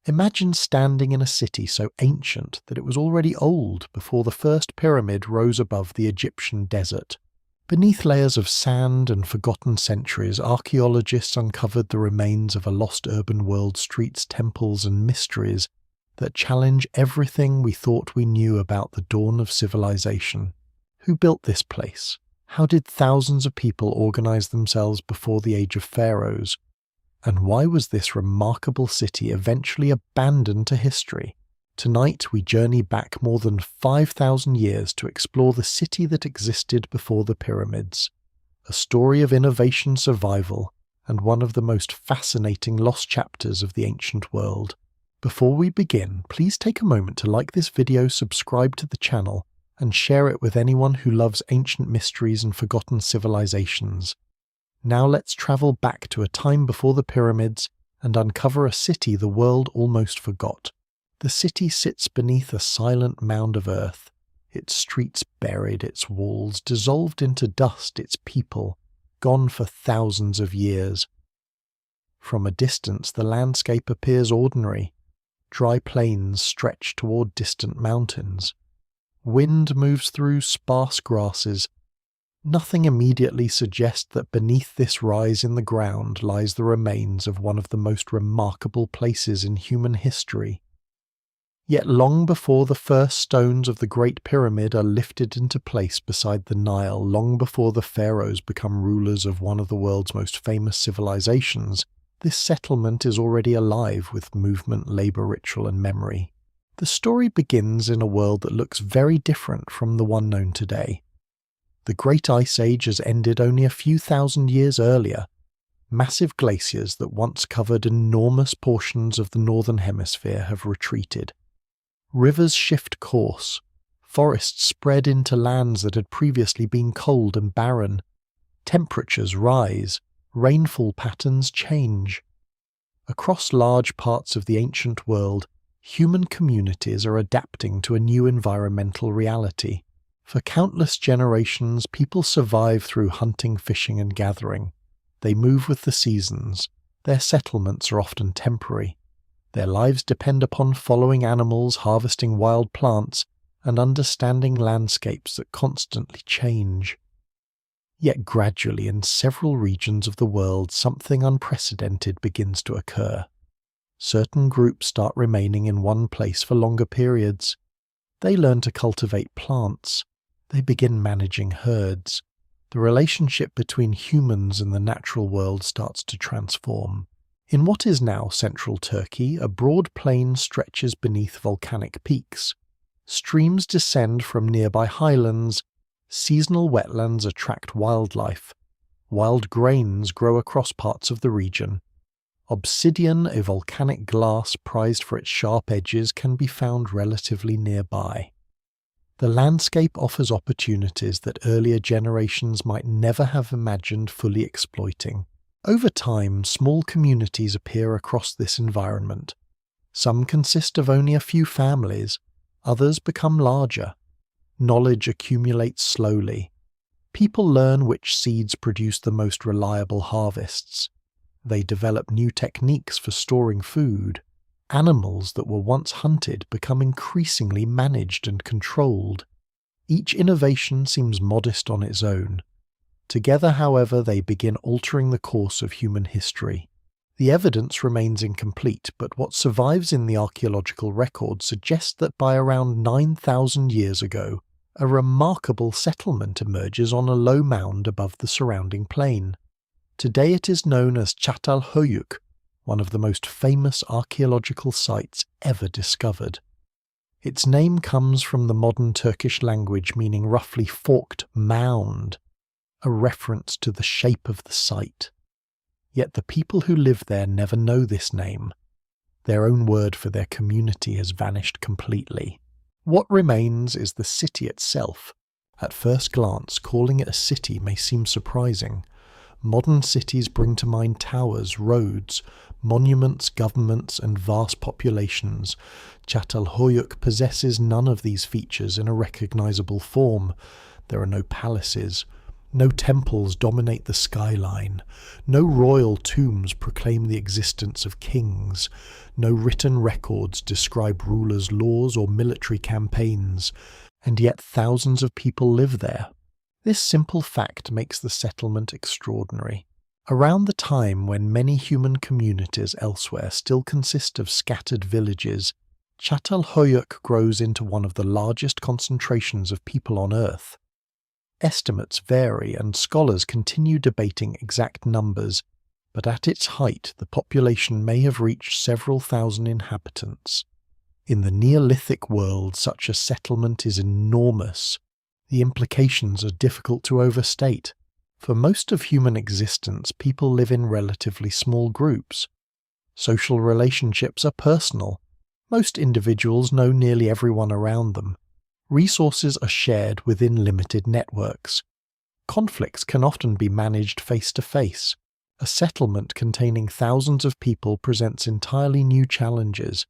Imagine standing in a city so ancient that it was already old before the first pyramid rose above the Egyptian desert. Beneath layers of sand and forgotten centuries, archaeologists uncovered the remains of a lost urban world, streets, temples, and mysteries that challenge everything we thought we knew about the dawn of civilization. Who built this place? How did thousands of people organize themselves before the age of pharaohs? And why was this remarkable city eventually abandoned to history? Tonight we journey back more than 5,000 years to explore the city that existed before the pyramids. A story of innovation, survival, and one of the most fascinating lost chapters of the ancient world. Before we begin, please take a moment to like this video, subscribe to the channel, and share it with anyone who loves ancient mysteries and forgotten civilizations. Now let's travel back to a time before the pyramids and uncover a city the world almost forgot. The city sits beneath a silent mound of earth, its streets buried, its walls dissolved into dust, its people gone for thousands of years. From a distance, the landscape appears ordinary. Dry plains stretch toward distant mountains. Wind moves through sparse grasses. Nothing immediately suggests that beneath this rise in the ground lies the remains of one of the most remarkable places in human history. Yet long before the first stones of the Great Pyramid are lifted into place beside the Nile, long before the pharaohs become rulers of one of the world's most famous civilizations, this settlement is already alive with movement, labor, ritual, and memory. The story begins in a world that looks very different from the one known today. The Great Ice Age has ended only a few thousand years earlier. Massive glaciers that once covered enormous portions of the northern hemisphere have retreated. Rivers shift course. Forests spread into lands that had previously been cold and barren. Temperatures rise. Rainfall patterns change. Across large parts of the ancient world, human communities are adapting to a new environmental reality. For countless generations, people survive through hunting, fishing, and gathering. They move with the seasons. Their settlements are often temporary. Their lives depend upon following animals, harvesting wild plants, and understanding landscapes that constantly change. Yet gradually, in several regions of the world, something unprecedented begins to occur. Certain groups start remaining in one place for longer periods. They learn to cultivate plants. They begin managing herds. The relationship between humans and the natural world starts to transform. In what is now central Turkey, a broad plain stretches beneath volcanic peaks. Streams descend from nearby highlands. Seasonal wetlands attract wildlife. Wild grains grow across parts of the region. Obsidian, a volcanic glass prized for its sharp edges, can be found relatively nearby. The landscape offers opportunities that earlier generations might never have imagined fully exploiting. Over time, small communities appear across this environment. Some consist of only a few families, others become larger. Knowledge accumulates slowly. People learn which seeds produce the most reliable harvests. They develop new techniques for storing food. Animals that were once hunted become increasingly managed and controlled. Each innovation seems modest on its own. Together, however, they begin altering the course of human history. The evidence remains incomplete, but what survives in the archaeological record suggests that by around 9,000 years ago, a remarkable settlement emerges on a low mound above the surrounding plain. Today it is known as Çatalhöyük, one of the most famous archaeological sites ever discovered. Its name comes from the modern Turkish language meaning roughly forked mound, a reference to the shape of the site. Yet the people who live there never know this name. Their own word for their community has vanished completely. What remains is the city itself. At first glance, calling it a city may seem surprising. Modern cities bring to mind towers, roads, monuments, governments, and vast populations. Çatalhöyük possesses none of these features in a recognizable form. There are no palaces, No temples dominate the skyline. No royal tombs proclaim the existence of kings. No written records describe rulers' laws or military campaigns. And yet thousands of people live there. This simple fact makes the settlement extraordinary. Around the time when many human communities elsewhere still consist of scattered villages, Çatalhöyük grows into one of the largest concentrations of people on Earth. Estimates vary and scholars continue debating exact numbers, but at its height the population may have reached several thousand inhabitants. In the Neolithic world, such a settlement is enormous. The implications are difficult to overstate. For most of human existence, people live in relatively small groups. Social relationships are personal. Most individuals know nearly everyone around them. Resources are shared within limited networks. Conflicts can often be managed face-to-face. A settlement containing thousands of people presents entirely new challenges.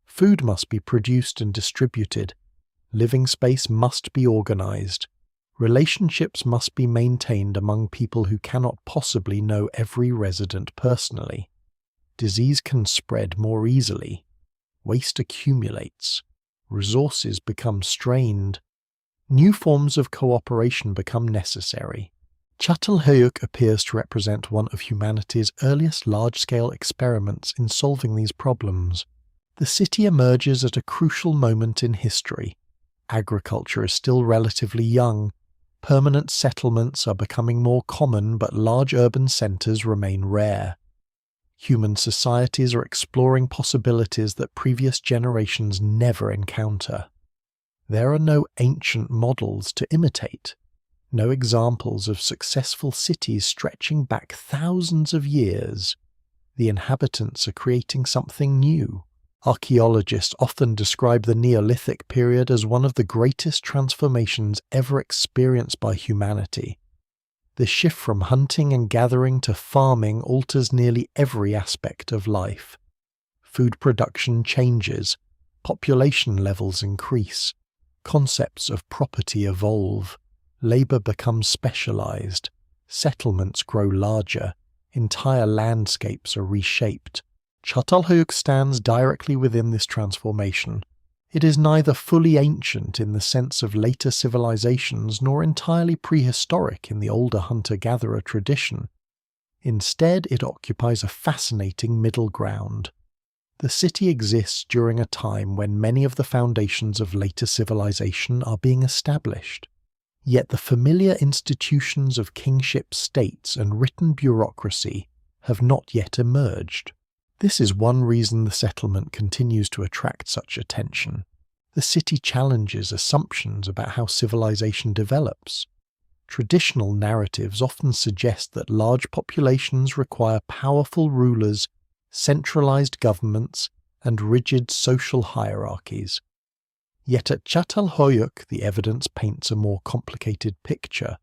Food must be produced and distributed. Living space must be organized. Relationships must be maintained among people who cannot possibly know every resident personally. Disease can spread more easily. Waste accumulates. Resources become strained. New forms of cooperation become necessary. Çatalhöyük appears to represent one of humanity's earliest large-scale experiments in solving these problems. The city emerges at a crucial moment in history. Agriculture is still relatively young. Permanent settlements are becoming more common, but large urban centers remain rare. Human societies are exploring possibilities that previous generations never encounter. There are no ancient models to imitate, no examples of successful cities stretching back thousands of years. The inhabitants are creating something new. Archaeologists often describe the Neolithic period as one of the greatest transformations ever experienced by humanity. The shift from hunting and gathering to farming alters nearly every aspect of life. Food production changes, population levels increase, concepts of property evolve, labor becomes specialized, settlements grow larger, entire landscapes are reshaped. Çatalhöyük stands directly within this transformation. It is neither fully ancient in the sense of later civilizations nor entirely prehistoric in the older hunter-gatherer tradition. Instead, it occupies a fascinating middle ground. The city exists during a time when many of the foundations of later civilization are being established. Yet the familiar institutions of kingship states and written bureaucracy have not yet emerged. This is one reason the settlement continues to attract such attention. The city challenges assumptions about how civilization develops. Traditional narratives often suggest that large populations require powerful rulers, centralized governments, and rigid social hierarchies. Yet at Çatalhöyük the evidence paints a more complicated picture.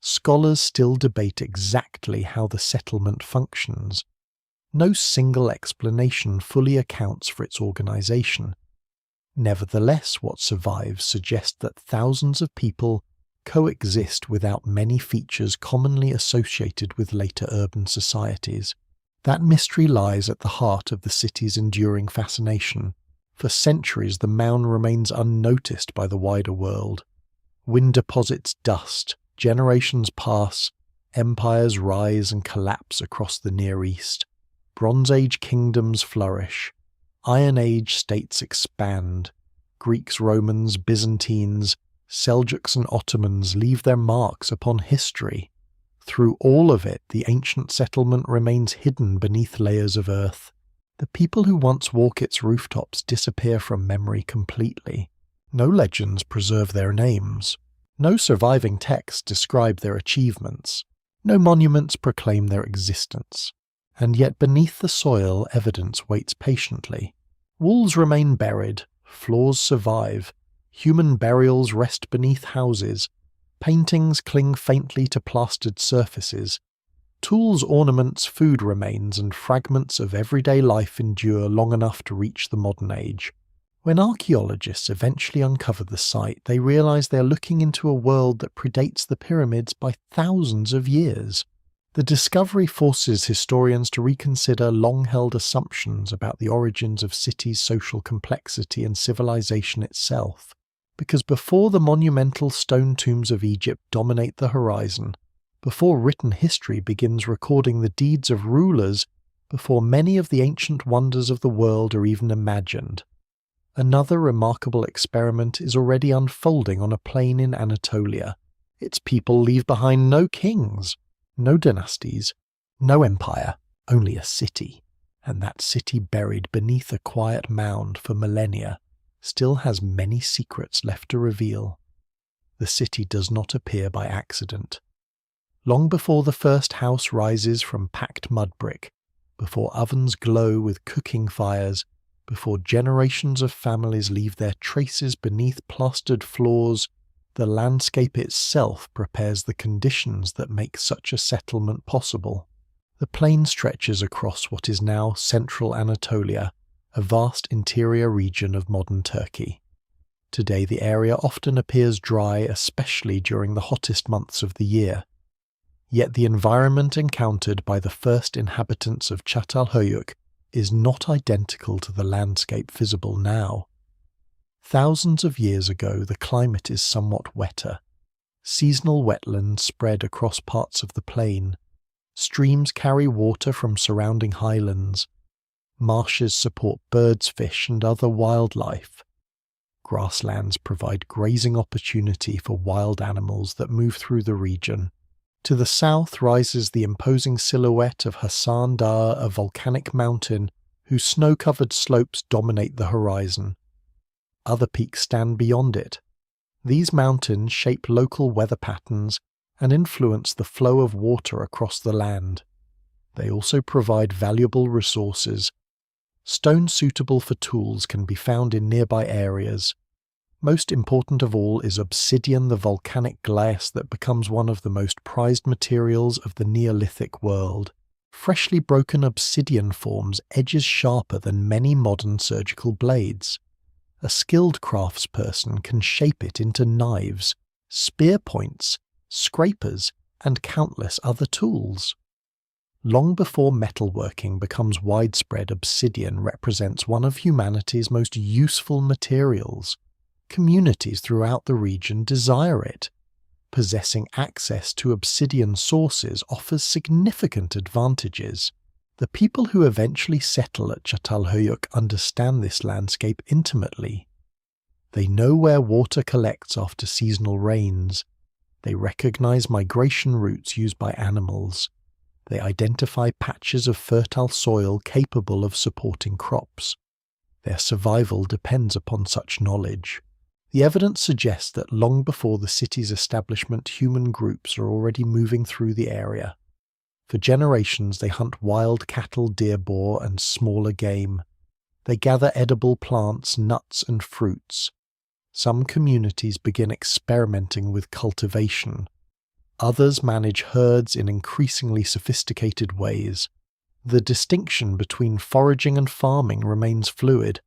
Scholars still debate exactly how the settlement functions. No single explanation fully accounts for its organization. Nevertheless, what survives suggests that thousands of people coexist without many features commonly associated with later urban societies. That mystery lies at the heart of the city's enduring fascination. For centuries the mound remains unnoticed by the wider world. Wind deposits dust, generations pass, empires rise and collapse across the Near East. Bronze Age kingdoms flourish. Iron Age states expand. Greeks, Romans, Byzantines, Seljuks and Ottomans leave their marks upon history. Through all of it, the ancient settlement remains hidden beneath layers of earth. The people who once walk its rooftops disappear from memory completely. No legends preserve their names. No surviving texts describe their achievements. No monuments proclaim their existence. And yet beneath the soil evidence waits patiently. Walls remain buried, floors survive, human burials rest beneath houses, paintings cling faintly to plastered surfaces, tools, ornaments, food remains, and fragments of everyday life endure long enough to reach the modern age. When archaeologists eventually uncover the site, they realize they're looking into a world that predates the pyramids by thousands of years. The discovery forces historians to reconsider long-held assumptions about the origins of cities' social complexity and civilization itself. Because before the monumental stone tombs of Egypt dominate the horizon, before written history begins recording the deeds of rulers, before many of the ancient wonders of the world are even imagined, another remarkable experiment is already unfolding on a plain in Anatolia. Its people leave behind no kings, no dynasties, no empire, only a city, and that city buried beneath a quiet mound for millennia still has many secrets left to reveal. The city does not appear by accident. Long before the first house rises from packed mud brick, before ovens glow with cooking fires, before generations of families leave their traces beneath plastered floors, the landscape itself prepares the conditions that make such a settlement possible. The plain stretches across what is now central Anatolia, a vast interior region of modern Turkey. Today the area often appears dry, especially during the hottest months of the year. Yet the environment encountered by the first inhabitants of Çatalhöyük is not identical to the landscape visible now. Thousands of years ago the climate is somewhat wetter. Seasonal wetlands spread across parts of the plain. Streams carry water from surrounding highlands. Marshes support birds, fish, and other wildlife. Grasslands provide grazing opportunity for wild animals that move through the region. To the south rises the imposing silhouette of Hasan Dağı, a volcanic mountain whose snow-covered slopes dominate the horizon. Other peaks stand beyond it. These mountains shape local weather patterns and influence the flow of water across the land. They also provide valuable resources. Stone suitable for tools can be found in nearby areas. Most important of all is obsidian, the volcanic glass that becomes one of the most prized materials of the Neolithic world. Freshly broken obsidian forms edges sharper than many modern surgical blades. A skilled craftsperson can shape it into knives, spear points, scrapers, and countless other tools. Long before metalworking becomes widespread, obsidian represents one of humanity's most useful materials. Communities throughout the region desire it. Possessing access to obsidian sources offers significant advantages. The people who eventually settle at Çatalhöyük understand this landscape intimately. They know where water collects after seasonal rains. They recognize migration routes used by animals. They identify patches of fertile soil capable of supporting crops. Their survival depends upon such knowledge. The evidence suggests that long before the city's establishment, human groups are already moving through the area. For generations they hunt wild cattle, deer, boar, and smaller game. They gather edible plants, nuts, and fruits. Some communities begin experimenting with cultivation. Others manage herds in increasingly sophisticated ways. The distinction between foraging and farming remains fluid.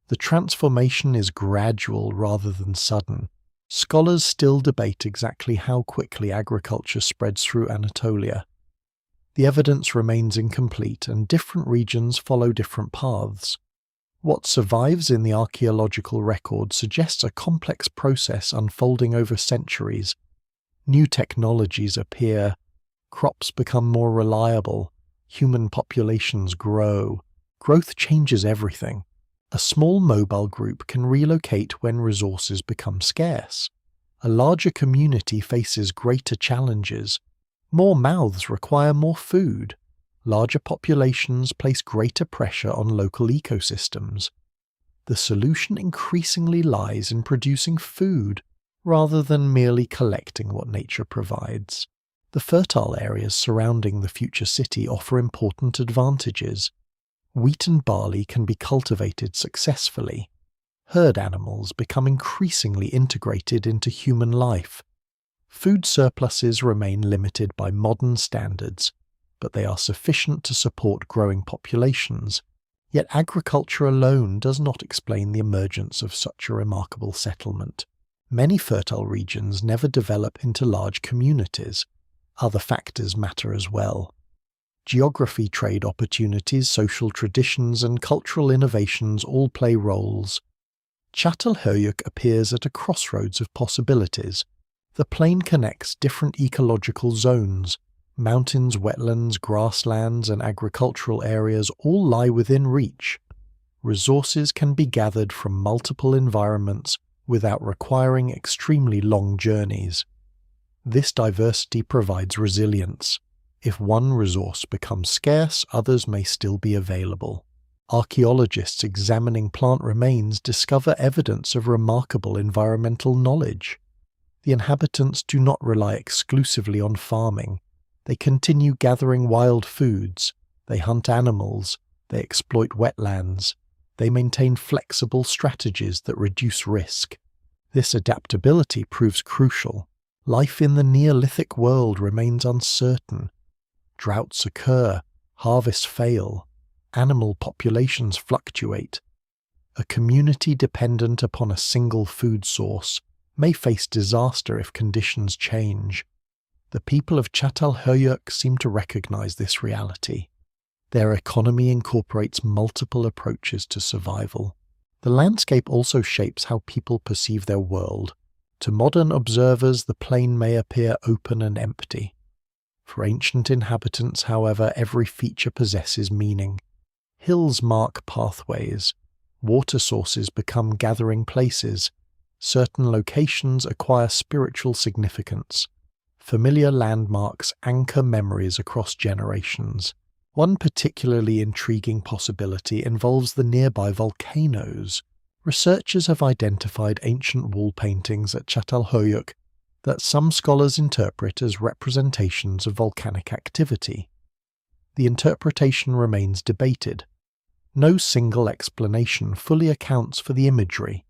The transformation is gradual rather than sudden. Scholars still debate exactly how quickly agriculture spreads through Anatolia. The evidence remains incomplete, and different regions follow different paths. What survives in the archaeological record suggests a complex process unfolding over centuries. New technologies appear, crops become more reliable, human populations grow. Growth changes everything. A small mobile group can relocate when resources become scarce. A larger community faces greater challenges. More mouths require more food. Larger populations place greater pressure on local ecosystems. The solution increasingly lies in producing food, rather than merely collecting what nature provides. The fertile areas surrounding the future city offer important advantages. Wheat and barley can be cultivated successfully. Herd animals become increasingly integrated into human life. Food surpluses remain limited by modern standards, but they are sufficient to support growing populations. Yet agriculture alone does not explain the emergence of such a remarkable settlement. Many fertile regions never develop into large communities. Other factors matter as well. Geography, trade opportunities, social traditions, and cultural innovations all play roles. Çatalhöyük appears at a crossroads of possibilities. The plain connects different ecological zones. Mountains, wetlands, grasslands, and agricultural areas all lie within reach. Resources can be gathered from multiple environments without requiring extremely long journeys. This diversity provides resilience. If one resource becomes scarce, others may still be available. Archaeologists examining plant remains discover evidence of remarkable environmental knowledge. The inhabitants do not rely exclusively on farming. They continue gathering wild foods, they hunt animals, they exploit wetlands, they maintain flexible strategies that reduce risk. This adaptability proves crucial. Life in the Neolithic world remains uncertain. Droughts occur, harvests fail, animal populations fluctuate. A community dependent upon a single food source may face disaster if conditions change. The people of Çatalhöyük seem to recognize this reality. Their economy incorporates multiple approaches to survival. The landscape also shapes how people perceive their world. To modern observers, the plain may appear open and empty. For ancient inhabitants, however, every feature possesses meaning. Hills mark pathways. Water sources become gathering places. Certain locations acquire spiritual significance. Familiar landmarks anchor memories across generations. One particularly intriguing possibility involves the nearby volcanoes. Researchers have identified ancient wall paintings at Çatalhöyük that some scholars interpret as representations of volcanic activity. The interpretation remains debated. No single explanation fully accounts for the imagery.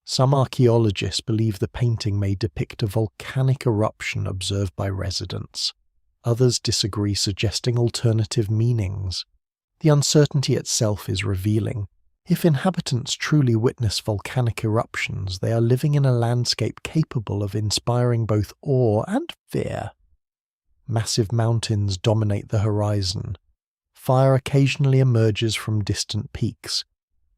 Some archaeologists believe the painting may depict a volcanic eruption observed by residents. Others disagree, suggesting alternative meanings. The uncertainty itself is revealing. If inhabitants truly witness volcanic eruptions, they are living in a landscape capable of inspiring both awe and fear. Massive mountains dominate the horizon. Fire occasionally emerges from distant peaks.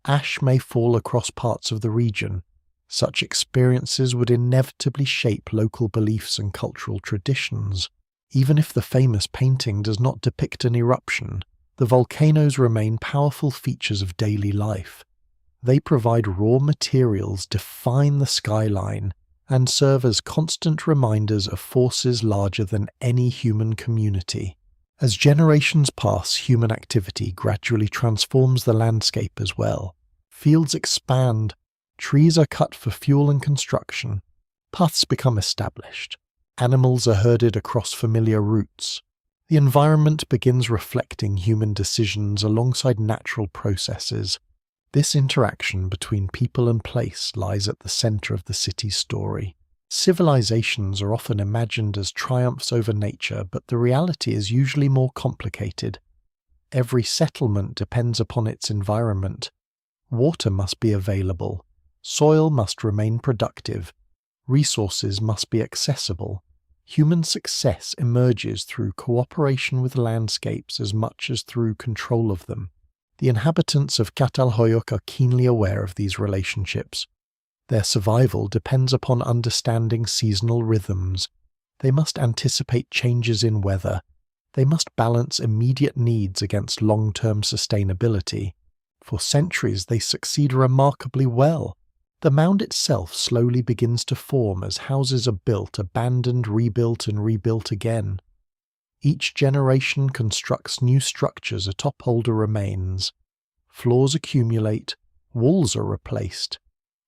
Ash may fall across parts of the region. Such experiences would inevitably shape local beliefs and cultural traditions. Even if the famous painting does not depict an eruption, the volcanoes remain powerful features of daily life. They provide raw materials, define the skyline, and serve as constant reminders of forces larger than any human community. As generations pass, human activity gradually transforms the landscape as well. Fields expand. Trees are cut for fuel and construction. Paths become established. Animals are herded across familiar routes. The environment begins reflecting human decisions alongside natural processes. This interaction between people and place lies at the center of the city's story. Civilizations are often imagined as triumphs over nature, but the reality is usually more complicated. Every settlement depends upon its environment. Water must be available. Soil must remain productive. Resources must be accessible. Human success emerges through cooperation with landscapes as much as through control of them. The inhabitants of Çatalhöyük are keenly aware of these relationships. Their survival depends upon understanding seasonal rhythms. They must anticipate changes in weather. They must balance immediate needs against long-term sustainability. For centuries they succeed remarkably well. The mound itself slowly begins to form as houses are built, abandoned, rebuilt, and rebuilt again. Each generation constructs new structures atop older remains. Floors accumulate, walls are replaced.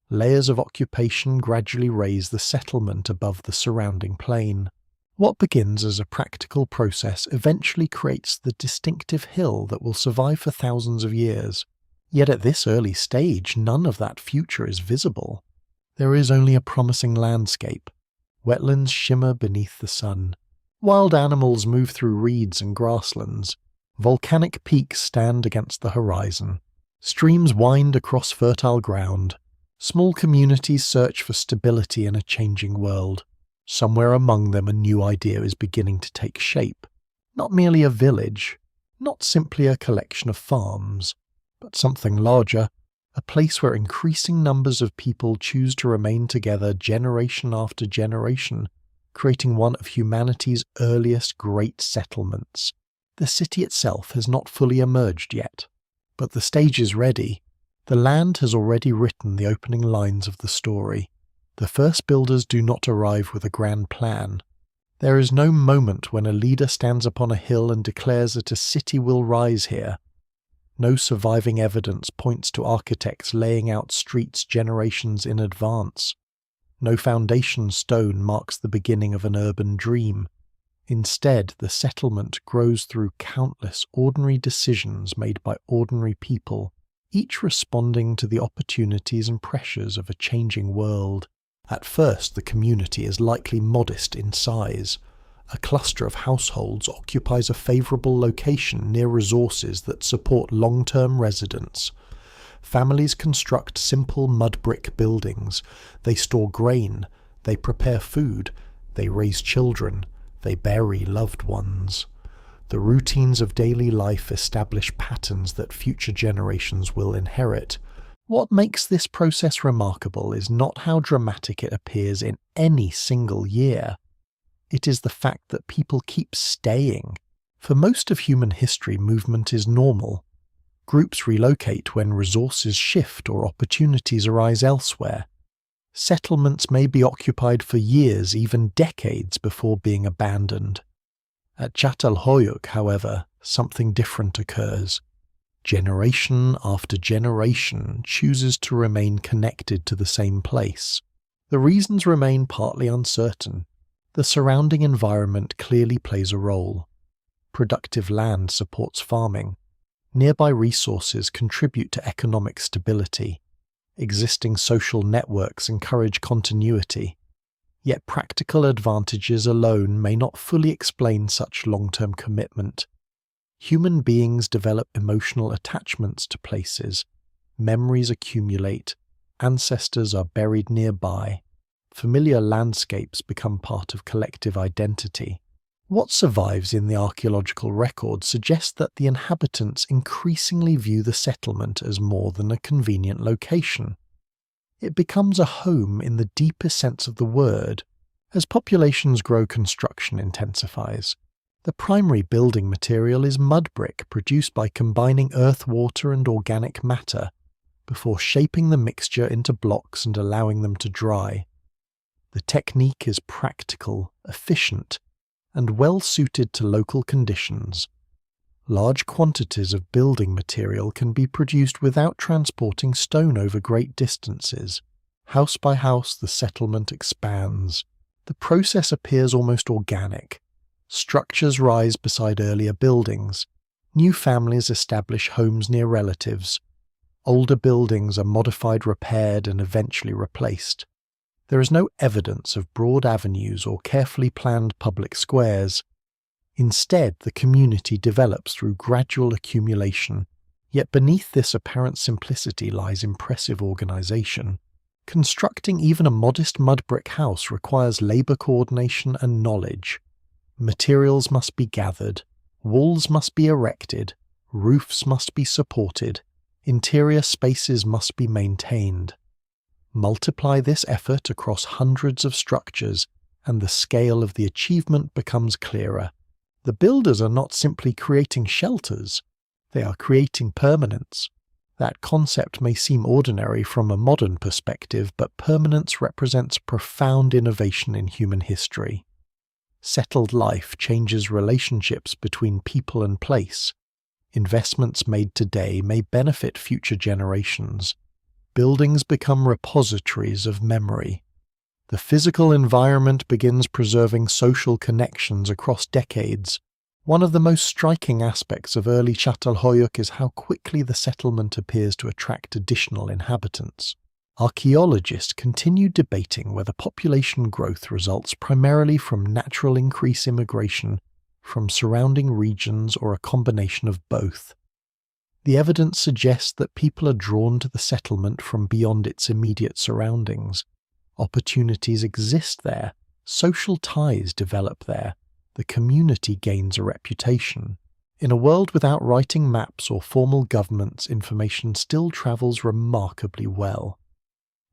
Layers of occupation gradually raise the settlement above the surrounding plain. What begins as a practical process eventually creates the distinctive hill that will survive for thousands of years. Yet at this early stage, none of that future is visible. There is only a promising landscape. Wetlands shimmer beneath the sun. Wild animals move through reeds and grasslands. Volcanic peaks stand against the horizon. Streams wind across fertile ground. Small communities search for stability in a changing world. Somewhere among them a new idea is beginning to take shape. Not merely a village, not simply a collection of farms, but something larger, a place where increasing numbers of people choose to remain together generation after generation, creating one of humanity's earliest great settlements. The city itself has not fully emerged yet, but the stage is ready. The land has already written the opening lines of the story. The first builders do not arrive with a grand plan. There is no moment when a leader stands upon a hill and declares that a city will rise here. No surviving evidence points to architects laying out streets generations in advance. No foundation stone marks the beginning of an urban dream. Instead, the settlement grows through countless ordinary decisions made by ordinary people, each responding to the opportunities and pressures of a changing world. At first, the community is likely modest in size. A cluster of households occupies a favourable location near resources that support long-term residents. Families construct simple mud brick buildings. They store grain, they prepare food, they raise children, they bury loved ones. The routines of daily life establish patterns that future generations will inherit. What makes this process remarkable is not how dramatic it appears in any single year. It is the fact that people keep staying. For most of human history, movement is normal. Groups relocate when resources shift or opportunities arise elsewhere. Settlements may be occupied for years, even decades, before being abandoned. At Çatalhöyük, however, something different occurs. Generation after generation chooses to remain connected to the same place. The reasons remain partly uncertain. The surrounding environment clearly plays a role. Productive land supports farming. Nearby resources contribute to economic stability. Existing social networks encourage continuity. Yet practical advantages alone may not fully explain such long-term commitment. Human beings develop emotional attachments to places. Memories accumulate. Ancestors are buried nearby. Familiar landscapes become part of collective identity. What survives in the archaeological record suggests that the inhabitants increasingly view the settlement as more than a convenient location. It becomes a home in the deepest sense of the word. As populations grow, construction intensifies. The primary building material is mud brick produced by combining earth, water and organic matter, before shaping the mixture into blocks and allowing them to dry. The technique is practical, efficient, and well suited to local conditions. Large quantities of building material can be produced without transporting stone over great distances. House by house, the settlement expands. The process appears almost organic. Structures rise beside earlier buildings. New families establish homes near relatives. Older buildings are modified, repaired, and eventually replaced. There is no evidence of broad avenues or carefully planned public squares. Instead, the community develops through gradual accumulation. Yet beneath this apparent simplicity lies impressive organization. Constructing even a modest mud brick house requires labor coordination and knowledge. Materials must be gathered, walls must be erected, roofs must be supported, interior spaces must be maintained. Multiply this effort across hundreds of structures, and the scale of the achievement becomes clearer. The builders are not simply creating shelters, they are creating permanence. That concept may seem ordinary from a modern perspective, but permanence represents profound innovation in human history. Settled life changes relationships between people and place. Investments made today may benefit future generations. Buildings become repositories of memory. The physical environment begins preserving social connections across decades. One of the most striking aspects of early Çatalhöyük is how quickly the settlement appears to attract additional inhabitants. Archaeologists continue debating whether population growth results primarily from natural increase immigration, from surrounding regions, or a combination of both. The evidence suggests that people are drawn to the settlement from beyond its immediate surroundings. Opportunities exist there, social ties develop there, the community gains a reputation. In a world without writing maps or formal governments, information still travels remarkably well.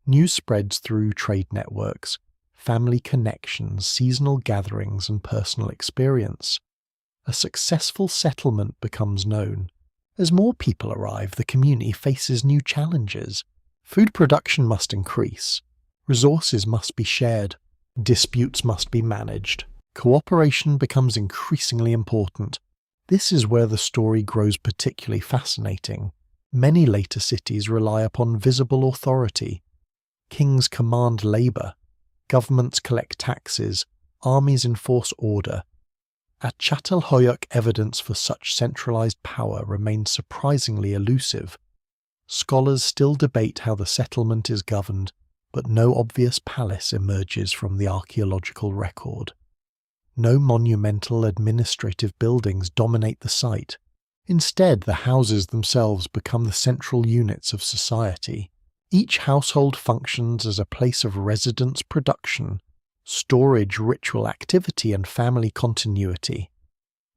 News spreads through trade networks, family connections, seasonal gatherings, and personal experience. A successful settlement becomes known. As more people arrive, the community faces new challenges. Food production must increase. Resources must be shared. Disputes must be managed. Cooperation becomes increasingly important. This is where the story grows particularly fascinating. Many later cities rely upon visible authority. Kings command labour. Governments collect taxes. Armies enforce order. At Çatalhöyük, evidence for such centralized power remains surprisingly elusive. Scholars still debate how the settlement is governed, but no obvious palace emerges from the archaeological record. No monumental administrative buildings dominate the site. Instead, the houses themselves become the central units of society. Each household functions as a place of residence production, storage, ritual activity, and family continuity.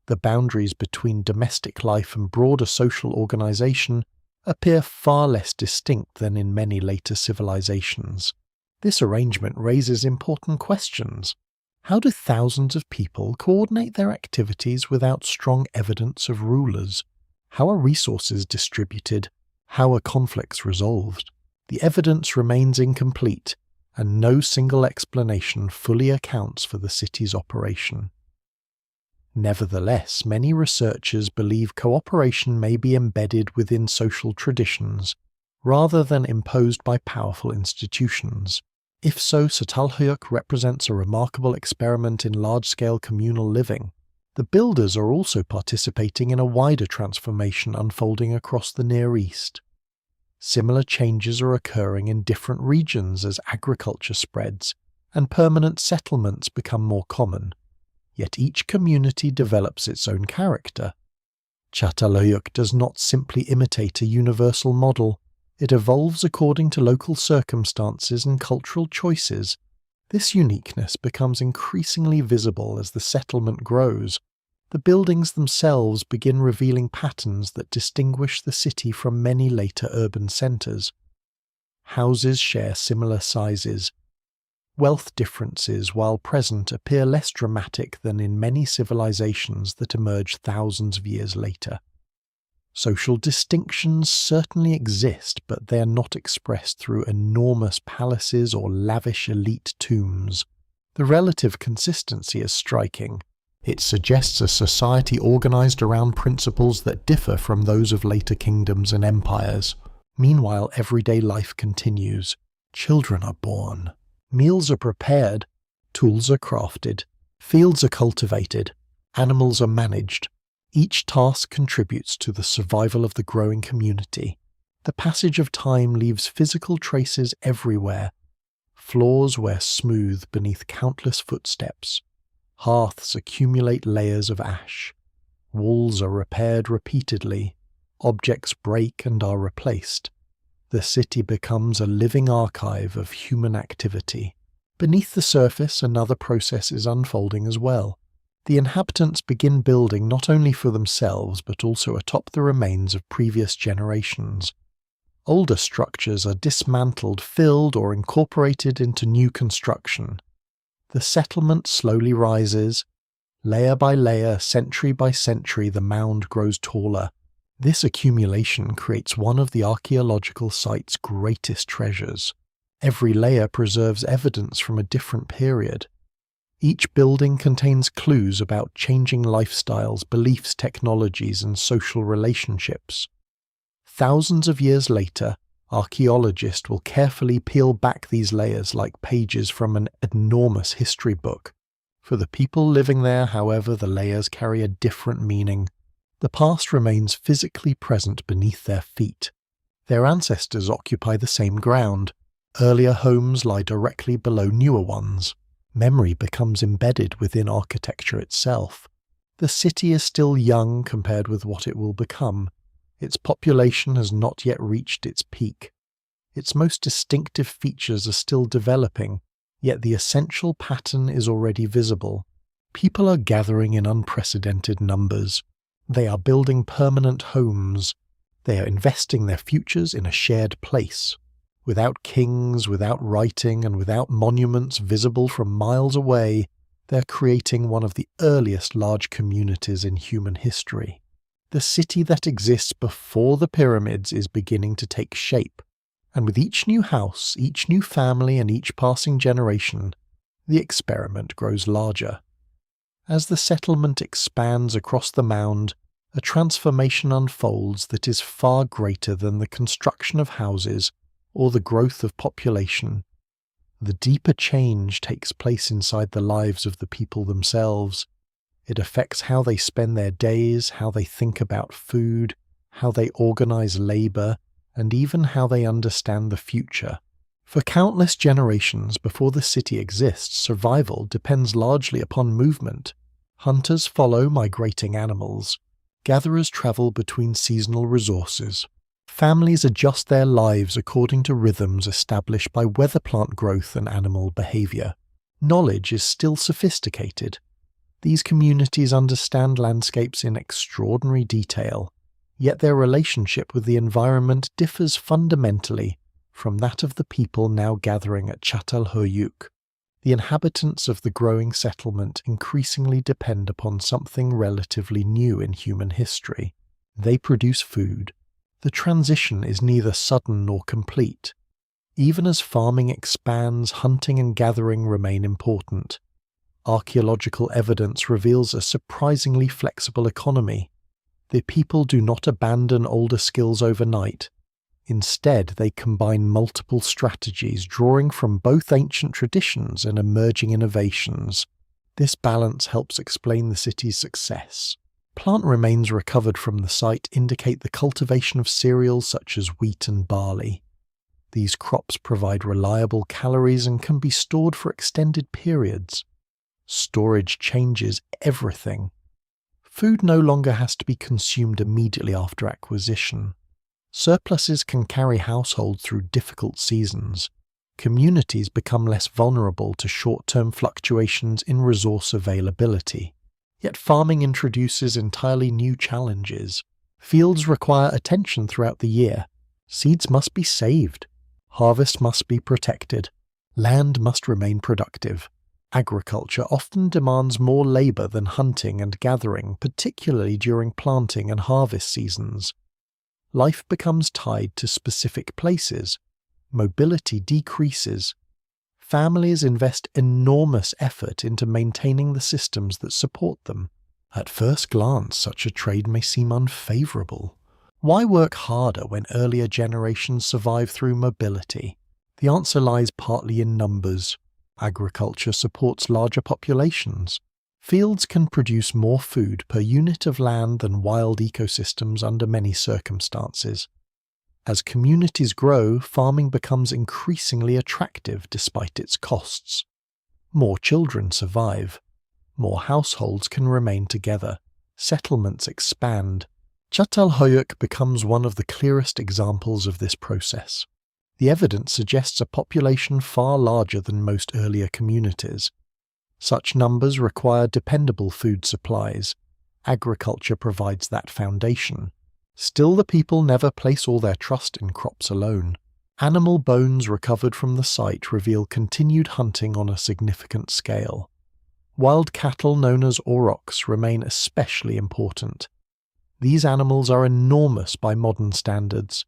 The boundaries between domestic life and broader social organization appear far less distinct than in many later civilizations. This arrangement raises important questions. How do thousands of people coordinate their activities without strong evidence of rulers? How are resources distributed? How are conflicts resolved? The evidence remains incomplete, and no single explanation fully accounts for the city's operation. Nevertheless, many researchers believe cooperation may be embedded within social traditions, rather than imposed by powerful institutions. If so, Çatalhöyük represents a remarkable experiment in large-scale communal living. The builders are also participating in a wider transformation unfolding across the Near East. Similar changes are occurring in different regions as agriculture spreads and permanent settlements become more common. Yet each community develops its own character. Çatalhöyük does not simply imitate a universal model. It evolves according to local circumstances and cultural choices. This uniqueness becomes increasingly visible as the settlement grows. The buildings themselves begin revealing patterns that distinguish the city from many later urban centres. Houses share similar sizes. Wealth differences, while present, appear less dramatic than in many civilizations that emerge thousands of years later. Social distinctions certainly exist, but they are not expressed through enormous palaces or lavish elite tombs. The relative consistency is striking. It suggests a society organized around principles that differ from those of later kingdoms and empires. Meanwhile, everyday life continues. Children are born. Meals are prepared. Tools are crafted. Fields are cultivated. Animals are managed. Each task contributes to the survival of the growing community. The passage of time leaves physical traces everywhere. Floors wear smooth beneath countless footsteps. Hearths accumulate layers of ash. Walls are repaired repeatedly. Objects break and are replaced. The city becomes a living archive of human activity. Beneath the surface, another process is unfolding as well. The inhabitants begin building not only for themselves but also atop the remains of previous generations. Older structures are dismantled, filled, or incorporated into new construction. The settlement slowly rises. Layer by layer, century by century, the mound grows taller. This accumulation creates one of the archaeological site's greatest treasures. Every layer preserves evidence from a different period. Each building contains clues about changing lifestyles, beliefs, technologies, and social relationships. Thousands of years later, archaeologists will carefully peel back these layers like pages from an enormous history book. For the people living there, however, the layers carry a different meaning. The past remains physically present beneath their feet. Their ancestors occupy the same ground. Earlier homes lie directly below newer ones. Memory becomes embedded within architecture itself. The city is still young compared with what it will become. Its population has not yet reached its peak. Its most distinctive features are still developing, yet the essential pattern is already visible. People are gathering in unprecedented numbers. They are building permanent homes. They are investing their futures in a shared place. Without kings, without writing, and without monuments visible from miles away, they're creating one of the earliest large communities in human history. The city that exists before the pyramids is beginning to take shape, and with each new house, each new family, and each passing generation, the experiment grows larger. As the settlement expands across the mound, a transformation unfolds that is far greater than the construction of houses or the growth of population. The deeper change takes place inside the lives of the people themselves. It affects how they spend their days, how they think about food, how they organize labor, and even how they understand the future. For countless generations before the city exists, survival depends largely upon movement. Hunters follow migrating animals. Gatherers travel between seasonal resources. Families adjust their lives according to rhythms established by weather, plant growth, and animal behavior. Knowledge is still sophisticated. These communities understand landscapes in extraordinary detail, yet their relationship with the environment differs fundamentally from that of the people now gathering at Çatalhöyük. The inhabitants of the growing settlement increasingly depend upon something relatively new in human history. They produce food. The transition is neither sudden nor complete. Even as farming expands, hunting and gathering remain important. Archaeological evidence reveals a surprisingly flexible economy. The people do not abandon older skills overnight. Instead, they combine multiple strategies, drawing from both ancient traditions and emerging innovations. This balance helps explain the city's success. Plant remains recovered from the site indicate the cultivation of cereals such as wheat and barley. These crops provide reliable calories and can be stored for extended periods. Storage changes everything. Food no longer has to be consumed immediately after acquisition. Surpluses can carry households through difficult seasons. Communities become less vulnerable to short-term fluctuations in resource availability. Yet farming introduces entirely new challenges. Fields require attention throughout the year. Seeds must be saved. Harvest must be protected. Land must remain productive. Agriculture often demands more labor than hunting and gathering, particularly during planting and harvest seasons. Life becomes tied to specific places. Mobility decreases. Families invest enormous effort into maintaining the systems that support them. At first glance, such a trade may seem unfavorable. Why work harder when earlier generations survive through mobility? The answer lies partly in numbers. Agriculture supports larger populations. Fields can produce more food per unit of land than wild ecosystems under many circumstances. As communities grow, farming becomes increasingly attractive despite its costs. More children survive. More households can remain together. Settlements expand. Çatalhöyük becomes one of the clearest examples of this process. The evidence suggests a population far larger than most earlier communities. Such numbers require dependable food supplies. Agriculture provides that foundation. Still, the people never place all their trust in crops alone. Animal bones recovered from the site reveal continued hunting on a significant scale. Wild cattle known as aurochs remain especially important. These animals are enormous by modern standards.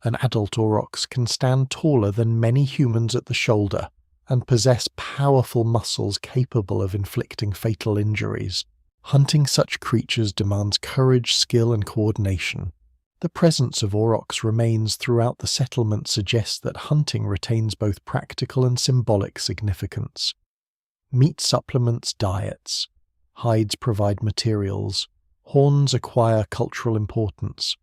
An adult aurochs can stand taller than many humans at the shoulder and possess powerful muscles capable of inflicting fatal injuries. Hunting such creatures demands courage, skill, and coordination. The presence of aurochs remains throughout the settlement suggests that hunting retains both practical and symbolic significance. Meat supplements diets. Hides provide materials. Horns acquire cultural importance.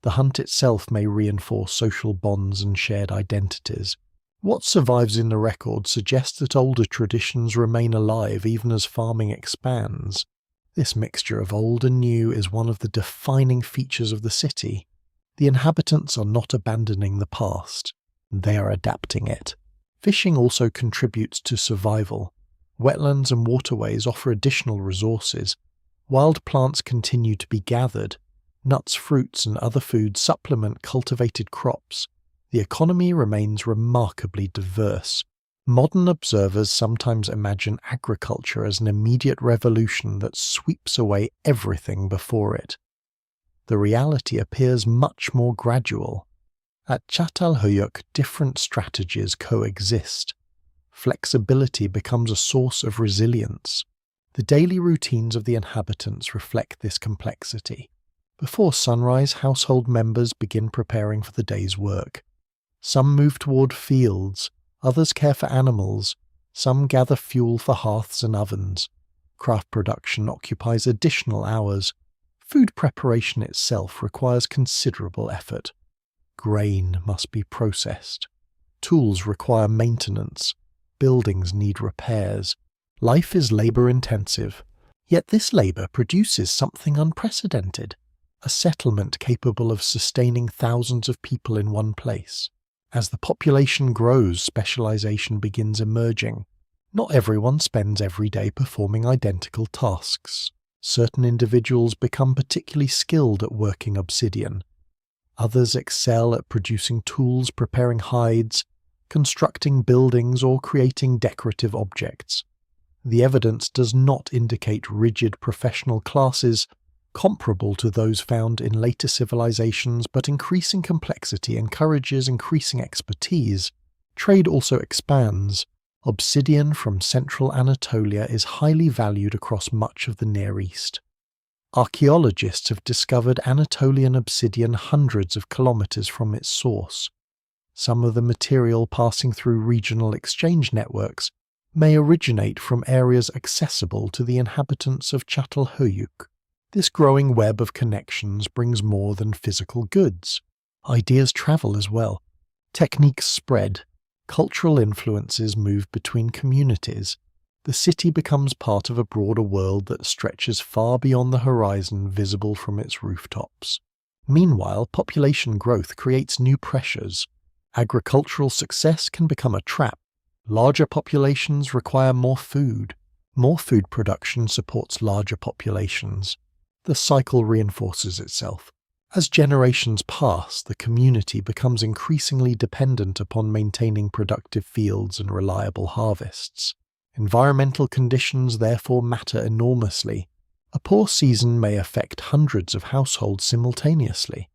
The hunt itself may reinforce social bonds and shared identities. What survives in the record suggests that older traditions remain alive even as farming expands. This mixture of old and new is one of the defining features of the city. The inhabitants are not abandoning the past, they are adapting it. Fishing also contributes to survival. Wetlands and waterways offer additional resources. Wild plants continue to be gathered. Nuts, fruits, and other foods supplement cultivated crops. The economy remains remarkably diverse. Modern observers sometimes imagine agriculture as an immediate revolution that sweeps away everything before it. The reality appears much more gradual. At Çatalhöyük, different strategies coexist. Flexibility becomes a source of resilience. The daily routines of the inhabitants reflect this complexity. Before sunrise, household members begin preparing for the day's work. Some move toward fields, others care for animals, some gather fuel for hearths and ovens. Craft production occupies additional hours. Food preparation itself requires considerable effort. Grain must be processed. Tools require maintenance. Buildings need repairs. Life is labor-intensive. Yet this labor produces something unprecedented. A settlement capable of sustaining thousands of people in one place. As the population grows, specialization begins emerging. Not everyone spends every day performing identical tasks. Certain individuals become particularly skilled at working obsidian. Others excel at producing tools, preparing hides, constructing buildings, or creating decorative objects. The evidence does not indicate rigid professional classes comparable to those found in later civilizations, but increasing complexity encourages increasing expertise. Trade also expands. Obsidian from central Anatolia is highly valued across much of the Near East. Archaeologists have discovered Anatolian obsidian hundreds of kilometers from its source. Some of the material passing through regional exchange networks may originate from areas accessible to the inhabitants of Çatalhöyük. This growing web of connections brings more than physical goods. Ideas travel as well. Techniques spread. Cultural influences move between communities. The city becomes part of a broader world that stretches far beyond the horizon visible from its rooftops. Meanwhile, population growth creates new pressures. Agricultural success can become a trap. Larger populations require more food. More food production supports larger populations. The cycle reinforces itself. As generations pass, the community becomes increasingly dependent upon maintaining productive fields and reliable harvests. Environmental conditions therefore matter enormously. A poor season may affect hundreds of households simultaneously.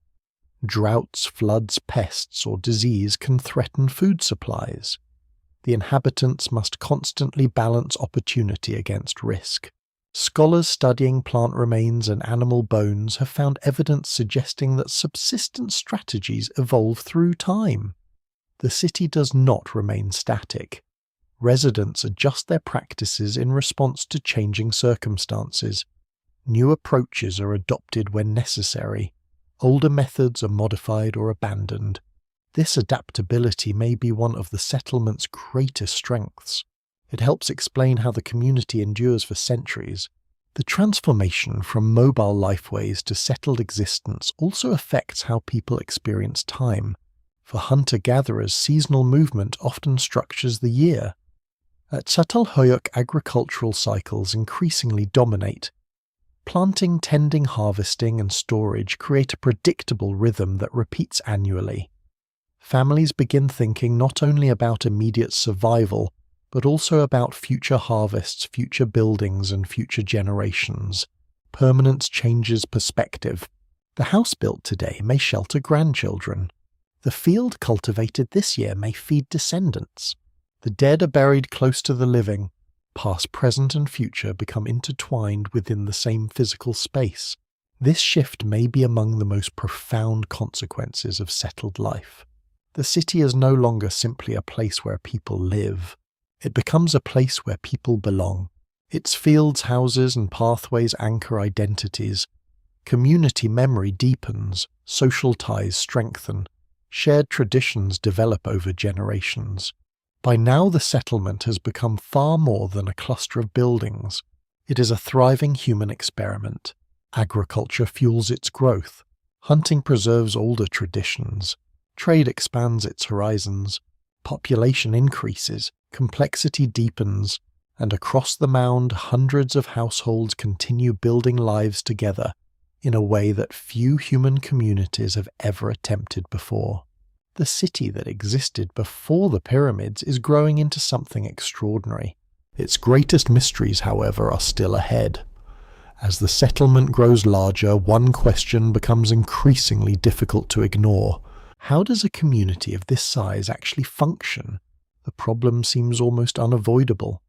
Droughts, floods, pests, or disease can threaten food supplies. The inhabitants must constantly balance opportunity against risk. Scholars studying plant remains and animal bones have found evidence suggesting that subsistence strategies evolve through time. The city does not remain static. Residents adjust their practices in response to changing circumstances. New approaches are adopted when necessary. Older methods are modified or abandoned. This adaptability may be one of the settlement's greatest strengths. It helps explain how the community endures for centuries. The transformation from mobile lifeways to settled existence also affects how people experience time. For hunter-gatherers, seasonal movement often structures the year. At Çatalhöyük, agricultural cycles increasingly dominate. Planting, tending, harvesting, and storage create a predictable rhythm that repeats annually. Families begin thinking not only about immediate survival, but also about future harvests, future buildings, and future generations. Permanence changes perspective. The house built today may shelter grandchildren. The field cultivated this year may feed descendants. The dead are buried close to the living. Past, present, and future become intertwined within the same physical space. This shift may be among the most profound consequences of settled life. The city is no longer simply a place where people live. It becomes a place where people belong. Its fields, houses, and pathways anchor identities. Community memory deepens, social ties strengthen, shared traditions develop over generations. By now the settlement has become far more than a cluster of buildings. It is a thriving human experiment. Agriculture fuels its growth. Hunting preserves older traditions. Trade expands its horizons. Population increases. Complexity deepens. And across the mound, hundreds of households continue building lives together in a way that few human communities have ever attempted before. The city that existed before the pyramids is growing into something extraordinary. Its greatest mysteries, however, are still ahead. As the settlement grows larger, one question becomes increasingly difficult to ignore. How does a community of this size actually function? The problem seems almost unavoidable.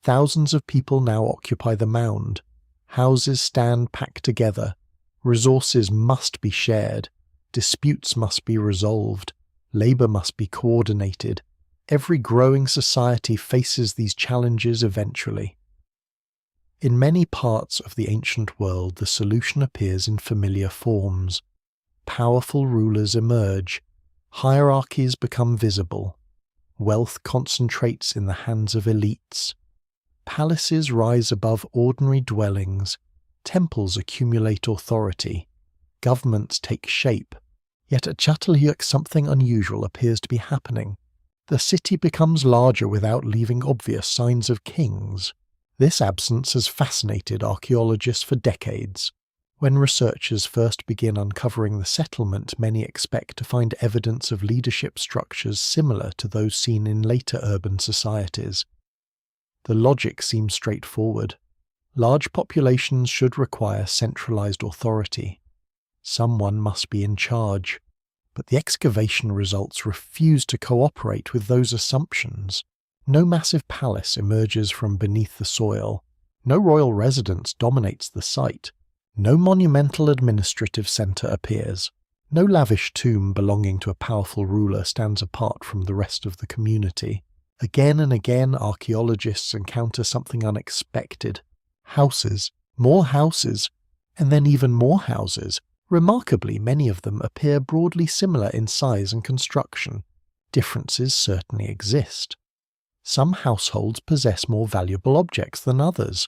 Thousands of people now occupy the mound. Houses stand packed together. Resources must be shared. Disputes must be resolved. Labor must be coordinated. Every growing society faces these challenges eventually. In many parts of the ancient world, the solution appears in familiar forms. Powerful rulers emerge. Hierarchies become visible. Wealth concentrates in the hands of elites. Palaces rise above ordinary dwellings. Temples accumulate authority. Governments take shape. Yet at Çatalhöyük something unusual appears to be happening. The city becomes larger without leaving obvious signs of kings. This absence has fascinated archaeologists for decades. When researchers first begin uncovering the settlement, many expect to find evidence of leadership structures similar to those seen in later urban societies. The logic seems straightforward. Large populations should require centralized authority. Someone must be in charge. But the excavation results refuse to cooperate with those assumptions. No massive palace emerges from beneath the soil. No royal residence dominates the site. No monumental administrative center appears. No lavish tomb belonging to a powerful ruler stands apart from the rest of the community. Again and again, archaeologists encounter something unexpected. Houses, more houses, and then even more houses. Remarkably, many of them appear broadly similar in size and construction. Differences certainly exist. Some households possess more valuable objects than others.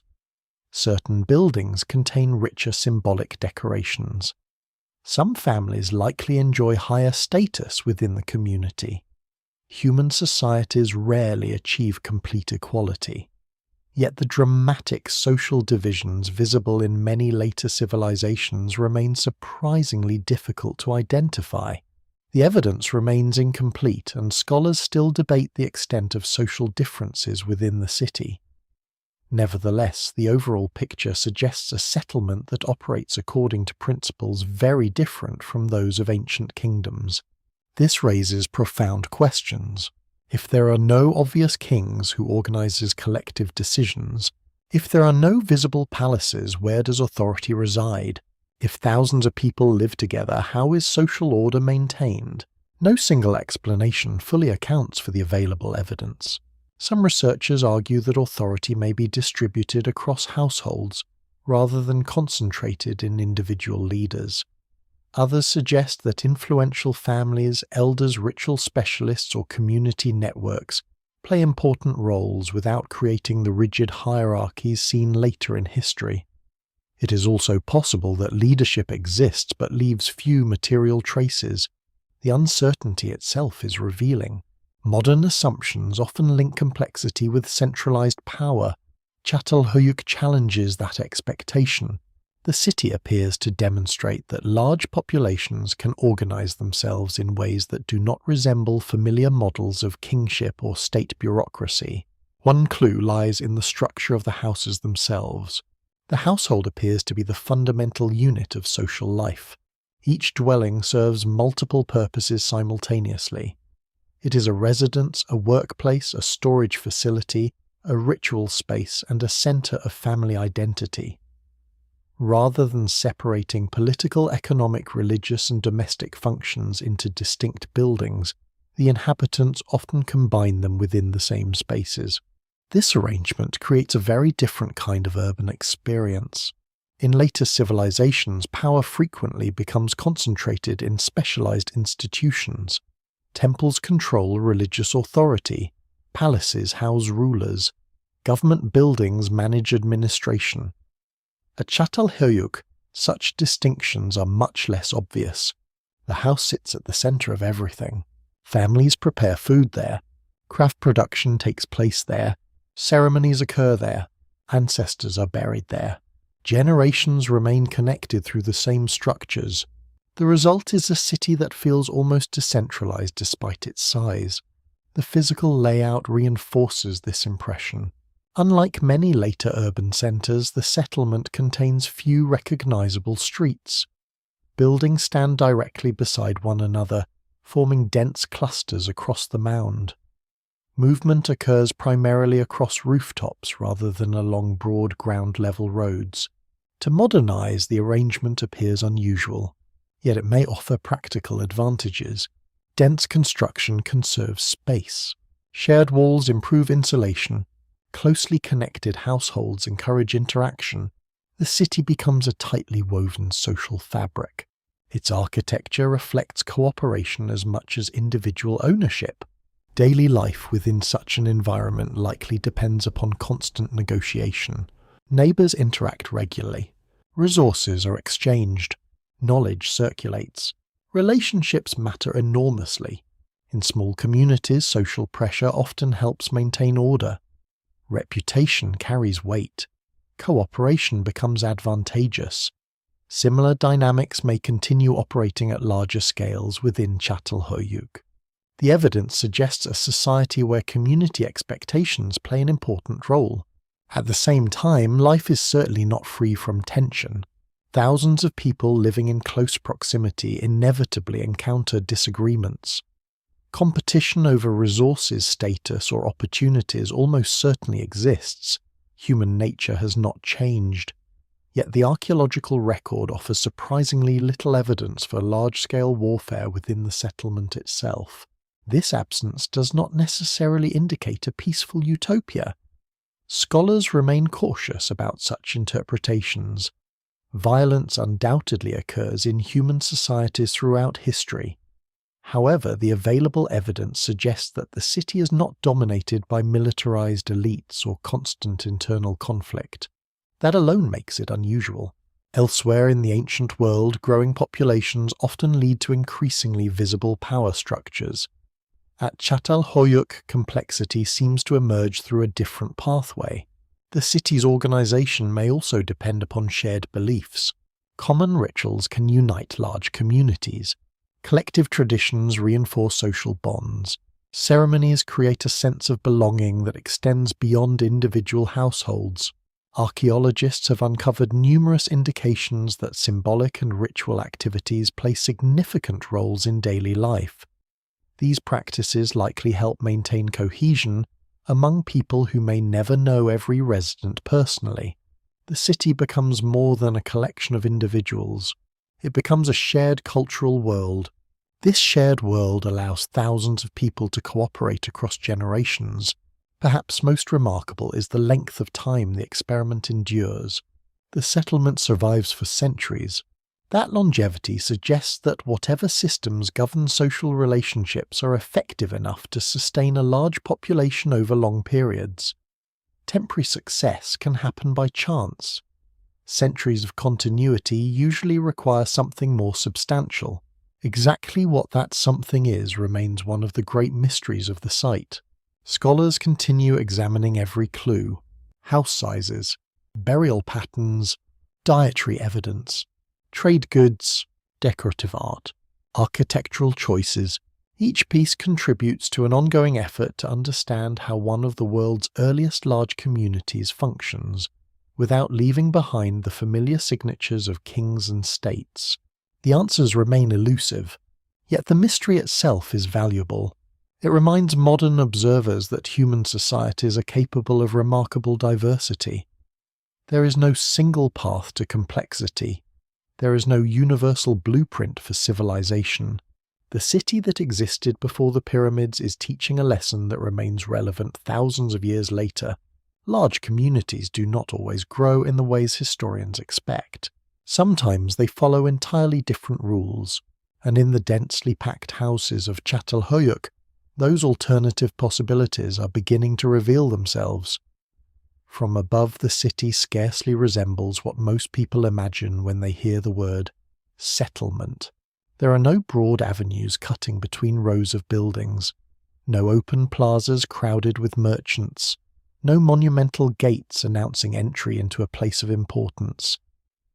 Certain buildings contain richer symbolic decorations. Some families likely enjoy higher status within the community. Human societies rarely achieve complete equality. Yet the dramatic social divisions visible in many later civilizations remain surprisingly difficult to identify. The evidence remains incomplete, and scholars still debate the extent of social differences within the city. Nevertheless, the overall picture suggests a settlement that operates according to principles very different from those of ancient kingdoms. This raises profound questions. If there are no obvious kings who organizes collective decisions, if there are no visible palaces, where does authority reside? If thousands of people live together, how is social order maintained? No single explanation fully accounts for the available evidence. Some researchers argue that authority may be distributed across households, rather than concentrated in individual leaders. Others suggest that influential families, elders, ritual specialists, or community networks play important roles without creating the rigid hierarchies seen later in history. It is also possible that leadership exists but leaves few material traces. The uncertainty itself is revealing. Modern assumptions often link complexity with centralized power. Çatalhöyük challenges that expectation. The city appears to demonstrate that large populations can organize themselves in ways that do not resemble familiar models of kingship or state bureaucracy. One clue lies in the structure of the houses themselves. The household appears to be the fundamental unit of social life. Each dwelling serves multiple purposes simultaneously. It is a residence, a workplace, a storage facility, a ritual space, and a center of family identity. Rather than separating political, economic, religious, and domestic functions into distinct buildings, the inhabitants often combine them within the same spaces. This arrangement creates a very different kind of urban experience. In later civilizations, power frequently becomes concentrated in specialized institutions. Temples control religious authority. Palaces house rulers. Government buildings manage administration. At Çatalhöyük, such distinctions are much less obvious. The house sits at the centre of everything. Families prepare food there. Craft production takes place there. Ceremonies occur there. Ancestors are buried there. Generations remain connected through the same structures. The result is a city that feels almost decentralized despite its size. The physical layout reinforces this impression. Unlike many later urban centers, the settlement contains few recognizable streets. Buildings stand directly beside one another, forming dense clusters across the mound. Movement occurs primarily across rooftops rather than along broad ground-level roads. To modernize, the arrangement appears unusual, yet it may offer practical advantages. Dense construction conserves space. Shared walls improve insulation. Closely connected households encourage interaction. The city becomes a tightly woven social fabric. Its architecture reflects cooperation as much as individual ownership. Daily life within such an environment likely depends upon constant negotiation. Neighbors interact regularly. Resources are exchanged. Knowledge circulates. Relationships matter enormously. In small communities, social pressure often helps maintain order. Reputation carries weight. Cooperation becomes advantageous. Similar dynamics may continue operating at larger scales within Çatalhöyük. The evidence suggests a society where community expectations play an important role. At the same time, life is certainly not free from tension. Thousands of people living in close proximity inevitably encounter disagreements. Competition over resources, status, or opportunities almost certainly exists. Human nature has not changed. Yet the archaeological record offers surprisingly little evidence for large-scale warfare within the settlement itself. This absence does not necessarily indicate a peaceful utopia. Scholars remain cautious about such interpretations. Violence undoubtedly occurs in human societies throughout history. However, the available evidence suggests that the city is not dominated by militarized elites or constant internal conflict. That alone makes it unusual. Elsewhere in the ancient world, growing populations often lead to increasingly visible power structures. At Çatalhöyük, complexity seems to emerge through a different pathway. The city's organization may also depend upon shared beliefs. Common rituals can unite large communities. Collective traditions reinforce social bonds. Ceremonies create a sense of belonging that extends beyond individual households. Archaeologists have uncovered numerous indications that symbolic and ritual activities play significant roles in daily life. These practices likely help maintain cohesion among people who may never know every resident personally. The city becomes more than a collection of individuals. It becomes a shared cultural world. This shared world allows thousands of people to cooperate across generations. Perhaps most remarkable is the length of time the experiment endures. The settlement survives for centuries. That longevity suggests that whatever systems govern social relationships are effective enough to sustain a large population over long periods. Temporary success can happen by chance. Centuries of continuity usually require something more substantial. Exactly what that something is remains one of the great mysteries of the site. Scholars continue examining every clue: house sizes, burial patterns, dietary evidence, trade goods, decorative art, architectural choices. Each piece contributes to an ongoing effort to understand how one of the world's earliest large communities functions, without leaving behind the familiar signatures of kings and states. The answers remain elusive, yet the mystery itself is valuable. It reminds modern observers that human societies are capable of remarkable diversity. There is no single path to complexity. There is no universal blueprint for civilization. The city that existed before the pyramids is teaching a lesson that remains relevant thousands of years later. Large communities do not always grow in the ways historians expect. Sometimes they follow entirely different rules, and in the densely packed houses of Çatalhöyük, those alternative possibilities are beginning to reveal themselves. from above the city scarcely resembles what most people imagine when they hear the word settlement. There are no broad avenues cutting between rows of buildings, no open plazas crowded with merchants, no monumental gates announcing entry into a place of importance.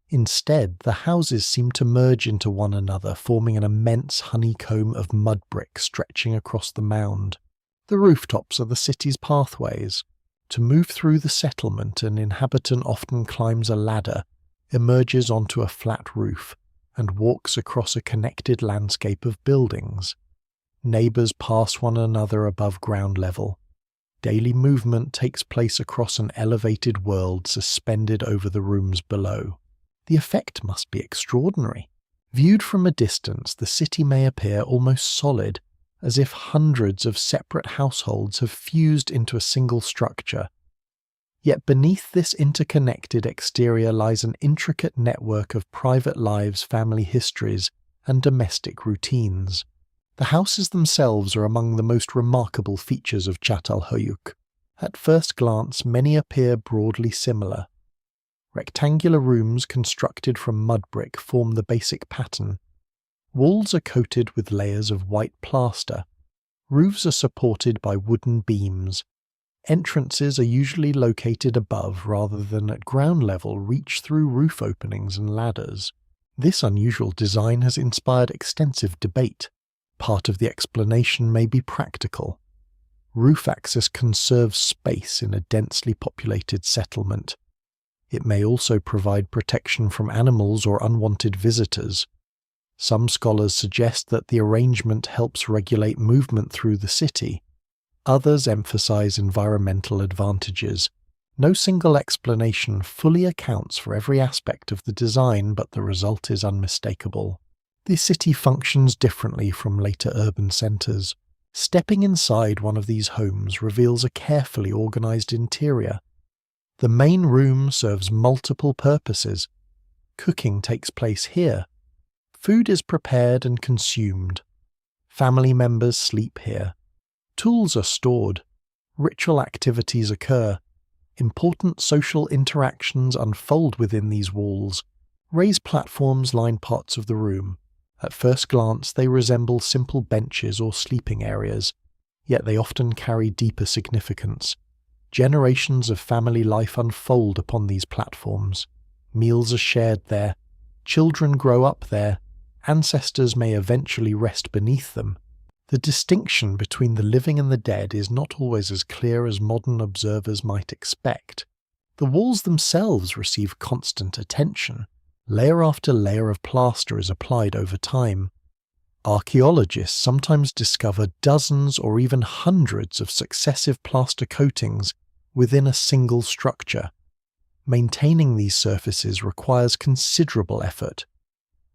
Instead, the houses seem to merge into one another, forming an immense honeycomb of mud brick stretching across the mound. The rooftops are the city's pathways. To move through the settlement, an inhabitant often climbs a ladder, emerges onto a flat roof, and walks across a connected landscape of buildings. Neighbours pass one another above ground level. Daily movement takes place across an elevated world suspended over the rooms below. The effect must be extraordinary. Viewed from a distance, the city may appear almost solid, as if hundreds of separate households have fused into a single structure. Yet beneath this interconnected exterior lies an intricate network of private lives, family histories, and domestic routines. The houses themselves are among the most remarkable features of Çatalhöyük. At first glance, many appear broadly similar. Rectangular rooms constructed from mud brick form the basic pattern. Walls are coated with layers of white plaster. Roofs are supported by wooden beams. Entrances are usually located above rather than at ground level, reach through roof openings and ladders. This unusual design has inspired extensive debate. Part of the explanation may be practical. Roof access conserves space in a densely populated settlement. It may also provide protection from animals or unwanted visitors. Some scholars suggest that the arrangement helps regulate movement through the city. Others emphasize environmental advantages. No single explanation fully accounts for every aspect of the design, but the result is unmistakable. The city functions differently from later urban centers. Stepping inside one of these homes reveals a carefully organized interior. The main room serves multiple purposes. Cooking takes place here. Food is prepared and consumed. Family members sleep here. Tools are stored. Ritual activities occur. Important social interactions unfold within these walls. Raised platforms line parts of the room. At first glance, they resemble simple benches or sleeping areas, yet they often carry deeper significance. Generations of family life unfold upon these platforms. Meals are shared there. Children grow up there. Ancestors may eventually rest beneath them. The distinction between the living and the dead is not always as clear as modern observers might expect. The walls themselves receive constant attention. Layer after layer of plaster is applied over time. Archaeologists sometimes discover dozens or even hundreds of successive plaster coatings within a single structure. Maintaining these surfaces requires considerable effort.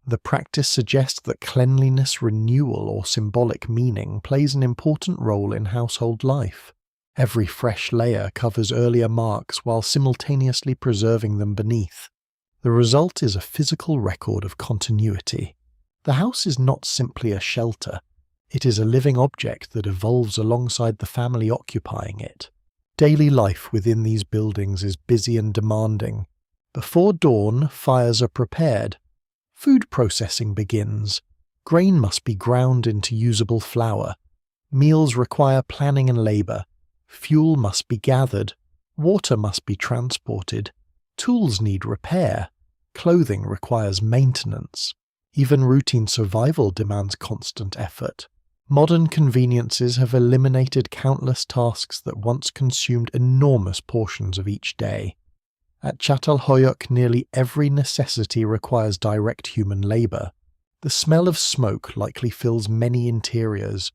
The practice suggests that cleanliness, renewal, or symbolic meaning plays an important role in household life. Every fresh layer covers earlier marks while simultaneously preserving them beneath. The result is a physical record of continuity. The house is not simply a shelter. It is a living object that evolves alongside the family occupying it. Daily life within these buildings is busy and demanding. Before dawn, fires are prepared. Food processing begins. Grain must be ground into usable flour. Meals require planning and labor. Fuel must be gathered. Water must be transported. Tools need repair. Clothing requires maintenance. Even routine survival demands constant effort. Modern conveniences have eliminated countless tasks that once consumed enormous portions of each day. At Çatalhöyük, nearly every necessity requires direct human labor. The smell of smoke likely fills many interiors.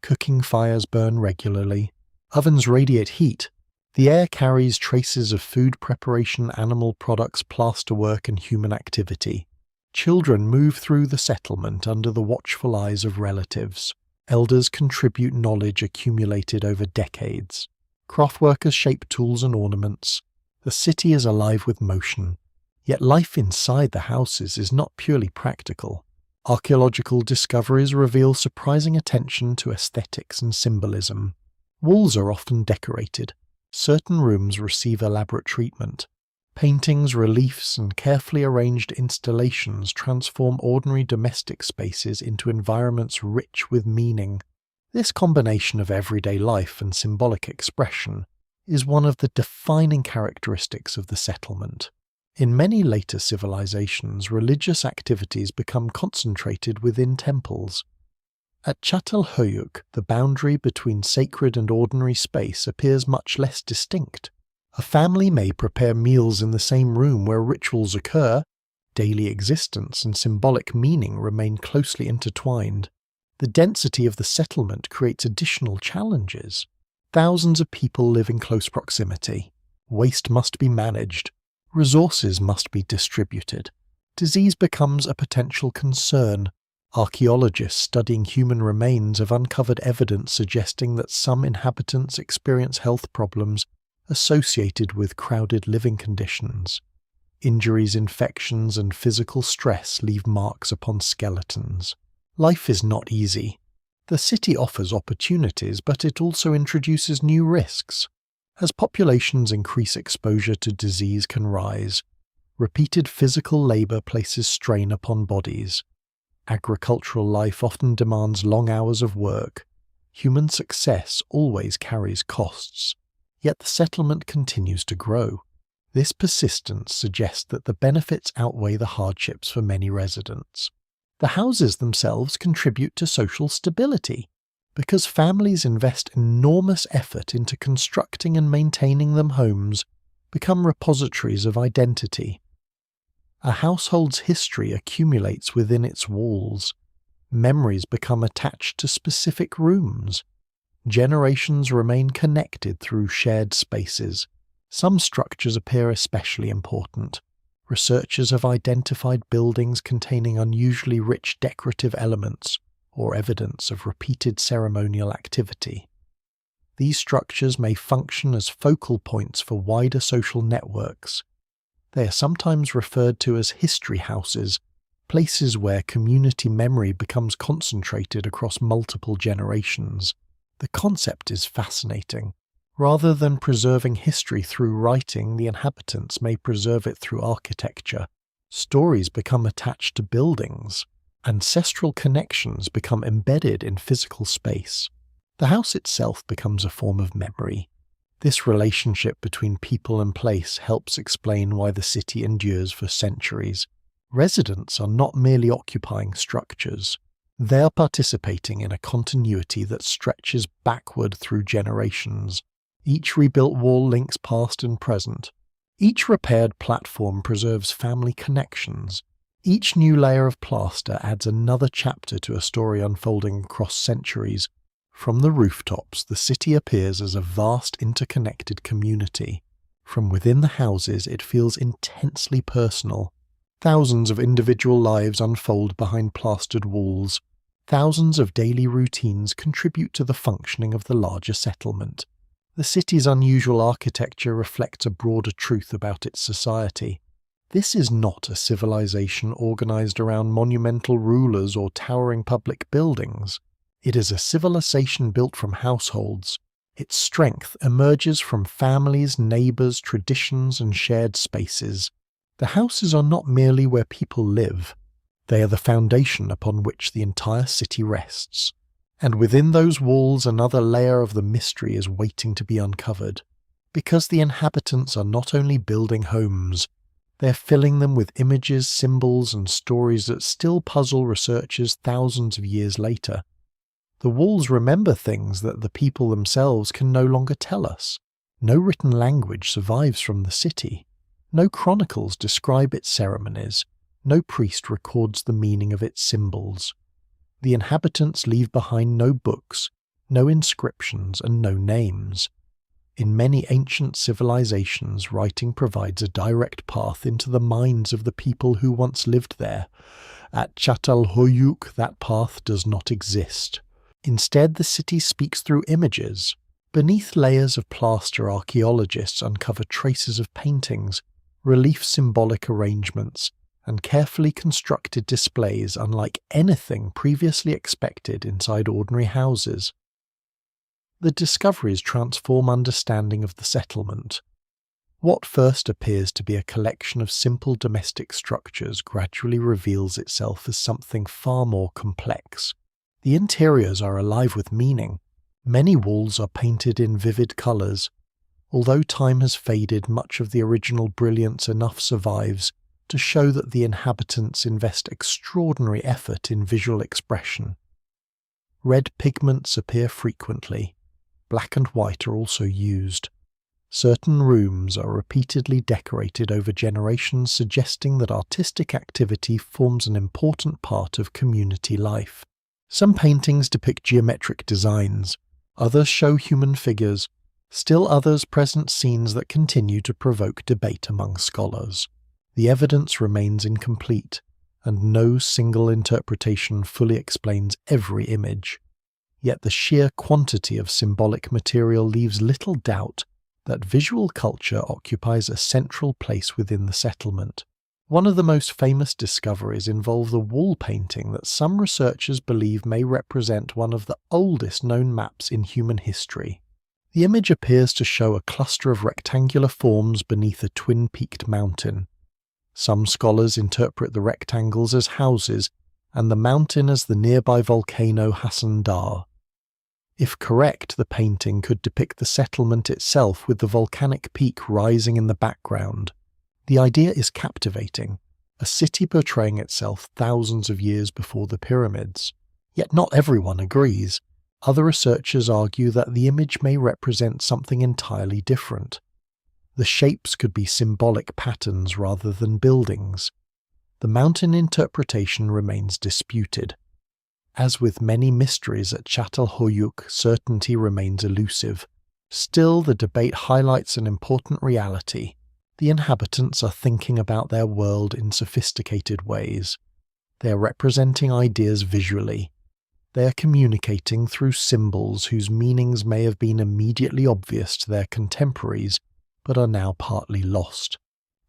Cooking fires burn regularly. Ovens radiate heat. The air carries traces of food preparation, animal products, plasterwork, and human activity. Children move through the settlement under the watchful eyes of relatives. Elders contribute knowledge accumulated over decades. Craftworkers shape tools and ornaments. The city is alive with motion. Yet life inside the houses is not purely practical. Archaeological discoveries reveal surprising attention to aesthetics and symbolism. Walls are often decorated. Certain rooms receive elaborate treatment. Paintings, reliefs, and carefully arranged installations transform ordinary domestic spaces into environments rich with meaning. This combination of everyday life and symbolic expression is one of the defining characteristics of the settlement. In many later civilizations, religious activities become concentrated within temples. At Çatalhöyük, the boundary between sacred and ordinary space appears much less distinct. A family may prepare meals in the same room where rituals occur. Daily existence and symbolic meaning remain closely intertwined. The density of the settlement creates additional challenges. Thousands of people live in close proximity. Waste must be managed. Resources must be distributed. Disease becomes a potential concern. Archaeologists studying human remains have uncovered evidence suggesting that some inhabitants experience health problems associated with crowded living conditions. Injuries, infections, and physical stress leave marks upon skeletons. Life is not easy. The city offers opportunities, but it also introduces new risks. As populations increase, exposure to disease can rise. Repeated physical labor places strain upon bodies. Agricultural life often demands long hours of work. Human success always carries costs. Yet the settlement continues to grow. This persistence suggests that the benefits outweigh the hardships for many residents. The houses themselves contribute to social stability, because families invest enormous effort into constructing and maintaining them. Homes become repositories of identity. A household's history accumulates within its walls. Memories become attached to specific rooms. Generations remain connected through shared spaces. Some structures appear especially important. Researchers have identified buildings containing unusually rich decorative elements or evidence of repeated ceremonial activity. These structures may function as focal points for wider social networks. They are sometimes referred to as history houses, places where community memory becomes concentrated across multiple generations. The concept is fascinating. Rather than preserving history through writing, the inhabitants may preserve it through architecture. Stories become attached to buildings. Ancestral connections become embedded in physical space. The house itself becomes a form of memory. This relationship between people and place helps explain why the city endures for centuries. Residents are not merely occupying structures. They are participating in a continuity that stretches backward through generations. Each rebuilt wall links past and present. Each repaired platform preserves family connections. Each new layer of plaster adds another chapter to a story unfolding across centuries. From the rooftops, the city appears as a vast interconnected community. From within the houses, it feels intensely personal. Thousands of individual lives unfold behind plastered walls. Thousands of daily routines contribute to the functioning of the larger settlement. The city's unusual architecture reflects a broader truth about its society. This is not a civilization organized around monumental rulers or towering public buildings. It is a civilization built from households. Its strength emerges from families, neighbors, traditions, and shared spaces. The houses are not merely where people live. They are the foundation upon which the entire city rests. And within those walls, another layer of the mystery is waiting to be uncovered. Because the inhabitants are not only building homes, they're filling them with images, symbols, and stories that still puzzle researchers thousands of years later. The walls remember things that the people themselves can no longer tell us. No written language survives from the city. No chronicles describe its ceremonies. No priest records the meaning of its symbols. The inhabitants leave behind no books, no inscriptions, and no names. In many ancient civilizations, writing provides a direct path into the minds of the people who once lived there. At Çatalhöyük, that path does not exist. Instead, the city speaks through images. Beneath layers of plaster, archaeologists uncover traces of paintings, relief symbolic arrangements, and carefully constructed displays unlike anything previously expected inside ordinary houses. The discoveries transform understanding of the settlement. What first appears to be a collection of simple domestic structures gradually reveals itself as something far more complex. The interiors are alive with meaning. Many walls are painted in vivid colours. Although time has faded, much of the original brilliance enough survives to show that the inhabitants invest extraordinary effort in visual expression. Red pigments appear frequently. Black and white are also used. Certain rooms are repeatedly decorated over generations, suggesting that artistic activity forms an important part of community life. Some paintings depict geometric designs, others show human figures, still others present scenes that continue to provoke debate among scholars. The evidence remains incomplete, and no single interpretation fully explains every image. Yet the sheer quantity of symbolic material leaves little doubt that visual culture occupies a central place within the settlement. One of the most famous discoveries involves a wall painting that some researchers believe may represent one of the oldest known maps in human history. The image appears to show a cluster of rectangular forms beneath a twin-peaked mountain. Some scholars interpret the rectangles as houses and the mountain as the nearby volcano Hassan Dar. If correct, the painting could depict the settlement itself with the volcanic peak rising in the background. The idea is captivating, a city portraying itself thousands of years before the pyramids. Yet not everyone agrees. Other researchers argue that the image may represent something entirely different. The shapes could be symbolic patterns rather than buildings. The mountain interpretation remains disputed. As with many mysteries at Çatalhöyük, certainty remains elusive. Still, the debate highlights an important reality. The inhabitants are thinking about their world in sophisticated ways. They are representing ideas visually. They are communicating through symbols whose meanings may have been immediately obvious to their contemporaries, but are now partly lost.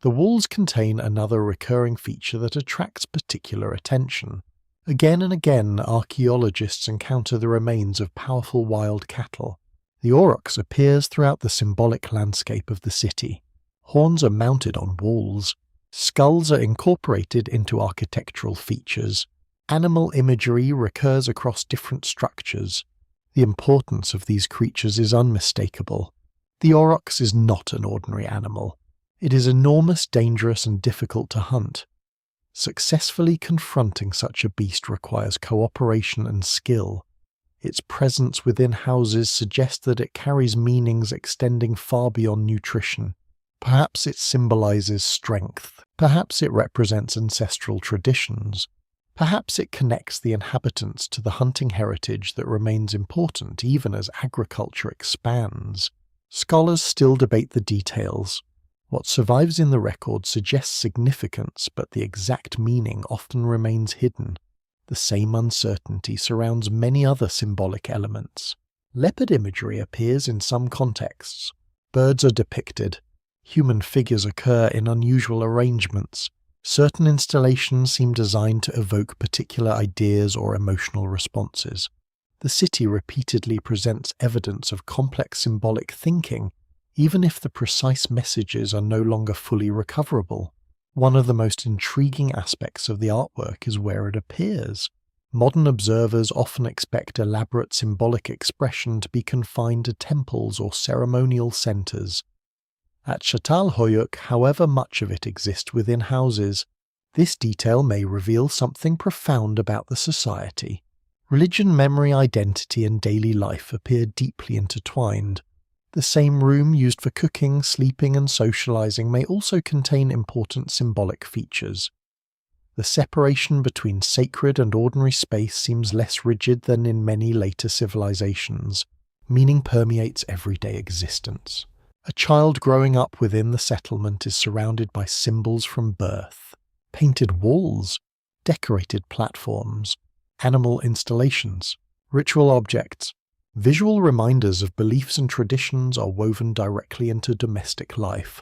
The walls contain another recurring feature that attracts particular attention. Again and again, archaeologists encounter the remains of powerful wild cattle. The aurochs appears throughout the symbolic landscape of the city. Horns are mounted on walls. Skulls are incorporated into architectural features. Animal imagery recurs across different structures. The importance of these creatures is unmistakable. The aurochs is not an ordinary animal. It is enormous, dangerous, and difficult to hunt. Successfully confronting such a beast requires cooperation and skill. Its presence within houses suggests that it carries meanings extending far beyond nutrition. Perhaps it symbolizes strength. Perhaps it represents ancestral traditions. Perhaps it connects the inhabitants to the hunting heritage that remains important even as agriculture expands. Scholars still debate the details. What survives in the record suggests significance, but the exact meaning often remains hidden. The same uncertainty surrounds many other symbolic elements. Leopard imagery appears in some contexts. Birds are depicted. Human figures occur in unusual arrangements. Certain installations seem designed to evoke particular ideas or emotional responses. The city repeatedly presents evidence of complex symbolic thinking, even if the precise messages are no longer fully recoverable. One of the most intriguing aspects of the artwork is where it appears. Modern observers often expect elaborate symbolic expression to be confined to temples or ceremonial centers. At Çatalhöyük, however much of it exists within houses, this detail may reveal something profound about the society. Religion, memory, identity, and daily life appear deeply intertwined. The same room used for cooking, sleeping, and socializing may also contain important symbolic features. The separation between sacred and ordinary space seems less rigid than in many later civilizations. Meaning permeates everyday existence. A child growing up within the settlement is surrounded by symbols from birth. Painted walls, decorated platforms, animal installations, ritual objects. Visual reminders of beliefs and traditions are woven directly into domestic life.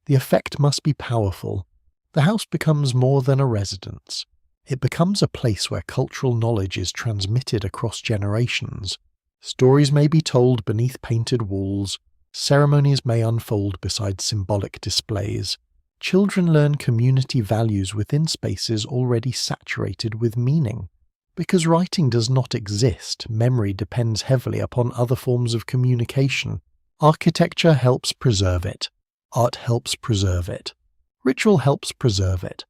The effect must be powerful. The house becomes more than a residence. It becomes a place where cultural knowledge is transmitted across generations. Stories may be told beneath painted walls, ceremonies may unfold beside symbolic displays. Children learn community values within spaces already saturated with meaning. Because writing does not exist, memory depends heavily upon other forms of communication. Architecture helps preserve it. Art helps preserve it. Ritual helps preserve it.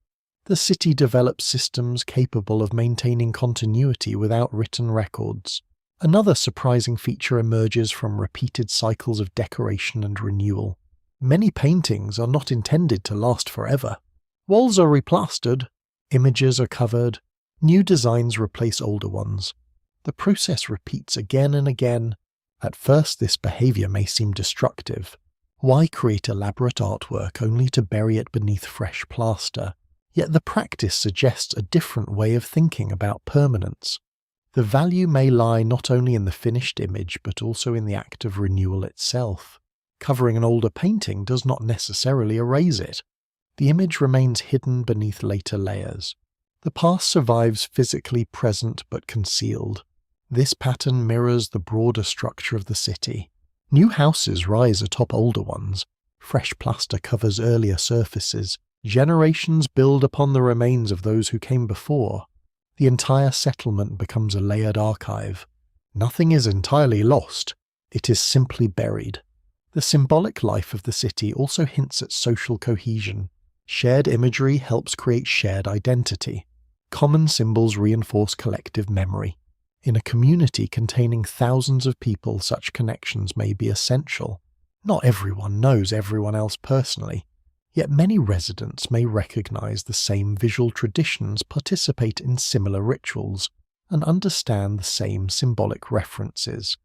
The city develops systems capable of maintaining continuity without written records. Another surprising feature emerges from repeated cycles of decoration and renewal. Many paintings are not intended to last forever. Walls are replastered, images are covered, new designs replace older ones. The process repeats again and again. At first, this behavior may seem destructive. Why create elaborate artwork only to bury it beneath fresh plaster? Yet the practice suggests a different way of thinking about permanence. The value may lie not only in the finished image but also in the act of renewal itself. Covering an older painting does not necessarily erase it. The image remains hidden beneath later layers. The past survives physically present but concealed. This pattern mirrors the broader structure of the city. New houses rise atop older ones. Fresh plaster covers earlier surfaces. Generations build upon the remains of those who came before. The entire settlement becomes a layered archive. Nothing is entirely lost. It is simply buried. The symbolic life of the city also hints at social cohesion. Shared imagery helps create shared identity. Common symbols reinforce collective memory. In a community containing thousands of people, such connections may be essential. Not everyone knows everyone else personally, yet many residents may recognize the same visual traditions, participate in similar rituals, and understand the same symbolic references.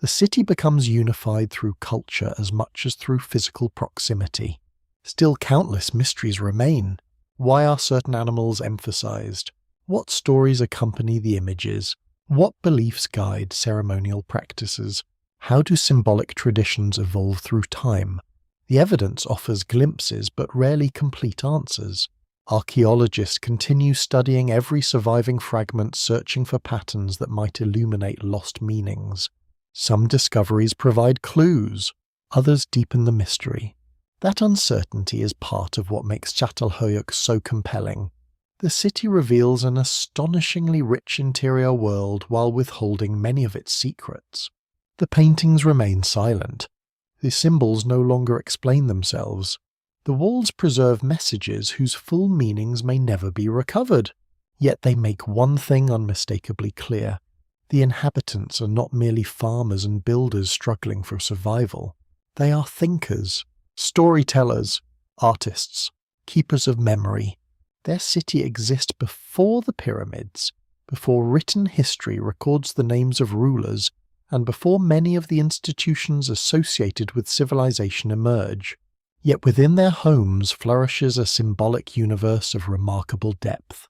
The city becomes unified through culture as much as through physical proximity. Still, countless mysteries remain. Why are certain animals emphasized? What stories accompany the images? What beliefs guide ceremonial practices? How do symbolic traditions evolve through time? The evidence offers glimpses but rarely complete answers. Archaeologists continue studying every surviving fragment, searching for patterns that might illuminate lost meanings. Some discoveries provide clues, others deepen the mystery. That uncertainty is part of what makes Çatalhöyük so compelling. The city reveals an astonishingly rich interior world while withholding many of its secrets. The paintings remain silent. The symbols no longer explain themselves. The walls preserve messages whose full meanings may never be recovered. Yet they make one thing unmistakably clear. The inhabitants are not merely farmers and builders struggling for survival. They are thinkers, storytellers, artists, keepers of memory. Their city exists before the pyramids, before written history records the names of rulers, and before many of the institutions associated with civilization emerge. Yet within their homes flourishes a symbolic universe of remarkable depth.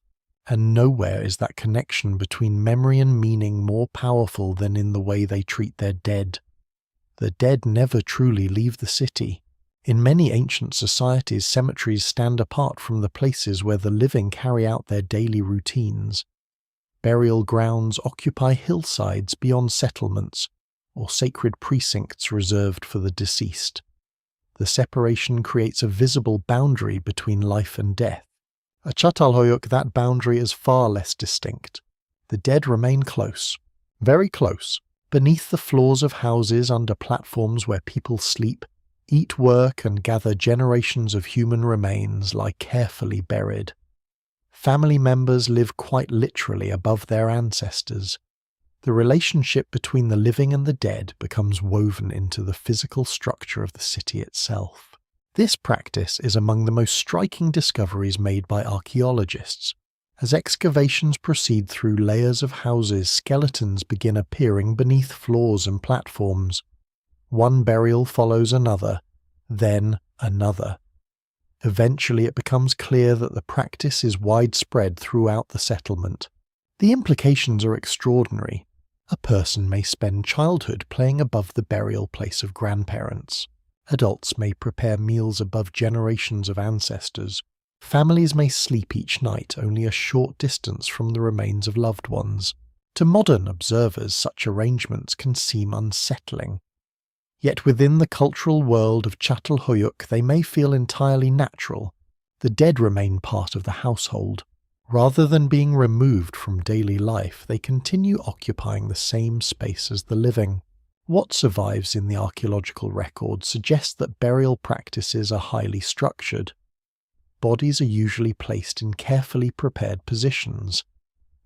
And nowhere is that connection between memory and meaning more powerful than in the way they treat their dead. The dead never truly leave the city. In many ancient societies, cemeteries stand apart from the places where the living carry out their daily routines. Burial grounds occupy hillsides beyond settlements, or sacred precincts reserved for the deceased. The separation creates a visible boundary between life and death. At Çatalhöyük, that boundary is far less distinct. The dead remain close, very close, beneath the floors of houses, under platforms where people sleep, eat, work, and gather. Generations of human remains lie carefully buried. Family members live quite literally above their ancestors. The relationship between the living and the dead becomes woven into the physical structure of the city itself. This practice is among the most striking discoveries made by archaeologists. As excavations proceed through layers of houses, skeletons begin appearing beneath floors and platforms. One burial follows another, then another. Eventually it becomes clear that the practice is widespread throughout the settlement. The implications are extraordinary. A person may spend childhood playing above the burial place of grandparents. Adults may prepare meals above generations of ancestors. Families may sleep each night only a short distance from the remains of loved ones. To modern observers, such arrangements can seem unsettling. Yet within the cultural world of Çatalhöyük they may feel entirely natural. The dead remain part of the household. Rather than being removed from daily life, they continue occupying the same space as the living. What survives in the archaeological record suggests that burial practices are highly structured. Bodies are usually placed in carefully prepared positions.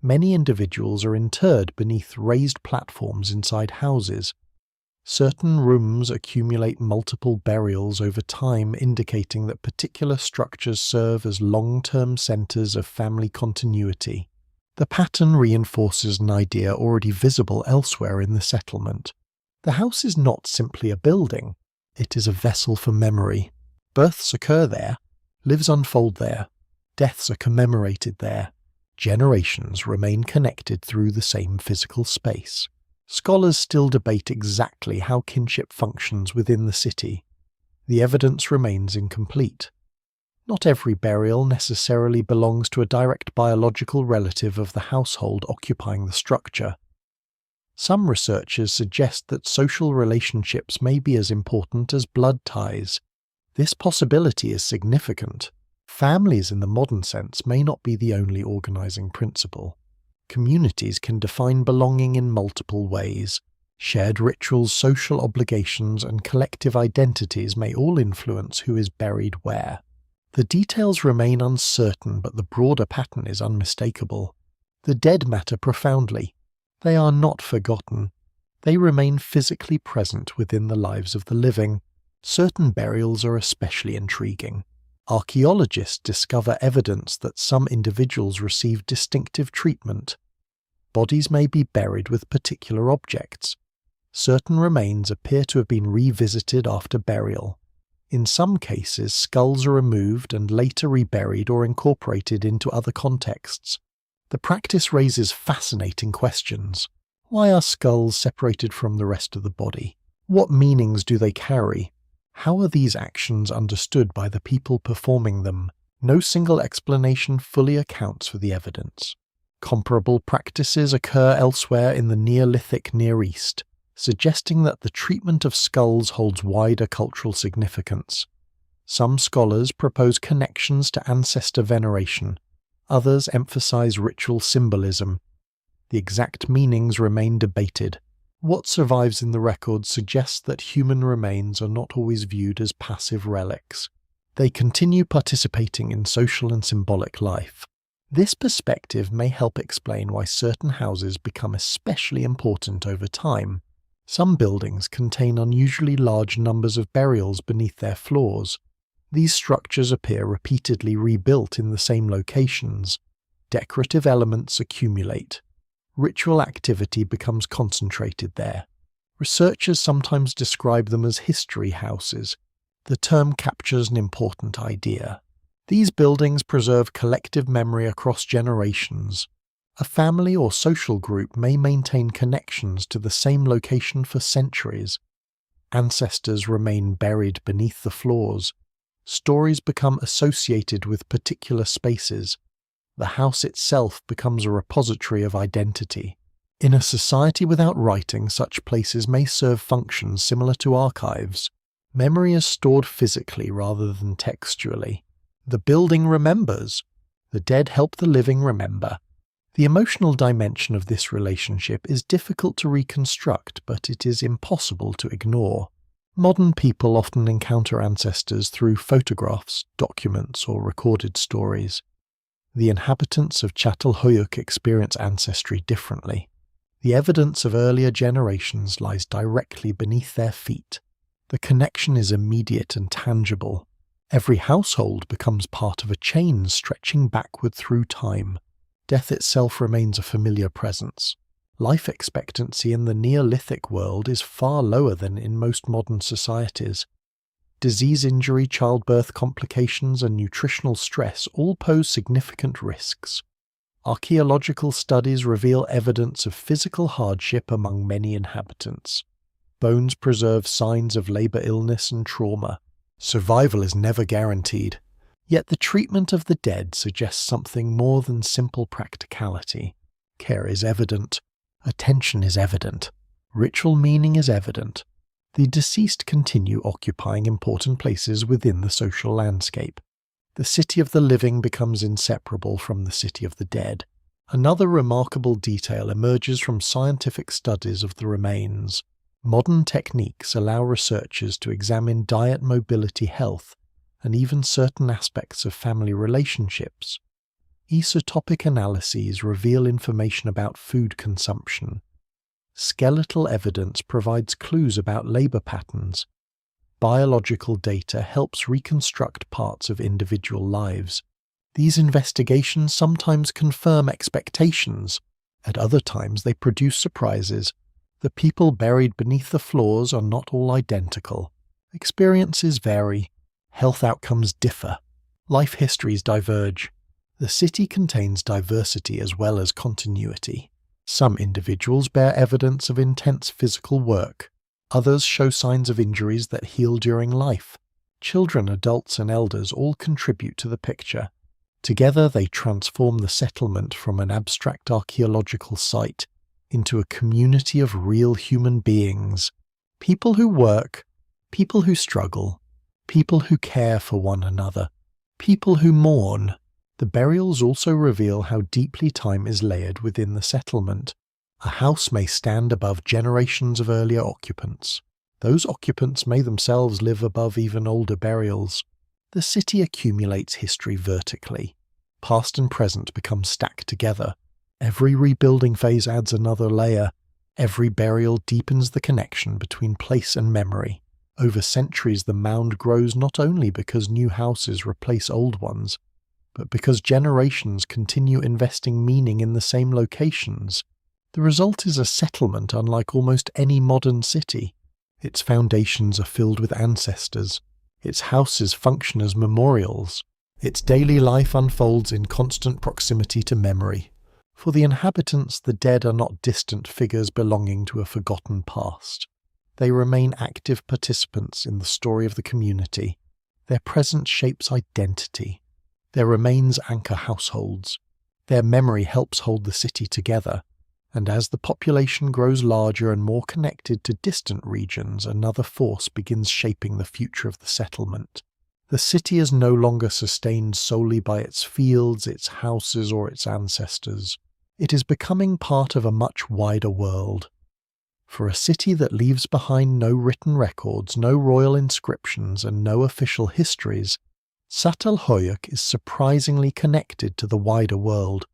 Many individuals are interred beneath raised platforms inside houses. Certain rooms accumulate multiple burials over time, indicating that particular structures serve as long-term centers of family continuity. The pattern reinforces an idea already visible elsewhere in the settlement. The house is not simply a building, it is a vessel for memory. Births occur there, lives unfold there, deaths are commemorated there. Generations remain connected through the same physical space. Scholars still debate exactly how kinship functions within the city. The evidence remains incomplete. Not every burial necessarily belongs to a direct biological relative of the household occupying the structure. Some researchers suggest that social relationships may be as important as blood ties. This possibility is significant. Families in the modern sense may not be the only organizing principle. Communities can define belonging in multiple ways. Shared rituals, social obligations, and collective identities may all influence who is buried where. The details remain uncertain, but the broader pattern is unmistakable. The dead matter profoundly. They are not forgotten. They remain physically present within the lives of the living. Certain burials are especially intriguing. Archaeologists discover evidence that some individuals receive distinctive treatment. Bodies may be buried with particular objects. Certain remains appear to have been revisited after burial. In some cases, skulls are removed and later reburied or incorporated into other contexts. The practice raises fascinating questions. Why are skulls separated from the rest of the body? What meanings do they carry? How are these actions understood by the people performing them? No single explanation fully accounts for the evidence. Comparable practices occur elsewhere in the Neolithic Near East, suggesting that the treatment of skulls holds wider cultural significance. Some scholars propose connections to ancestor veneration. Others emphasize ritual symbolism. The exact meanings remain debated. What survives in the record suggests that human remains are not always viewed as passive relics. They continue participating in social and symbolic life. This perspective may help explain why certain houses become especially important over time. Some buildings contain unusually large numbers of burials beneath their floors. These structures appear repeatedly rebuilt in the same locations. Decorative elements accumulate. Ritual activity becomes concentrated there. Researchers sometimes describe them as history houses. The term captures an important idea. These buildings preserve collective memory across generations. A family or social group may maintain connections to the same location for centuries. Ancestors remain buried beneath the floors. Stories become associated with particular spaces. The house itself becomes a repository of identity. In a society without writing, such places may serve functions similar to archives. Memory is stored physically rather than textually. The building remembers. The dead help the living remember. The emotional dimension of this relationship is difficult to reconstruct, but it is impossible to ignore. Modern people often encounter ancestors through photographs, documents, or recorded stories. The inhabitants of Çatalhöyük experience ancestry differently. The evidence of earlier generations lies directly beneath their feet. The connection is immediate and tangible. Every household becomes part of a chain stretching backward through time. Death itself remains a familiar presence. Life expectancy in the Neolithic world is far lower than in most modern societies. Disease, injury, childbirth complications, and nutritional stress all pose significant risks. Archaeological studies reveal evidence of physical hardship among many inhabitants. Bones preserve signs of labor, illness, and trauma. Survival is never guaranteed. Yet the treatment of the dead suggests something more than simple practicality. Care is evident. Attention is evident. Ritual meaning is evident. The deceased continue occupying important places within the social landscape. The city of the living becomes inseparable from the city of the dead. Another remarkable detail emerges from scientific studies of the remains. Modern techniques allow researchers to examine diet, mobility, health, and even certain aspects of family relationships. Isotopic analyses reveal information about food consumption. Skeletal evidence provides clues about labor patterns. Biological data helps reconstruct parts of individual lives. These investigations sometimes confirm expectations. At other times they produce surprises. The people buried beneath the floors are not all identical. Experiences vary. Health outcomes differ. Life histories diverge. The city contains diversity as well as continuity. Some individuals bear evidence of intense physical work. Others show signs of injuries that heal during life. Children, adults, and elders all contribute to the picture. Together they transform the settlement from an abstract archaeological site into a community of real human beings. People who work, people who struggle, people who care for one another, people who mourn. The burials also reveal how deeply time is layered within the settlement. A house may stand above generations of earlier occupants. Those occupants may themselves live above even older burials. The city accumulates history vertically. Past and present become stacked together. Every rebuilding phase adds another layer. Every burial deepens the connection between place and memory. Over centuries, the mound grows not only because new houses replace old ones, but because generations continue investing meaning in the same locations. The result is a settlement unlike almost any modern city. Its foundations are filled with ancestors. Its houses function as memorials. Its daily life unfolds in constant proximity to memory. For the inhabitants, the dead are not distant figures belonging to a forgotten past. They remain active participants in the story of the community. Their presence shapes identity. Their remains anchor households. Their memory helps hold the city together. And as the population grows larger and more connected to distant regions, another force begins shaping the future of the settlement. The city is no longer sustained solely by its fields, its houses, or its ancestors. It is becoming part of a much wider world. For a city that leaves behind no written records, no royal inscriptions, and no official histories, Çatalhöyük is surprisingly connected to the wider world.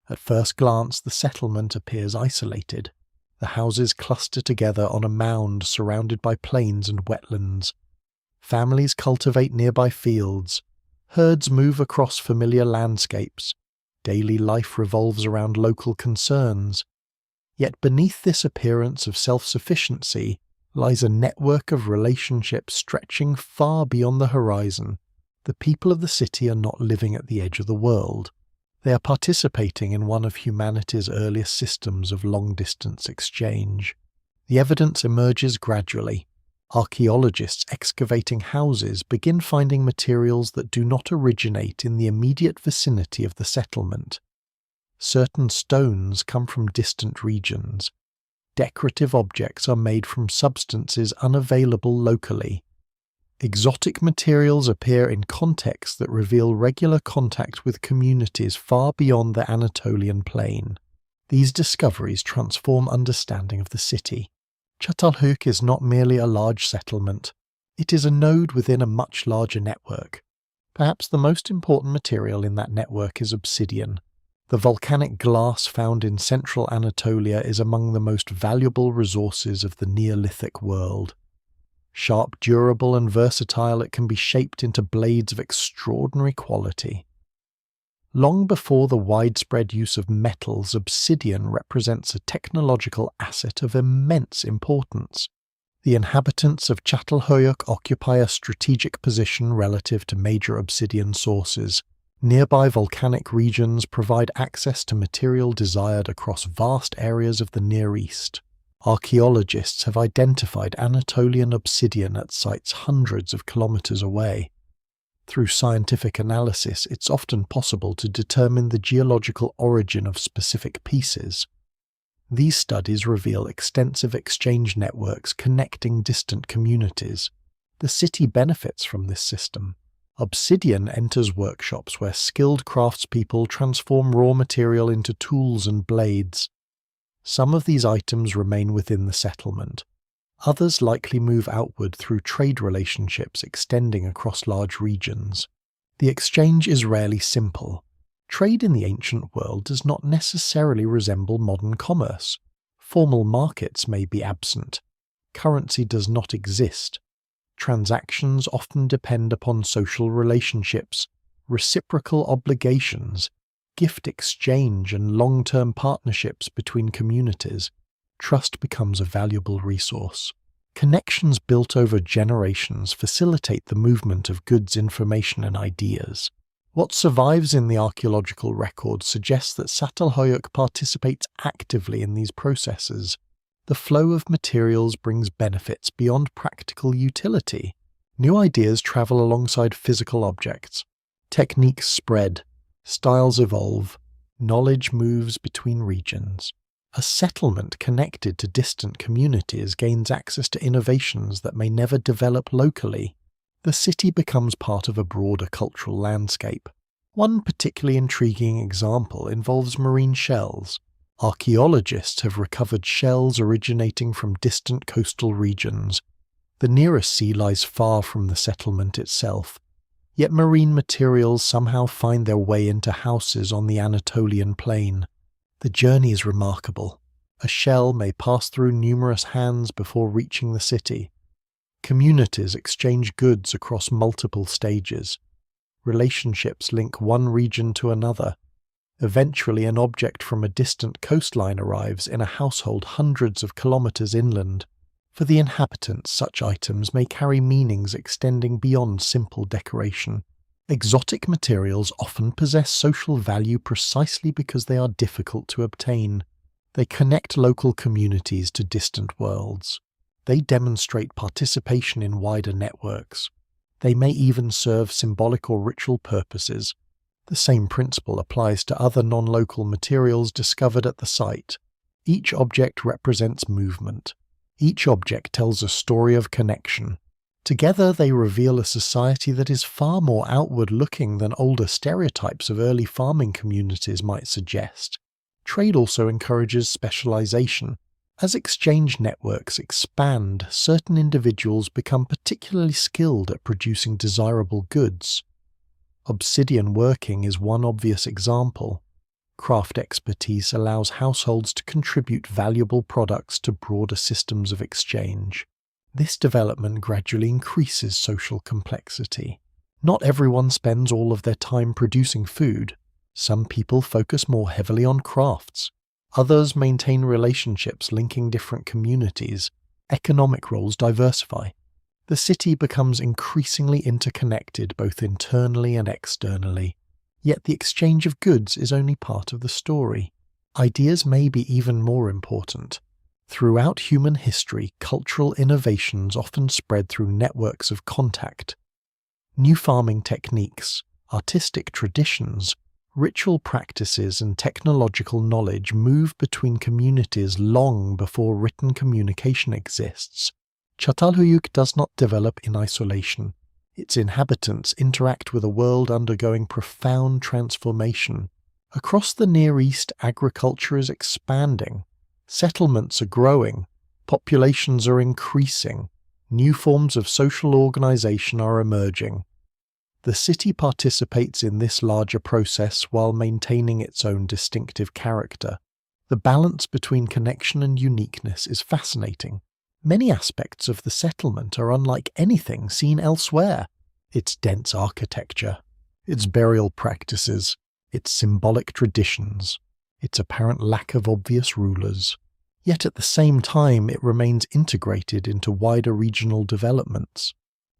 At first glance, the settlement appears isolated. The houses cluster together on a mound surrounded by plains and wetlands. Families cultivate nearby fields. Herds move across familiar landscapes. Daily life revolves around local concerns. Yet beneath this appearance of self-sufficiency lies a network of relationships stretching far beyond the horizon. The people of the city are not living at the edge of the world. They are participating in one of humanity's earliest systems of long-distance exchange. The evidence emerges gradually. Archaeologists excavating houses begin finding materials that do not originate in the immediate vicinity of the settlement. Certain stones come from distant regions. Decorative objects are made from substances unavailable locally. Exotic materials appear in contexts that reveal regular contact with communities far beyond the Anatolian plain. These discoveries transform understanding of the city. Çatalhöyük is not merely a large settlement. It is a node within a much larger network. Perhaps the most important material in that network is obsidian. The volcanic glass found in central Anatolia is among the most valuable resources of the Neolithic world. Sharp, durable, and versatile, it can be shaped into blades of extraordinary quality. Long before the widespread use of metals, obsidian represents a technological asset of immense importance. The inhabitants of Çatalhöyük occupy a strategic position relative to major obsidian sources. Nearby volcanic regions provide access to material desired across vast areas of the Near East. Archaeologists have identified Anatolian obsidian at sites hundreds of kilometers away. Through scientific analysis, it's often possible to determine the geological origin of specific pieces. These studies reveal extensive exchange networks connecting distant communities. The city benefits from this system. Obsidian enters workshops where skilled craftspeople transform raw material into tools and blades. Some of these items remain within the settlement. Others likely move outward through trade relationships extending across large regions. The exchange is rarely simple. Trade in the ancient world does not necessarily resemble modern commerce. Formal markets may be absent. Currency does not exist. Transactions often depend upon social relationships, reciprocal obligations, gift exchange, and long-term partnerships between communities. Trust becomes a valuable resource. Connections built over generations facilitate the movement of goods, information, and ideas. What survives in the archaeological record suggests that Çatalhöyük participates actively in these processes. The flow of materials brings benefits beyond practical utility. New ideas travel alongside physical objects. Techniques spread. Styles evolve. Knowledge moves between regions. A settlement connected to distant communities gains access to innovations that may never develop locally. The city becomes part of a broader cultural landscape. One particularly intriguing example involves marine shells. Archaeologists have recovered shells originating from distant coastal regions. The nearest sea lies far from the settlement itself, yet marine materials somehow find their way into houses on the Anatolian plain. The journey is remarkable. A shell may pass through numerous hands before reaching the city. Communities exchange goods across multiple stages. Relationships link one region to another. Eventually, an object from a distant coastline arrives in a household hundreds of kilometers inland. For the inhabitants, such items may carry meanings extending beyond simple decoration. Exotic materials often possess social value precisely because they are difficult to obtain. They connect local communities to distant worlds. They demonstrate participation in wider networks. They may even serve symbolic or ritual purposes. The same principle applies to other non-local materials discovered at the site. Each object represents movement. Each object tells a story of connection. Together they reveal a society that is far more outward-looking than older stereotypes of early farming communities might suggest. Trade also encourages specialization. As exchange networks expand, certain individuals become particularly skilled at producing desirable goods. Obsidian working is one obvious example. Craft expertise allows households to contribute valuable products to broader systems of exchange. This development gradually increases social complexity. Not everyone spends all of their time producing food. Some people focus more heavily on crafts. Others maintain relationships linking different communities. Economic roles diversify. The city becomes increasingly interconnected both internally and externally. Yet the exchange of goods is only part of the story. Ideas may be even more important. Throughout human history, cultural innovations often spread through networks of contact. New farming techniques, artistic traditions, ritual practices, and technological knowledge move between communities long before written communication exists. Çatalhöyük does not develop in isolation. Its inhabitants interact with a world undergoing profound transformation. Across the Near East, agriculture is expanding. Settlements are growing. Populations are increasing. New forms of social organization are emerging. The city participates in this larger process while maintaining its own distinctive character. The balance between connection and uniqueness is fascinating. Many aspects of the settlement are unlike anything seen elsewhere. Its dense architecture, its burial practices, its symbolic traditions, its apparent lack of obvious rulers. Yet at the same time it remains integrated into wider regional developments.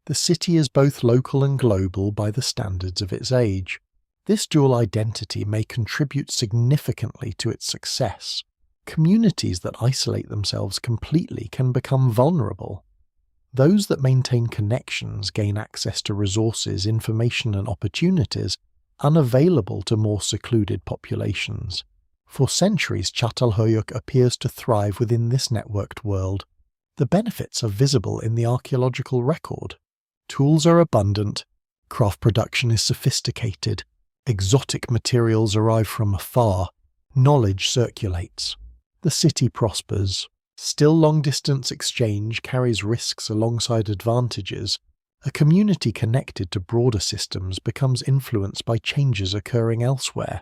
The city is both local and global by the standards of its age. This dual identity may contribute significantly to its success. Communities that isolate themselves completely can become vulnerable. Those that maintain connections gain access to resources, information, and opportunities unavailable to more secluded populations. For centuries, Çatalhöyük appears to thrive within this networked world. The benefits are visible in the archaeological record. Tools are abundant, craft production is sophisticated, exotic materials arrive from afar, knowledge circulates. The city prospers. Still, long-distance exchange carries risks alongside advantages. A community connected to broader systems becomes influenced by changes occurring elsewhere.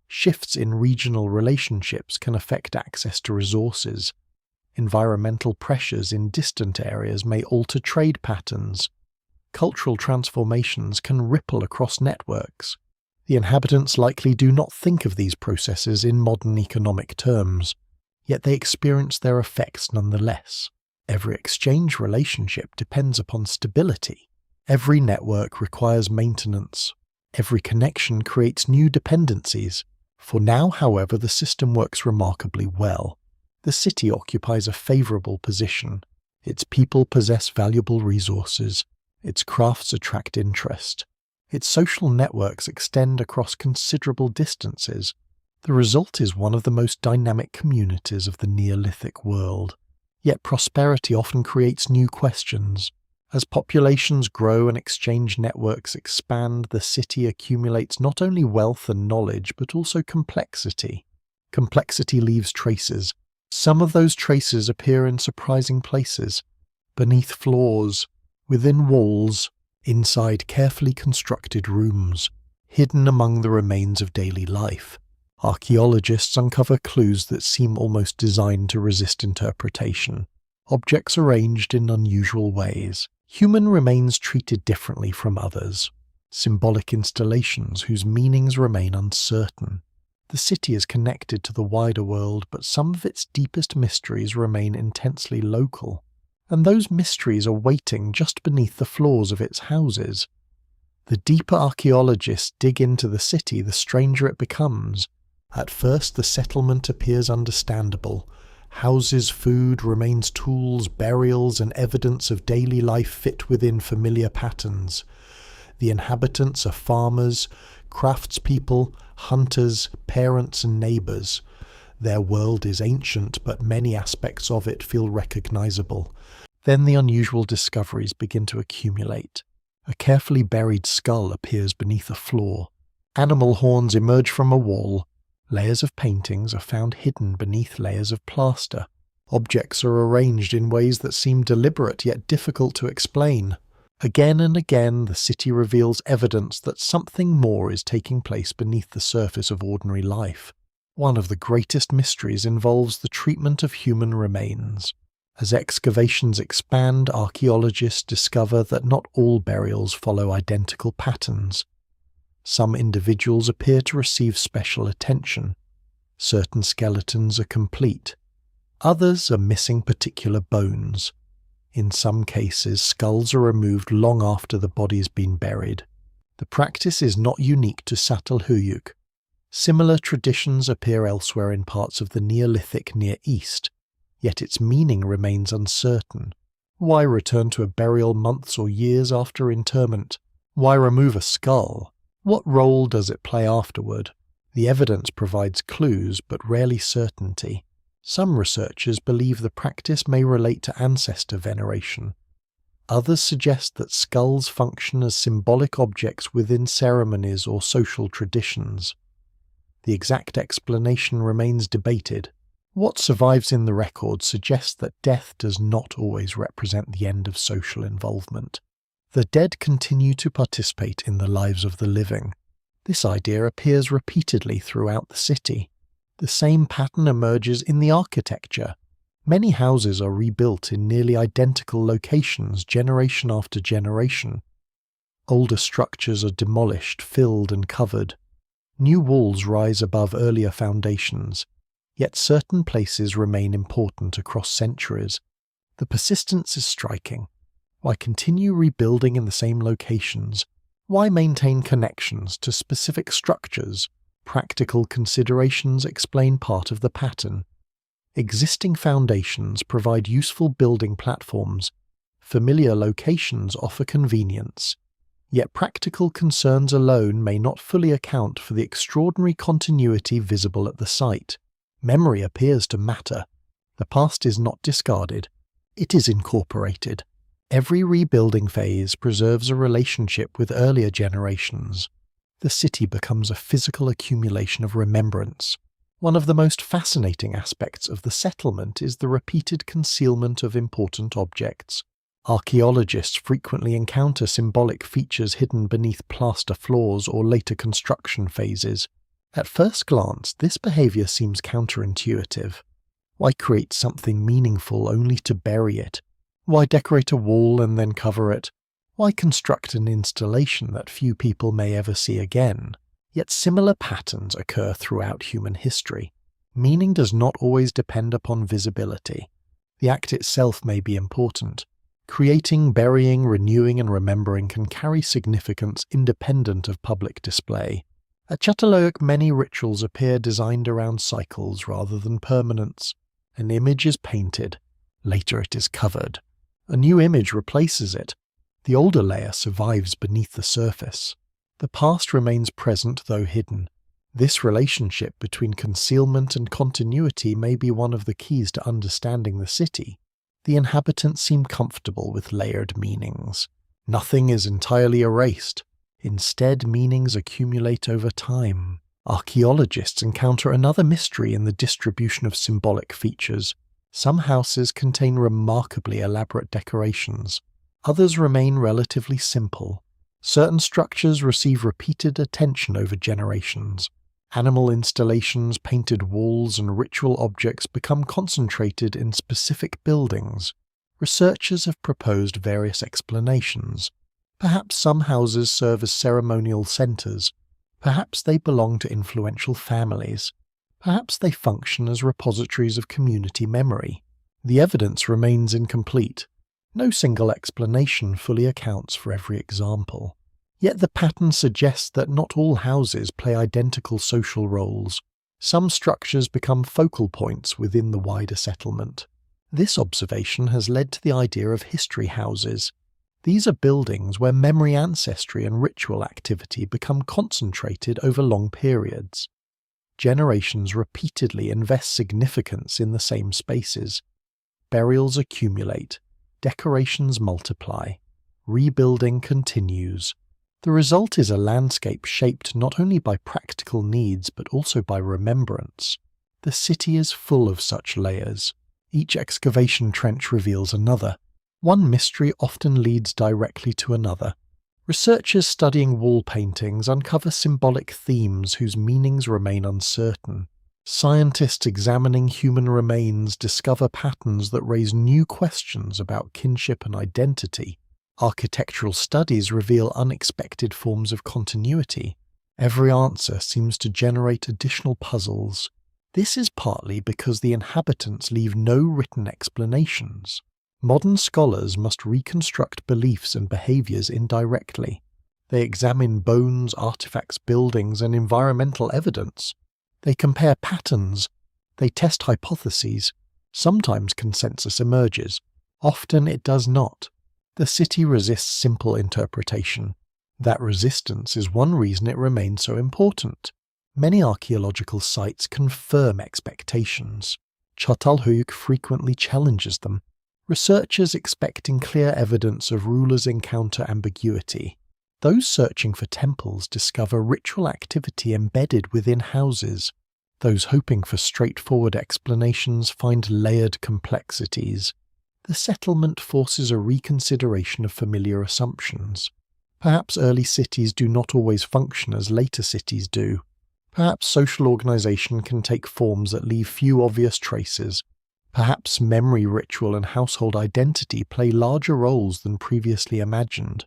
Shifts in regional relationships can affect access to resources. Environmental pressures in distant areas may alter trade patterns. Cultural transformations can ripple across networks. The inhabitants likely do not think of these processes in modern economic terms, yet they experience their effects nonetheless. Every exchange relationship depends upon stability. Every network requires maintenance. Every connection creates new dependencies. For now, however, the system works remarkably well. The city occupies a favourable position. Its people possess valuable resources. Its crafts attract interest. Its social networks extend across considerable distances. The result is one of the most dynamic communities of the Neolithic world. Yet prosperity often creates new questions. As populations grow and exchange networks expand, the city accumulates not only wealth and knowledge, but also complexity. Complexity leaves traces. Some of those traces appear in surprising places, beneath floors, within walls, inside carefully constructed rooms, hidden among the remains of daily life. Archaeologists uncover clues that seem almost designed to resist interpretation. Objects arranged in unusual ways. Human remains treated differently from others. Symbolic installations whose meanings remain uncertain. The city is connected to the wider world, but some of its deepest mysteries remain intensely local. And those mysteries are waiting just beneath the floors of its houses. The deeper archaeologists dig into the city, the stranger it becomes. At first, the settlement appears understandable. Houses, food, remains, tools, burials, and evidence of daily life fit within familiar patterns. The inhabitants are farmers, craftspeople, hunters, parents, and neighbours. Their world is ancient, but many aspects of it feel recognizable. Then the unusual discoveries begin to accumulate. A carefully buried skull appears beneath a floor. Animal horns emerge from a wall. Layers of paintings are found hidden beneath layers of plaster. Objects are arranged in ways that seem deliberate yet difficult to explain. Again and again, the city reveals evidence that something more is taking place beneath the surface of ordinary life. One of the greatest mysteries involves the treatment of human remains. As excavations expand, archaeologists discover that not all burials follow identical patterns. Some individuals appear to receive special attention. Certain skeletons are complete. Others are missing particular bones. In some cases, skulls are removed long after the body's been buried. The practice is not unique to Çatalhöyük. Similar traditions appear elsewhere in parts of the Neolithic Near East, yet its meaning remains uncertain. Why return to a burial months or years after interment? Why remove a skull? What role does it play afterward? The evidence provides clues, but rarely certainty. Some researchers believe the practice may relate to ancestor veneration. Others suggest that skulls function as symbolic objects within ceremonies or social traditions. The exact explanation remains debated. What survives in the record suggests that death does not always represent the end of social involvement. The dead continue to participate in the lives of the living. This idea appears repeatedly throughout the city. The same pattern emerges in the architecture. Many houses are rebuilt in nearly identical locations generation after generation. Older structures are demolished, filled and covered. New walls rise above earlier foundations, yet certain places remain important across centuries. The persistence is striking. Why continue rebuilding in the same locations? Why maintain connections to specific structures? Practical considerations explain part of the pattern. Existing foundations provide useful building platforms. Familiar locations offer convenience. Yet practical concerns alone may not fully account for the extraordinary continuity visible at the site. Memory appears to matter. The past is not discarded. It is incorporated. Every rebuilding phase preserves a relationship with earlier generations. The city becomes a physical accumulation of remembrance. One of the most fascinating aspects of the settlement is the repeated concealment of important objects. Archaeologists frequently encounter symbolic features hidden beneath plaster floors or later construction phases. At first glance, this behavior seems counterintuitive. Why create something meaningful only to bury it? Why decorate a wall and then cover it? Why construct an installation that few people may ever see again? Yet similar patterns occur throughout human history. Meaning does not always depend upon visibility. The act itself may be important. Creating, burying, renewing and remembering can carry significance independent of public display. At Çatalhöyük, many rituals appear designed around cycles rather than permanence. An image is painted. Later it is covered. A new image replaces it. The older layer survives beneath the surface. The past remains present though hidden. This relationship between concealment and continuity may be one of the keys to understanding the city. The inhabitants seem comfortable with layered meanings. Nothing is entirely erased. Instead, meanings accumulate over time. Archaeologists encounter another mystery in the distribution of symbolic features. Some houses contain remarkably elaborate decorations. Others remain relatively simple. Certain structures receive repeated attention over generations. Animal installations, painted walls, and ritual objects become concentrated in specific buildings. Researchers have proposed various explanations. Perhaps some houses serve as ceremonial centers. Perhaps they belong to influential families. Perhaps they function as repositories of community memory. The evidence remains incomplete. No single explanation fully accounts for every example. Yet the pattern suggests that not all houses play identical social roles. Some structures become focal points within the wider settlement. This observation has led to the idea of history houses. These are buildings where memory, ancestry, and ritual activity become concentrated over long periods. Generations repeatedly invest significance in the same spaces. Burials accumulate. Decorations multiply. Rebuilding continues. The result is a landscape shaped not only by practical needs but also by remembrance. The city is full of such layers. Each excavation trench reveals another. One mystery often leads directly to another. Researchers studying wall paintings uncover symbolic themes whose meanings remain uncertain. Scientists examining human remains discover patterns that raise new questions about kinship and identity. Architectural studies reveal unexpected forms of continuity. Every answer seems to generate additional puzzles. This is partly because the inhabitants leave no written explanations. Modern scholars must reconstruct beliefs and behaviors indirectly. They examine bones, artifacts, buildings, and environmental evidence. They compare patterns. They test hypotheses. Sometimes consensus emerges. Often it does not. The city resists simple interpretation. That resistance is one reason it remains so important. Many archaeological sites confirm expectations. Çatalhöyük frequently challenges them. Researchers expecting clear evidence of rulers encounter ambiguity. Those searching for temples discover ritual activity embedded within houses. Those hoping for straightforward explanations find layered complexities. The settlement forces a reconsideration of familiar assumptions. Perhaps early cities do not always function as later cities do. Perhaps social organization can take forms that leave few obvious traces. Perhaps memory, ritual, and household identity play larger roles than previously imagined.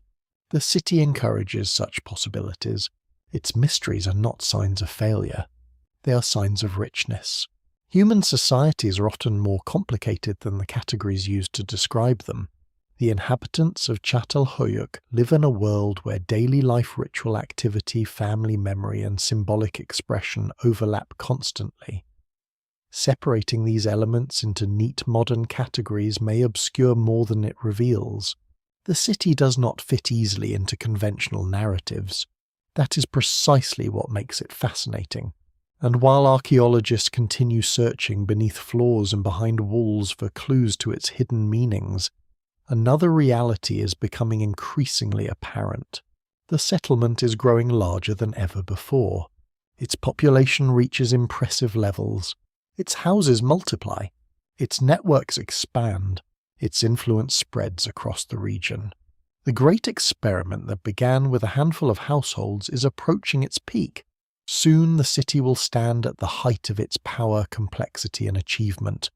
The city encourages such possibilities. Its mysteries are not signs of failure. They are signs of richness. Human societies are often more complicated than the categories used to describe them. The inhabitants of Çatalhöyük live in a world where daily life ritual activity, family memory, and symbolic expression overlap constantly. Separating these elements into neat modern categories may obscure more than it reveals. The city does not fit easily into conventional narratives. That is precisely what makes it fascinating. And while archaeologists continue searching beneath floors and behind walls for clues to its hidden meanings, another reality is becoming increasingly apparent. The settlement is growing larger than ever before. Its population reaches impressive levels. Its houses multiply. Its networks expand. Its influence spreads across the region. The great experiment that began with a handful of households is approaching its peak. Soon the city will stand at the height of its power, complexity, and achievement.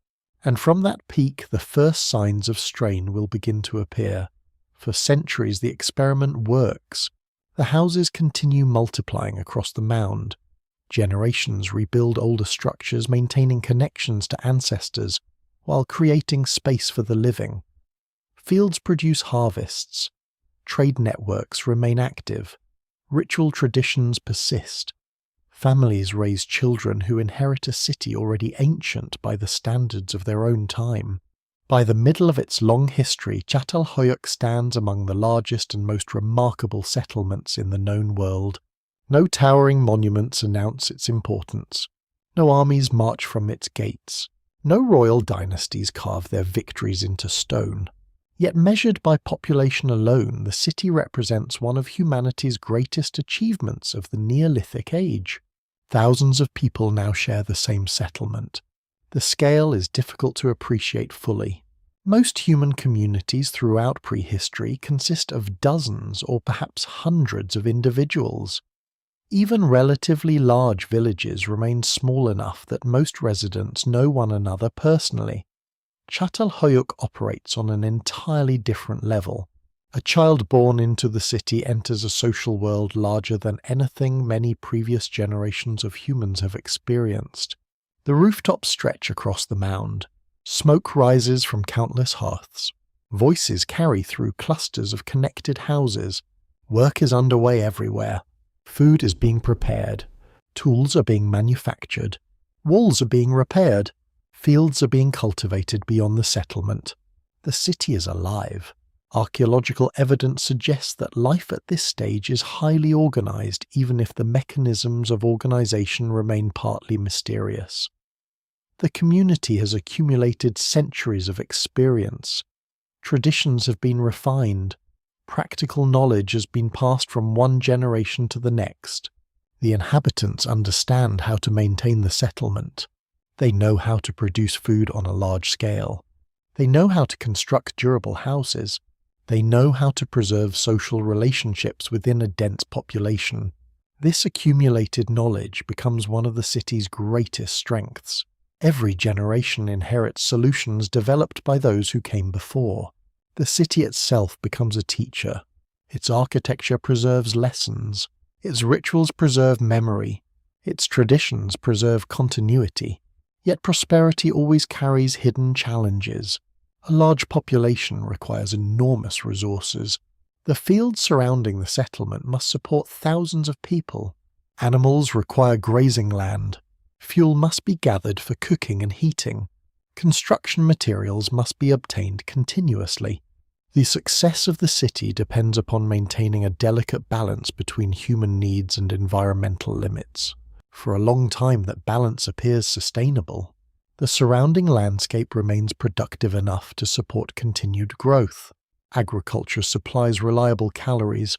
And from that peak, the first signs of strain will begin to appear. For centuries, the experiment works. The houses continue multiplying across the mound. Generations rebuild older structures, maintaining connections to ancestors, while creating space for the living. Fields produce harvests. Trade networks remain active. Ritual traditions persist. Families raise children who inherit a city already ancient by the standards of their own time. By the middle of its long history, Çatalhöyük stands among the largest and most remarkable settlements in the known world. No towering monuments announce its importance. No armies march from its gates. No royal dynasties carve their victories into stone. Yet measured by population alone, the city represents one of humanity's greatest achievements of the Neolithic age. Thousands of people now share the same settlement. The scale is difficult to appreciate fully. Most human communities throughout prehistory consist of dozens or perhaps hundreds of individuals. Even relatively large villages remain small enough that most residents know one another personally. Çatalhöyük operates on an entirely different level. A child born into the city enters a social world larger than anything many previous generations of humans have experienced. The rooftops stretch across the mound. Smoke rises from countless hearths. Voices carry through clusters of connected houses. Work is underway everywhere. Food is being prepared. Tools are being manufactured. Walls are being repaired. Fields are being cultivated beyond the settlement. The city is alive. Archaeological evidence suggests that life at this stage is highly organized, even if the mechanisms of organization remain partly mysterious. The community has accumulated centuries of experience. Traditions have been refined. Practical knowledge has been passed from one generation to the next. The inhabitants understand how to maintain the settlement. They know how to produce food on a large scale. They know how to construct durable houses. They know how to preserve social relationships within a dense population. This accumulated knowledge becomes one of the city's greatest strengths. Every generation inherits solutions developed by those who came before. The city itself becomes a teacher. Its architecture preserves lessons. Its rituals preserve memory. Its traditions preserve continuity. Yet prosperity always carries hidden challenges. A large population requires enormous resources. The fields surrounding the settlement must support thousands of people. Animals require grazing land. Fuel must be gathered for cooking and heating. Construction materials must be obtained continuously. The success of the city depends upon maintaining a delicate balance between human needs and environmental limits. For a long time that balance appears sustainable. The surrounding landscape remains productive enough to support continued growth. Agriculture supplies reliable calories.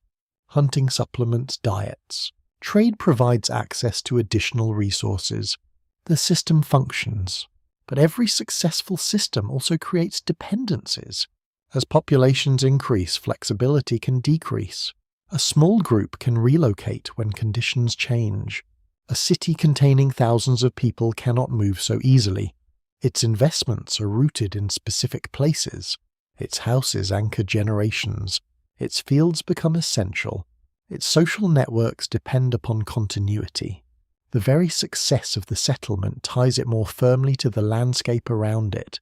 Hunting supplements diets. Trade provides access to additional resources. The system functions. But every successful system also creates dependencies. As populations increase, flexibility can decrease. A small group can relocate when conditions change. A city containing thousands of people cannot move so easily. Its investments are rooted in specific places. Its houses anchor generations. Its fields become essential. Its social networks depend upon continuity. The very success of the settlement ties it more firmly to the landscape around it.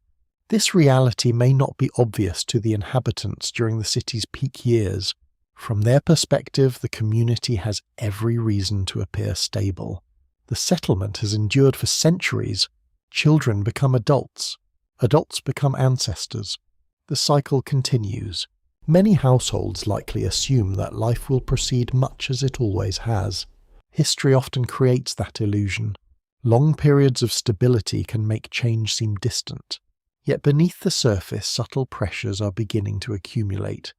This reality may not be obvious to the inhabitants during the city's peak years. From their perspective, the community has every reason to appear stable. The settlement has endured for centuries. Children become adults. Adults become ancestors. The cycle continues. Many households likely assume that life will proceed much as it always has. History often creates that illusion. Long periods of stability can make change seem distant. Yet beneath the surface, subtle pressures are beginning to accumulate.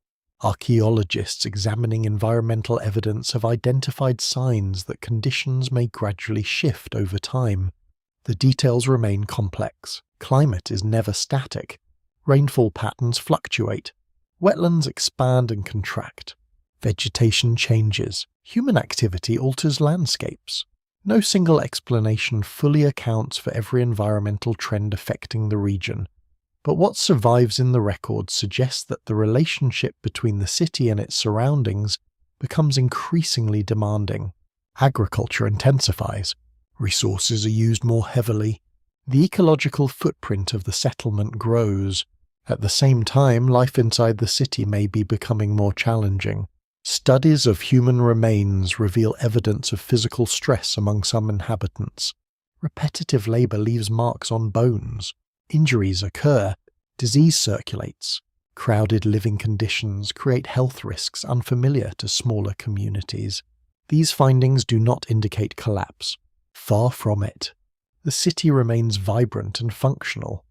Archaeologists examining environmental evidence have identified signs that conditions may gradually shift over time. The details remain complex. Climate is never static. Rainfall patterns fluctuate. Wetlands expand and contract. Vegetation changes. Human activity alters landscapes. No single explanation fully accounts for every environmental trend affecting the region. But what survives in the records suggests that the relationship between the city and its surroundings becomes increasingly demanding. Agriculture intensifies. Resources are used more heavily. The ecological footprint of the settlement grows. At the same time, life inside the city may be becoming more challenging. Studies of human remains reveal evidence of physical stress among some inhabitants. Repetitive labor leaves marks on bones. Injuries occur. Disease circulates. Crowded living conditions create health risks unfamiliar to smaller communities. These findings do not indicate collapse. Far from it. The city remains vibrant and functional,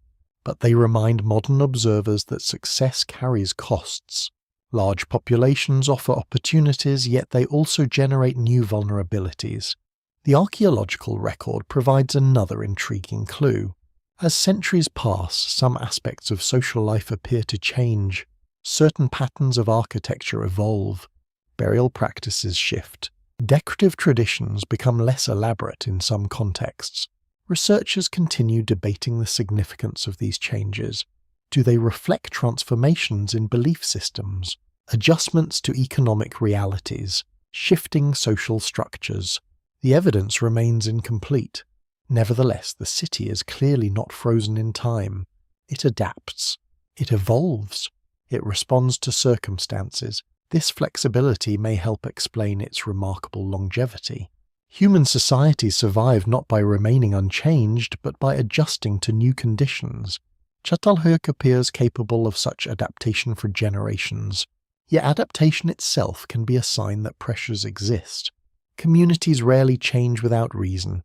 but they remind modern observers that success carries costs. Large populations offer opportunities, yet they also generate new vulnerabilities. The archaeological record provides another intriguing clue. As centuries pass, some aspects of social life appear to change. Certain patterns of architecture evolve. Burial practices shift. Decorative traditions become less elaborate in some contexts. Researchers continue debating the significance of these changes. Do they reflect transformations in belief systems, adjustments to economic realities, shifting social structures? The evidence remains incomplete. Nevertheless, the city is clearly not frozen in time. It adapts. It evolves. It responds to circumstances. This flexibility may help explain its remarkable longevity. Human society survived not by remaining unchanged, but by adjusting to new conditions. Çatalhöyük appears capable of such adaptation for generations. Yet adaptation itself can be a sign that pressures exist. Communities rarely change without reason.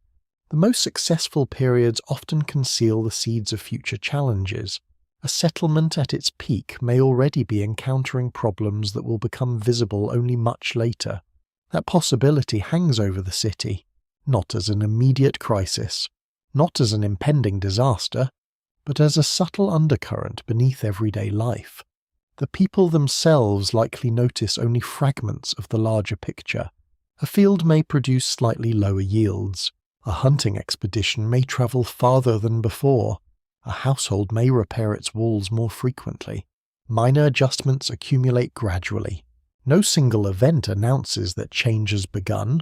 The most successful periods often conceal the seeds of future challenges. A settlement at its peak may already be encountering problems that will become visible only much later. That possibility hangs over the city, not as an immediate crisis, not as an impending disaster, but as a subtle undercurrent beneath everyday life. The people themselves likely notice only fragments of the larger picture. A field may produce slightly lower yields. A hunting expedition may travel farther than before. A household may repair its walls more frequently. Minor adjustments accumulate gradually. No single event announces that change has begun.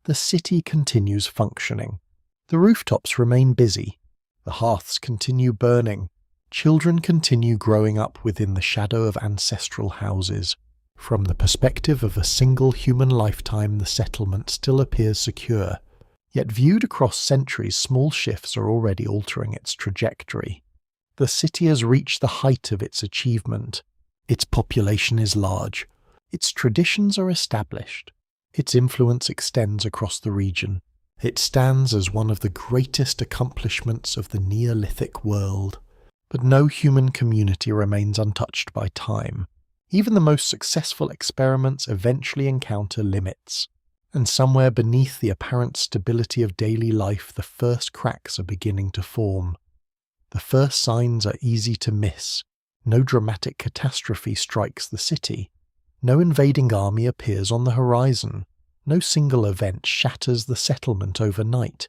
The city continues functioning. The rooftops remain busy. The hearths continue burning. Children continue growing up within the shadow of ancestral houses. From the perspective of a single human lifetime, the settlement still appears secure. Yet viewed across centuries, small shifts are already altering its trajectory. The city has reached the height of its achievement. Its population is large. Its traditions are established. Its influence extends across the region. It stands as one of the greatest accomplishments of the Neolithic world. But no human community remains untouched by time. Even the most successful experiments eventually encounter limits. And somewhere beneath the apparent stability of daily life, the first cracks are beginning to form. The first signs are easy to miss. No dramatic catastrophe strikes the city. No invading army appears on the horizon. No single event shatters the settlement overnight.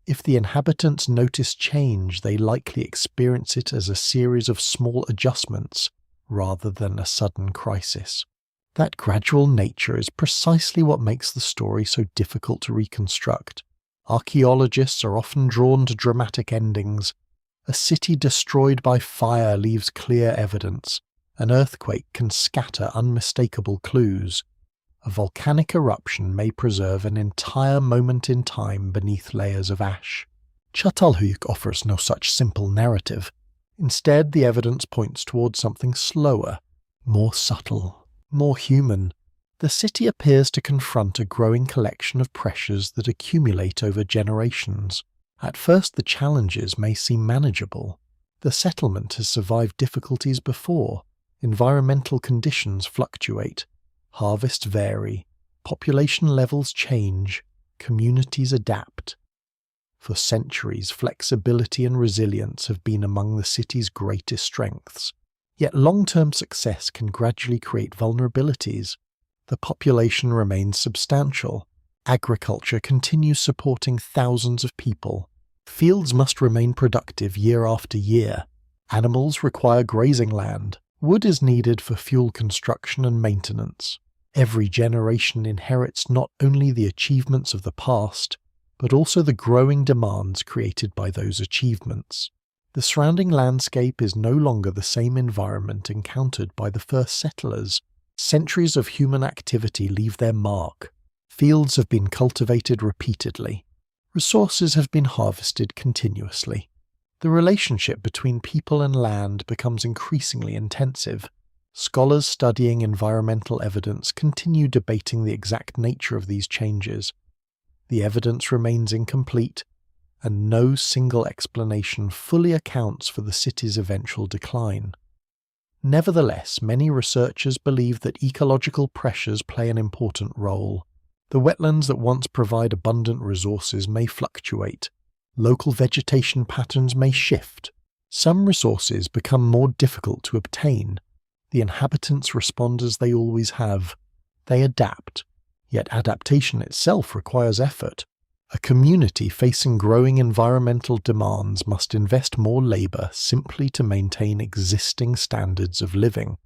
If the inhabitants notice change, they likely experience it as a series of small adjustments rather than a sudden crisis. That gradual nature is precisely what makes the story so difficult to reconstruct. Archaeologists are often drawn to dramatic endings. A city destroyed by fire leaves clear evidence. An earthquake can scatter unmistakable clues. A volcanic eruption may preserve an entire moment in time beneath layers of ash. Çatalhöyük offers no such simple narrative. Instead, the evidence points towards something slower, more subtle, more human. The city appears to confront a growing collection of pressures that accumulate over generations. At first, the challenges may seem manageable. The settlement has survived difficulties before. Environmental conditions fluctuate. Harvests vary. Population levels change. Communities adapt. For centuries, flexibility and resilience have been among the city's greatest strengths. Yet long-term success can gradually create vulnerabilities. The population remains substantial. Agriculture continues supporting thousands of people. Fields must remain productive year after year. Animals require grazing land. Wood is needed for fuel construction and maintenance. Every generation inherits not only the achievements of the past, but also the growing demands created by those achievements. The surrounding landscape is no longer the same environment encountered by the first settlers. Centuries of human activity leave their mark. Fields have been cultivated repeatedly. Resources have been harvested continuously. The relationship between people and land becomes increasingly intensive. Scholars studying environmental evidence continue debating the exact nature of these changes. The evidence remains incomplete, and no single explanation fully accounts for the city's eventual decline. Nevertheless, many researchers believe that ecological pressures play an important role. The wetlands that once provide abundant resources may fluctuate. Local vegetation patterns may shift. Some resources become more difficult to obtain. The inhabitants respond as they always have. They adapt. Yet adaptation itself requires effort. A community facing growing environmental demands must invest more labor simply to maintain existing standards of living.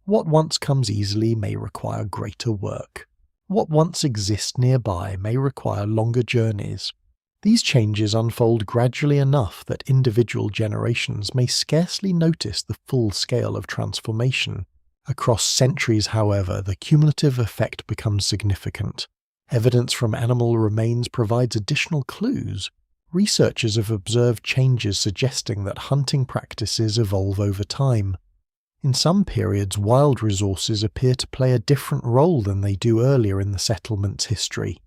What once comes easily may require greater work. What once exists nearby may require longer journeys. These changes unfold gradually enough that individual generations may scarcely notice the full scale of transformation. Across centuries, however, the cumulative effect becomes significant. Evidence from animal remains provides additional clues. Researchers have observed changes suggesting that hunting practices evolve over time. In some periods, wild resources appear to play a different role than they do earlier in the settlement's history.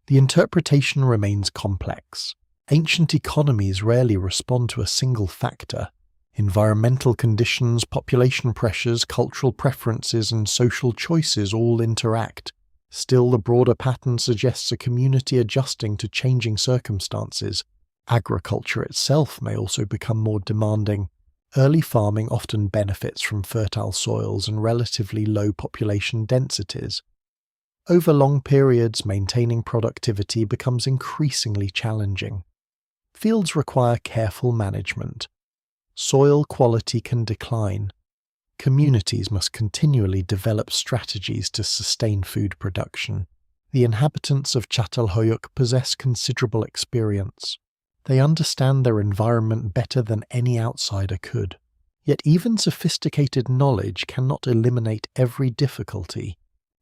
The interpretation remains complex. Ancient economies rarely respond to a single factor. Environmental conditions, population pressures, cultural preferences, and social choices all interact. Still, the broader pattern suggests a community adjusting to changing circumstances. Agriculture itself may also become more demanding. Early farming often benefits from fertile soils and relatively low population densities. Over long periods, maintaining productivity becomes increasingly challenging. Fields require careful management. Soil quality can decline. Communities must continually develop strategies to sustain food production. The inhabitants of Çatalhöyük possess considerable experience. They understand their environment better than any outsider could. Yet even sophisticated knowledge cannot eliminate every difficulty.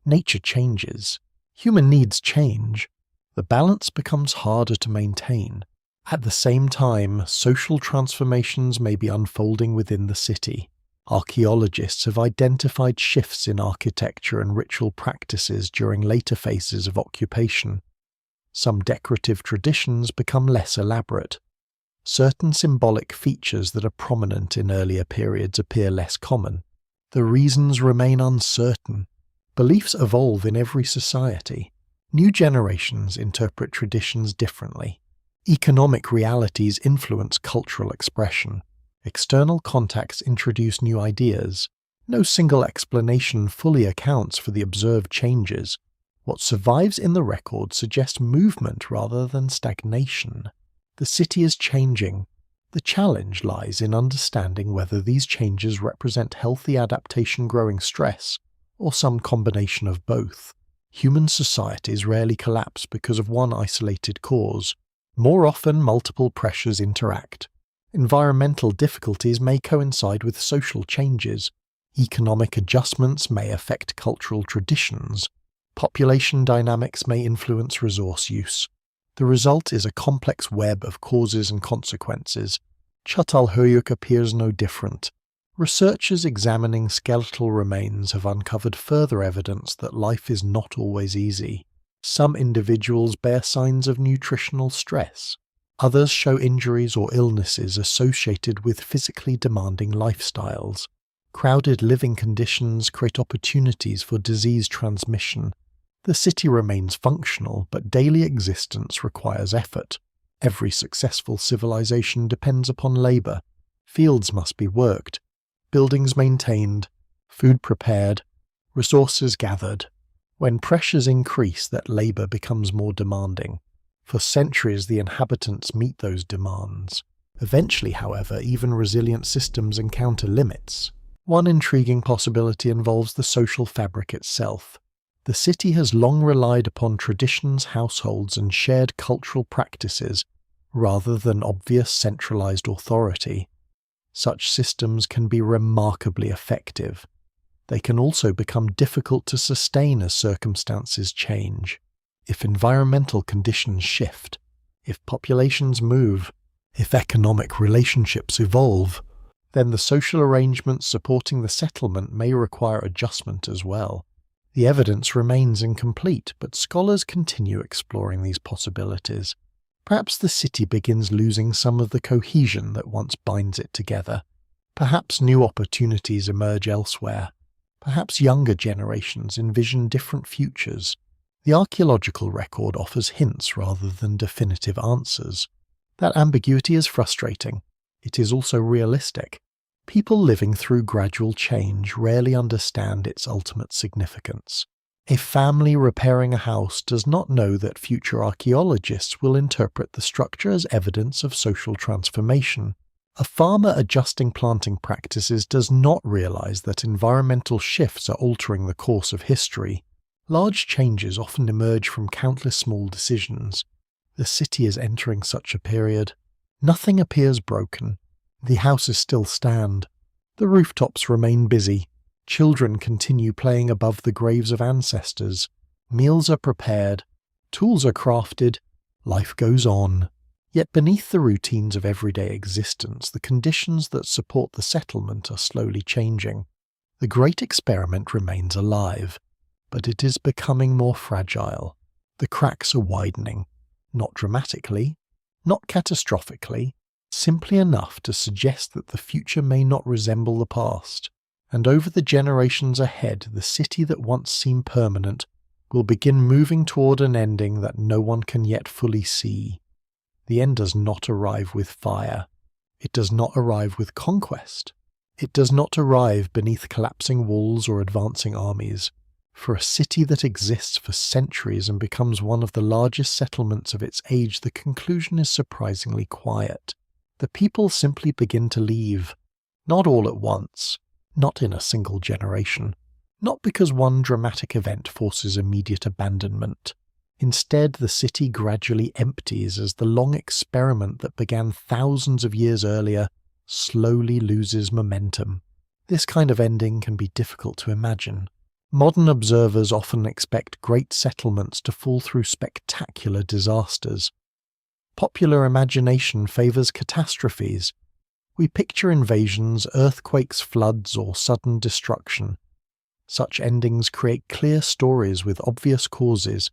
Nature changes. Human needs change. The balance becomes harder to maintain. At the same time, social transformations may be unfolding within the city. Archaeologists have identified shifts in architecture and ritual practices during later phases of occupation. Some decorative traditions become less elaborate. Certain symbolic features that are prominent in earlier periods appear less common. The reasons remain uncertain. Beliefs evolve in every society. New generations interpret traditions differently. Economic realities influence cultural expression. External contexts introduce new ideas. No single explanation fully accounts for the observed changes. What survives in the record suggests movement rather than stagnation. The city is changing. The challenge lies in understanding whether these changes represent healthy adaptation growing stress, or some combination of both. Human societies rarely collapse because of one isolated cause. More often, multiple pressures interact. Environmental difficulties may coincide with social changes. Economic adjustments may affect cultural traditions. Population dynamics may influence resource use. The result is a complex web of causes and consequences. Çatalhöyük appears no different. Researchers examining skeletal remains have uncovered further evidence that life is not always easy. Some individuals bear signs of nutritional stress. Others show injuries or illnesses associated with physically demanding lifestyles. Crowded living conditions create opportunities for disease transmission. The city remains functional, but daily existence requires effort. Every successful civilization depends upon labor. Fields must be worked, buildings maintained, food prepared, resources gathered. When pressures increase, that labor becomes more demanding. For centuries, the inhabitants meet those demands. Eventually, however, even resilient systems encounter limits. One intriguing possibility involves the social fabric itself. The city has long relied upon traditions, households, and shared cultural practices, rather than obvious centralized authority. Such systems can be remarkably effective. They can also become difficult to sustain as circumstances change. If environmental conditions shift, if populations move, if economic relationships evolve, then the social arrangements supporting the settlement may require adjustment as well. The evidence remains incomplete, but scholars continue exploring these possibilities. Perhaps the city begins losing some of the cohesion that once binds it together. Perhaps new opportunities emerge elsewhere. Perhaps younger generations envision different futures. The archaeological record offers hints rather than definitive answers. That ambiguity is frustrating. It is also realistic. People living through gradual change rarely understand its ultimate significance. A family repairing a house does not know that future archaeologists will interpret the structure as evidence of social transformation. A farmer adjusting planting practices does not realize that environmental shifts are altering the course of history. Large changes often emerge from countless small decisions. The city is entering such a period. Nothing appears broken. The houses still stand. The rooftops remain busy. Children continue playing above the graves of ancestors. Meals are prepared. Tools are crafted. Life goes on. Yet beneath the routines of everyday existence, the conditions that support the settlement are slowly changing. The great experiment remains alive, but it is becoming more fragile. The cracks are widening, not dramatically, not catastrophically, simply enough to suggest that the future may not resemble the past. And over the generations ahead, the city that once seemed permanent will begin moving toward an ending that no one can yet fully see. The end does not arrive with fire. It does not arrive with conquest. It does not arrive beneath collapsing walls or advancing armies. For a city that exists for centuries and becomes one of the largest settlements of its age, the conclusion is surprisingly quiet. The people simply begin to leave. Not all at once. Not in a single generation. Not because one dramatic event forces immediate abandonment. Instead, the city gradually empties as the long experiment that began thousands of years earlier slowly loses momentum. This kind of ending can be difficult to imagine. Modern observers often expect great settlements to fall through spectacular disasters. Popular imagination favors catastrophes. We picture invasions, earthquakes, floods, or sudden destruction. Such endings create clear stories with obvious causes.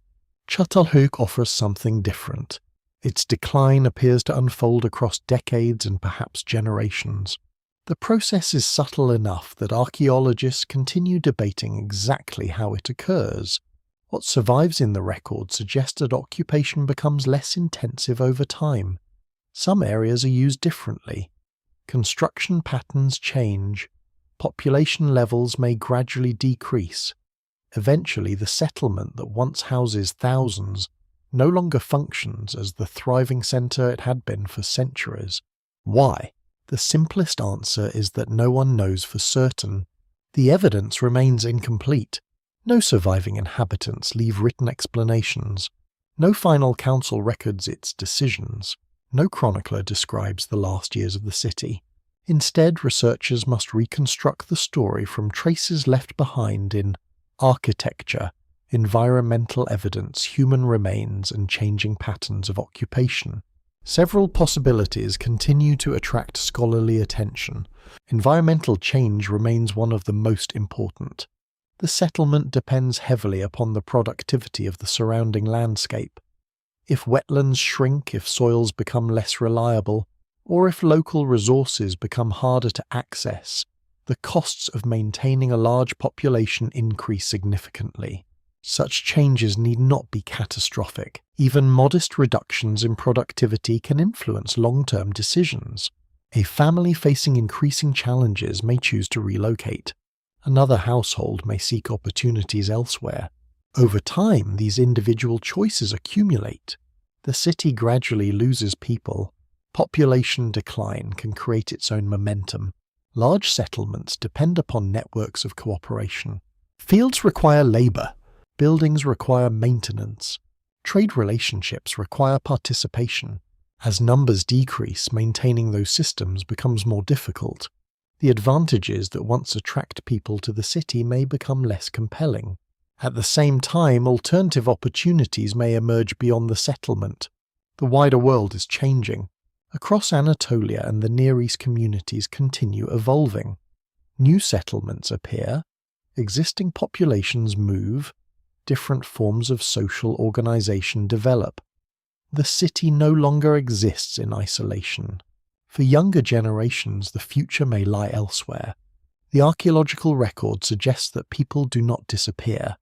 Çatalhöyük offers something different. Its decline appears to unfold across decades and perhaps generations. The process is subtle enough that archaeologists continue debating exactly how it occurs. What survives in the record suggests that occupation becomes less intensive over time. Some areas are used differently. Construction patterns change. Population levels may gradually decrease. Eventually, the settlement that once houses thousands no longer functions as the thriving center it had been for centuries. Why? The simplest answer is that no one knows for certain. The evidence remains incomplete. No surviving inhabitants leave written explanations. No final council records its decisions. No chronicler describes the last years of the city. Instead, researchers must reconstruct the story from traces left behind in architecture, environmental evidence, human remains, and changing patterns of occupation. Several possibilities continue to attract scholarly attention. Environmental change remains one of the most important. The settlement depends heavily upon the productivity of the surrounding landscape. If wetlands shrink, if soils become less reliable, or if local resources become harder to access, the costs of maintaining a large population increase significantly. Such changes need not be catastrophic. Even modest reductions in productivity can influence long-term decisions. A family facing increasing challenges may choose to relocate. Another household may seek opportunities elsewhere. Over time, these individual choices accumulate. The city gradually loses people. Population decline can create its own momentum. Large settlements depend upon networks of cooperation. Fields require labor. Buildings require maintenance. Trade relationships require participation. As numbers decrease, maintaining those systems becomes more difficult. The advantages that once attract people to the city may become less compelling. At the same time, alternative opportunities may emerge beyond the settlement. The wider world is changing. Across Anatolia and the Near East, communities continue evolving. New settlements appear, existing populations move, different forms of social organization develop. The city no longer exists in isolation. For younger generations, the future may lie elsewhere. The archaeological record suggests that people do not disappear.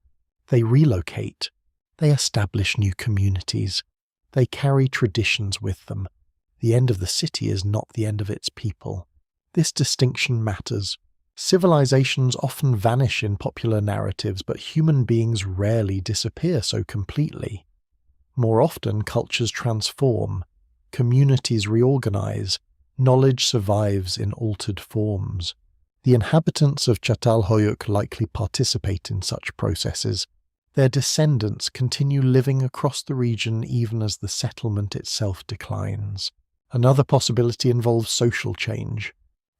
They relocate. They establish new communities. They carry traditions with them. The end of the city is not the end of its people. This distinction matters. Civilizations often vanish in popular narratives, but human beings rarely disappear so completely. More often, cultures transform, communities reorganize, knowledge survives in altered forms. The inhabitants of Çatalhöyük likely participate in such processes. Their descendants continue living across the region even as the settlement itself declines. Another possibility involves social change.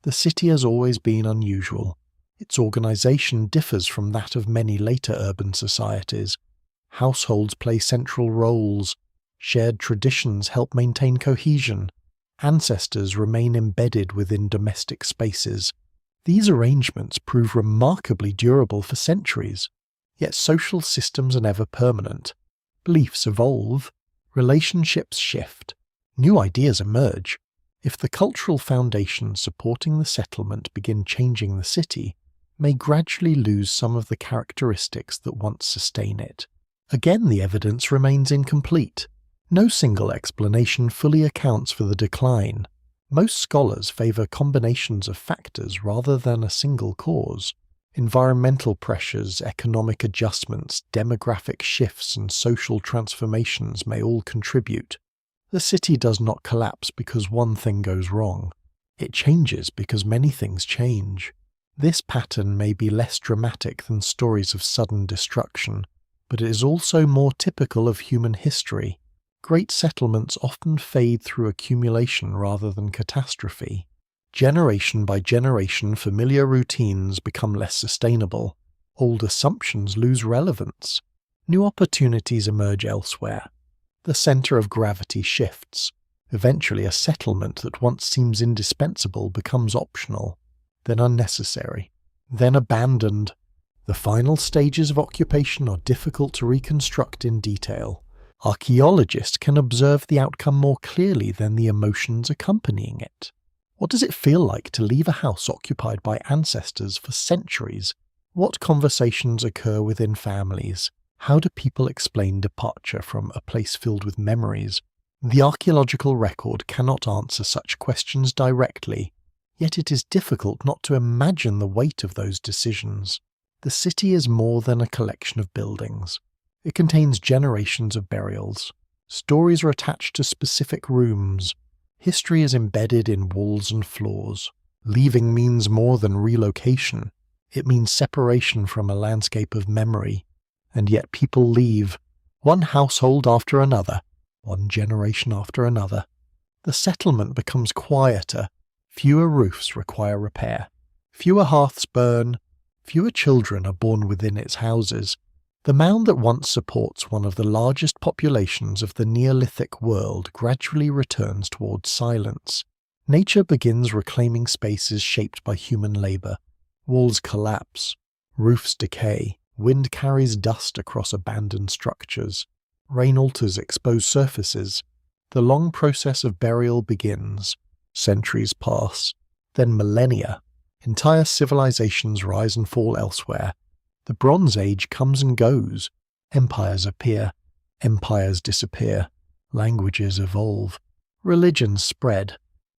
The city has always been unusual. Its organization differs from that of many later urban societies. Households play central roles. Shared traditions help maintain cohesion. Ancestors remain embedded within domestic spaces. These arrangements prove remarkably durable for centuries. Yet social systems are never permanent. Beliefs evolve. Relationships shift. New ideas emerge. If the cultural foundations supporting the settlement begin changing, the city may gradually lose some of the characteristics that once sustain it. Again, the evidence remains incomplete. No single explanation fully accounts for the decline. Most scholars favor combinations of factors rather than a single cause. Environmental pressures, economic adjustments, demographic shifts, and social transformations may all contribute. The city does not collapse because one thing goes wrong. It changes because many things change. This pattern may be less dramatic than stories of sudden destruction, but it is also more typical of human history. Great settlements often fade through accumulation rather than catastrophe. Generation by generation, familiar routines become less sustainable. Old assumptions lose relevance. New opportunities emerge elsewhere. The center of gravity shifts. Eventually, a settlement that once seems indispensable becomes optional, then unnecessary, then abandoned. The final stages of occupation are difficult to reconstruct in detail. Archaeologists can observe the outcome more clearly than the emotions accompanying it. What does it feel like to leave a house occupied by ancestors for centuries? What conversations occur within families? How do people explain departure from a place filled with memories? The archaeological record cannot answer such questions directly, yet it is difficult not to imagine the weight of those decisions. The city is more than a collection of buildings. It contains generations of burials. Stories are attached to specific rooms. History is embedded in walls and floors. Leaving means more than relocation. It means separation from a landscape of memory. And yet people leave, one household after another, one generation after another. The settlement becomes quieter. Fewer roofs require repair. Fewer hearths burn. Fewer children are born within its houses. The mound that once supports one of the largest populations of the Neolithic world gradually returns towards silence. Nature begins reclaiming spaces shaped by human labour. Walls collapse, roofs decay, wind carries dust across abandoned structures, rain alters exposed surfaces. The long process of burial begins. Centuries pass, then millennia. Entire civilizations rise and fall elsewhere. The Bronze Age comes and goes. Empires appear. Empires disappear. Languages evolve. Religions spread.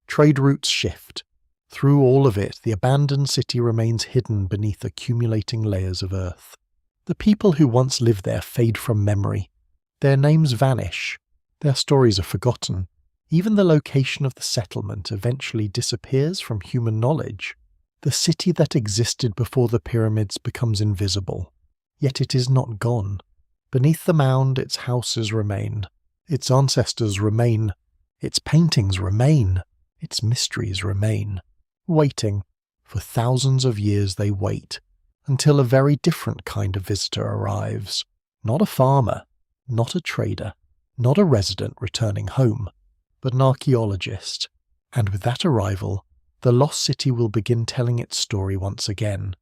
Trade routes shift. Through all of it, the abandoned city remains hidden beneath accumulating layers of earth. The people who once lived there fade from memory. Their names vanish. Their stories are forgotten. Even the location of the settlement eventually disappears from human knowledge. The city that existed before the pyramids becomes invisible. Yet it is not gone. Beneath the mound, its houses remain. Its ancestors remain. Its paintings remain. Its mysteries remain. Waiting. For thousands of years they wait, until a very different kind of visitor arrives. Not a farmer, not a trader, not a resident returning home, but an archaeologist. And with that arrival, the lost city will begin telling its story once again.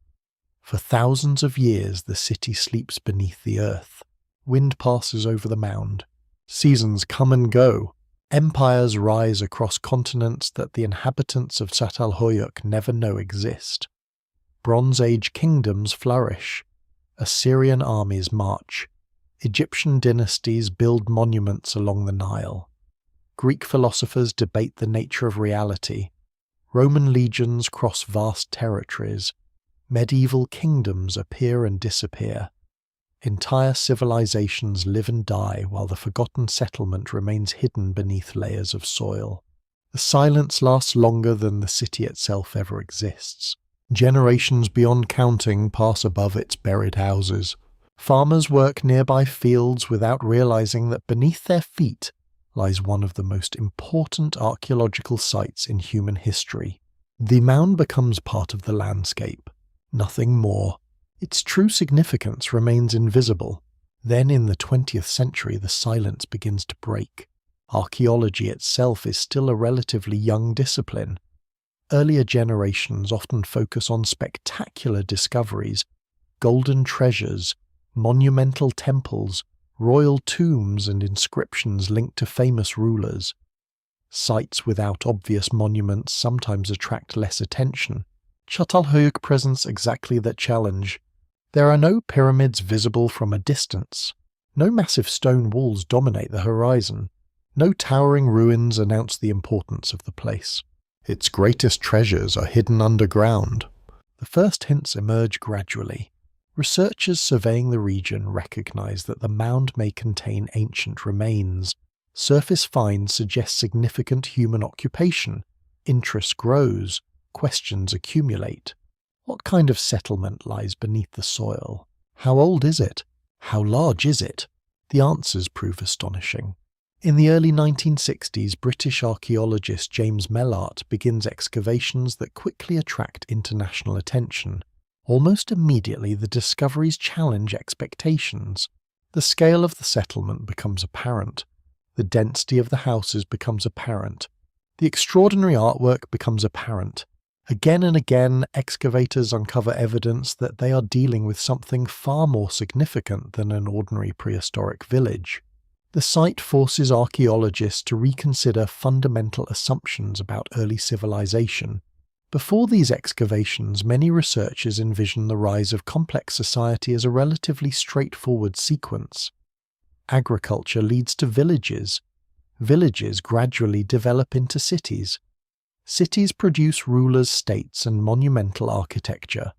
For thousands of years the city sleeps beneath the earth. Wind passes over the mound. Seasons come and go. Empires rise across continents that the inhabitants of Çatalhöyük never know exist. Bronze Age kingdoms flourish. Assyrian armies march. Egyptian dynasties build monuments along the Nile. Greek philosophers debate the nature of reality. Roman legions cross vast territories. Medieval kingdoms appear and disappear. Entire civilizations live and die while the forgotten settlement remains hidden beneath layers of soil. The silence lasts longer than the city itself ever exists. Generations beyond counting pass above its buried houses. Farmers work nearby fields without realizing that beneath their feet lies one of the most important archaeological sites in human history. The mound becomes part of the landscape, nothing more. Its true significance remains invisible. Then in the 20th century the silence begins to break. Archaeology itself is still a relatively young discipline. Earlier generations often focus on spectacular discoveries, golden treasures, monumental temples, royal tombs and inscriptions linked to famous rulers. Sites without obvious monuments sometimes attract less attention. Çatalhöyük presents exactly that challenge. There are no pyramids visible from a distance. No massive stone walls dominate the horizon. No towering ruins announce the importance of the place. Its greatest treasures are hidden underground. The first hints emerge gradually. Researchers surveying the region recognize that the mound may contain ancient remains. Surface finds suggest significant human occupation. Interest grows. Questions accumulate. What kind of settlement lies beneath the soil? How old is it? How large is it? The answers prove astonishing. In the early 1960s, British archaeologist James Mellart begins excavations that quickly attract international attention. Almost immediately, the discoveries challenge expectations. The scale of the settlement becomes apparent. The density of the houses becomes apparent. The extraordinary artwork becomes apparent. Again and again, excavators uncover evidence that they are dealing with something far more significant than an ordinary prehistoric village. The site forces archaeologists to reconsider fundamental assumptions about early civilization. Before these excavations, many researchers envision the rise of complex society as a relatively straightforward sequence. Agriculture leads to villages. Villages gradually develop into cities. Cities produce rulers, states, and monumental architecture.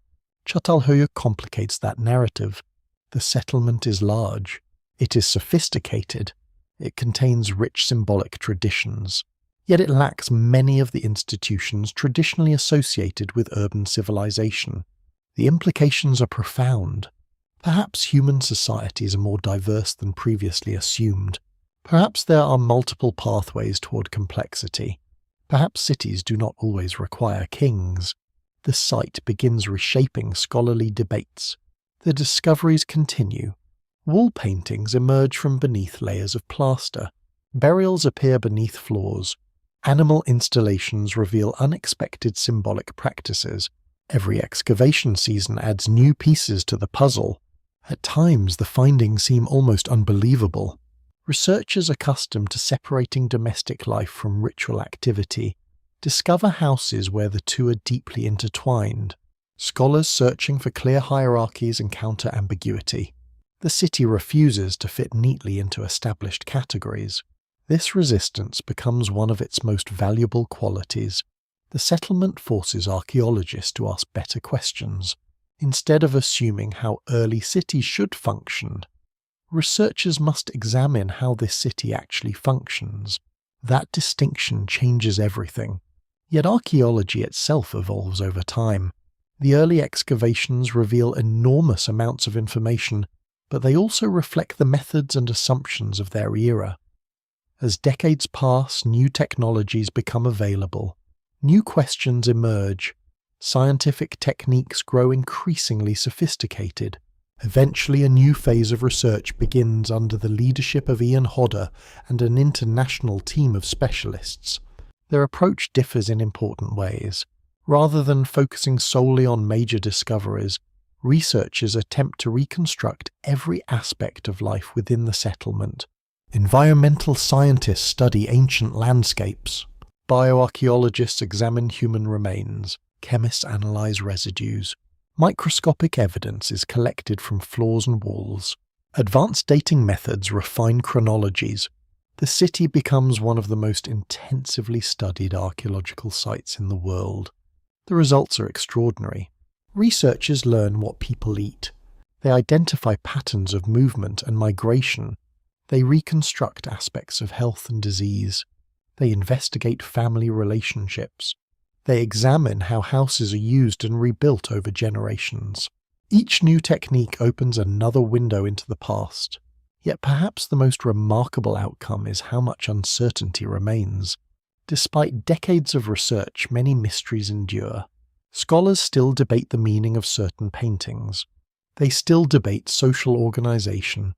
Çatalhöyük complicates that narrative. The settlement is large. It is sophisticated. It contains rich symbolic traditions. Yet it lacks many of the institutions traditionally associated with urban civilization. The implications are profound. Perhaps human societies are more diverse than previously assumed. Perhaps there are multiple pathways toward complexity. Perhaps cities do not always require kings. The site begins reshaping scholarly debates. The discoveries continue. Wall paintings emerge from beneath layers of plaster. Burials appear beneath floors. Animal installations reveal unexpected symbolic practices. Every excavation season adds new pieces to the puzzle. At times, the findings seem almost unbelievable. Researchers accustomed to separating domestic life from ritual activity discover houses where the two are deeply intertwined. Scholars searching for clear hierarchies encounter ambiguity. The city refuses to fit neatly into established categories. This resistance becomes one of its most valuable qualities. The settlement forces archaeologists to ask better questions. Instead of assuming how early cities should function, researchers must examine how this city actually functions. That distinction changes everything. Yet archaeology itself evolves over time. The early excavations reveal enormous amounts of information, but they also reflect the methods and assumptions of their era. As decades pass, new technologies become available. New questions emerge. Scientific techniques grow increasingly sophisticated. Eventually, a new phase of research begins under the leadership of Ian Hodder and an international team of specialists. Their approach differs in important ways. Rather than focusing solely on major discoveries, researchers attempt to reconstruct every aspect of life within the settlement. Environmental scientists study ancient landscapes. Bioarchaeologists examine human remains. Chemists analyze residues. Microscopic evidence is collected from floors and walls. Advanced dating methods refine chronologies. The city becomes one of the most intensively studied archaeological sites in the world. The results are extraordinary. Researchers learn what people eat. They identify patterns of movement and migration. They reconstruct aspects of health and disease. They investigate family relationships. They examine how houses are used and rebuilt over generations. Each new technique opens another window into the past. Yet perhaps the most remarkable outcome is how much uncertainty remains. Despite decades of research, many mysteries endure. Scholars still debate the meaning of certain paintings. They still debate social organization.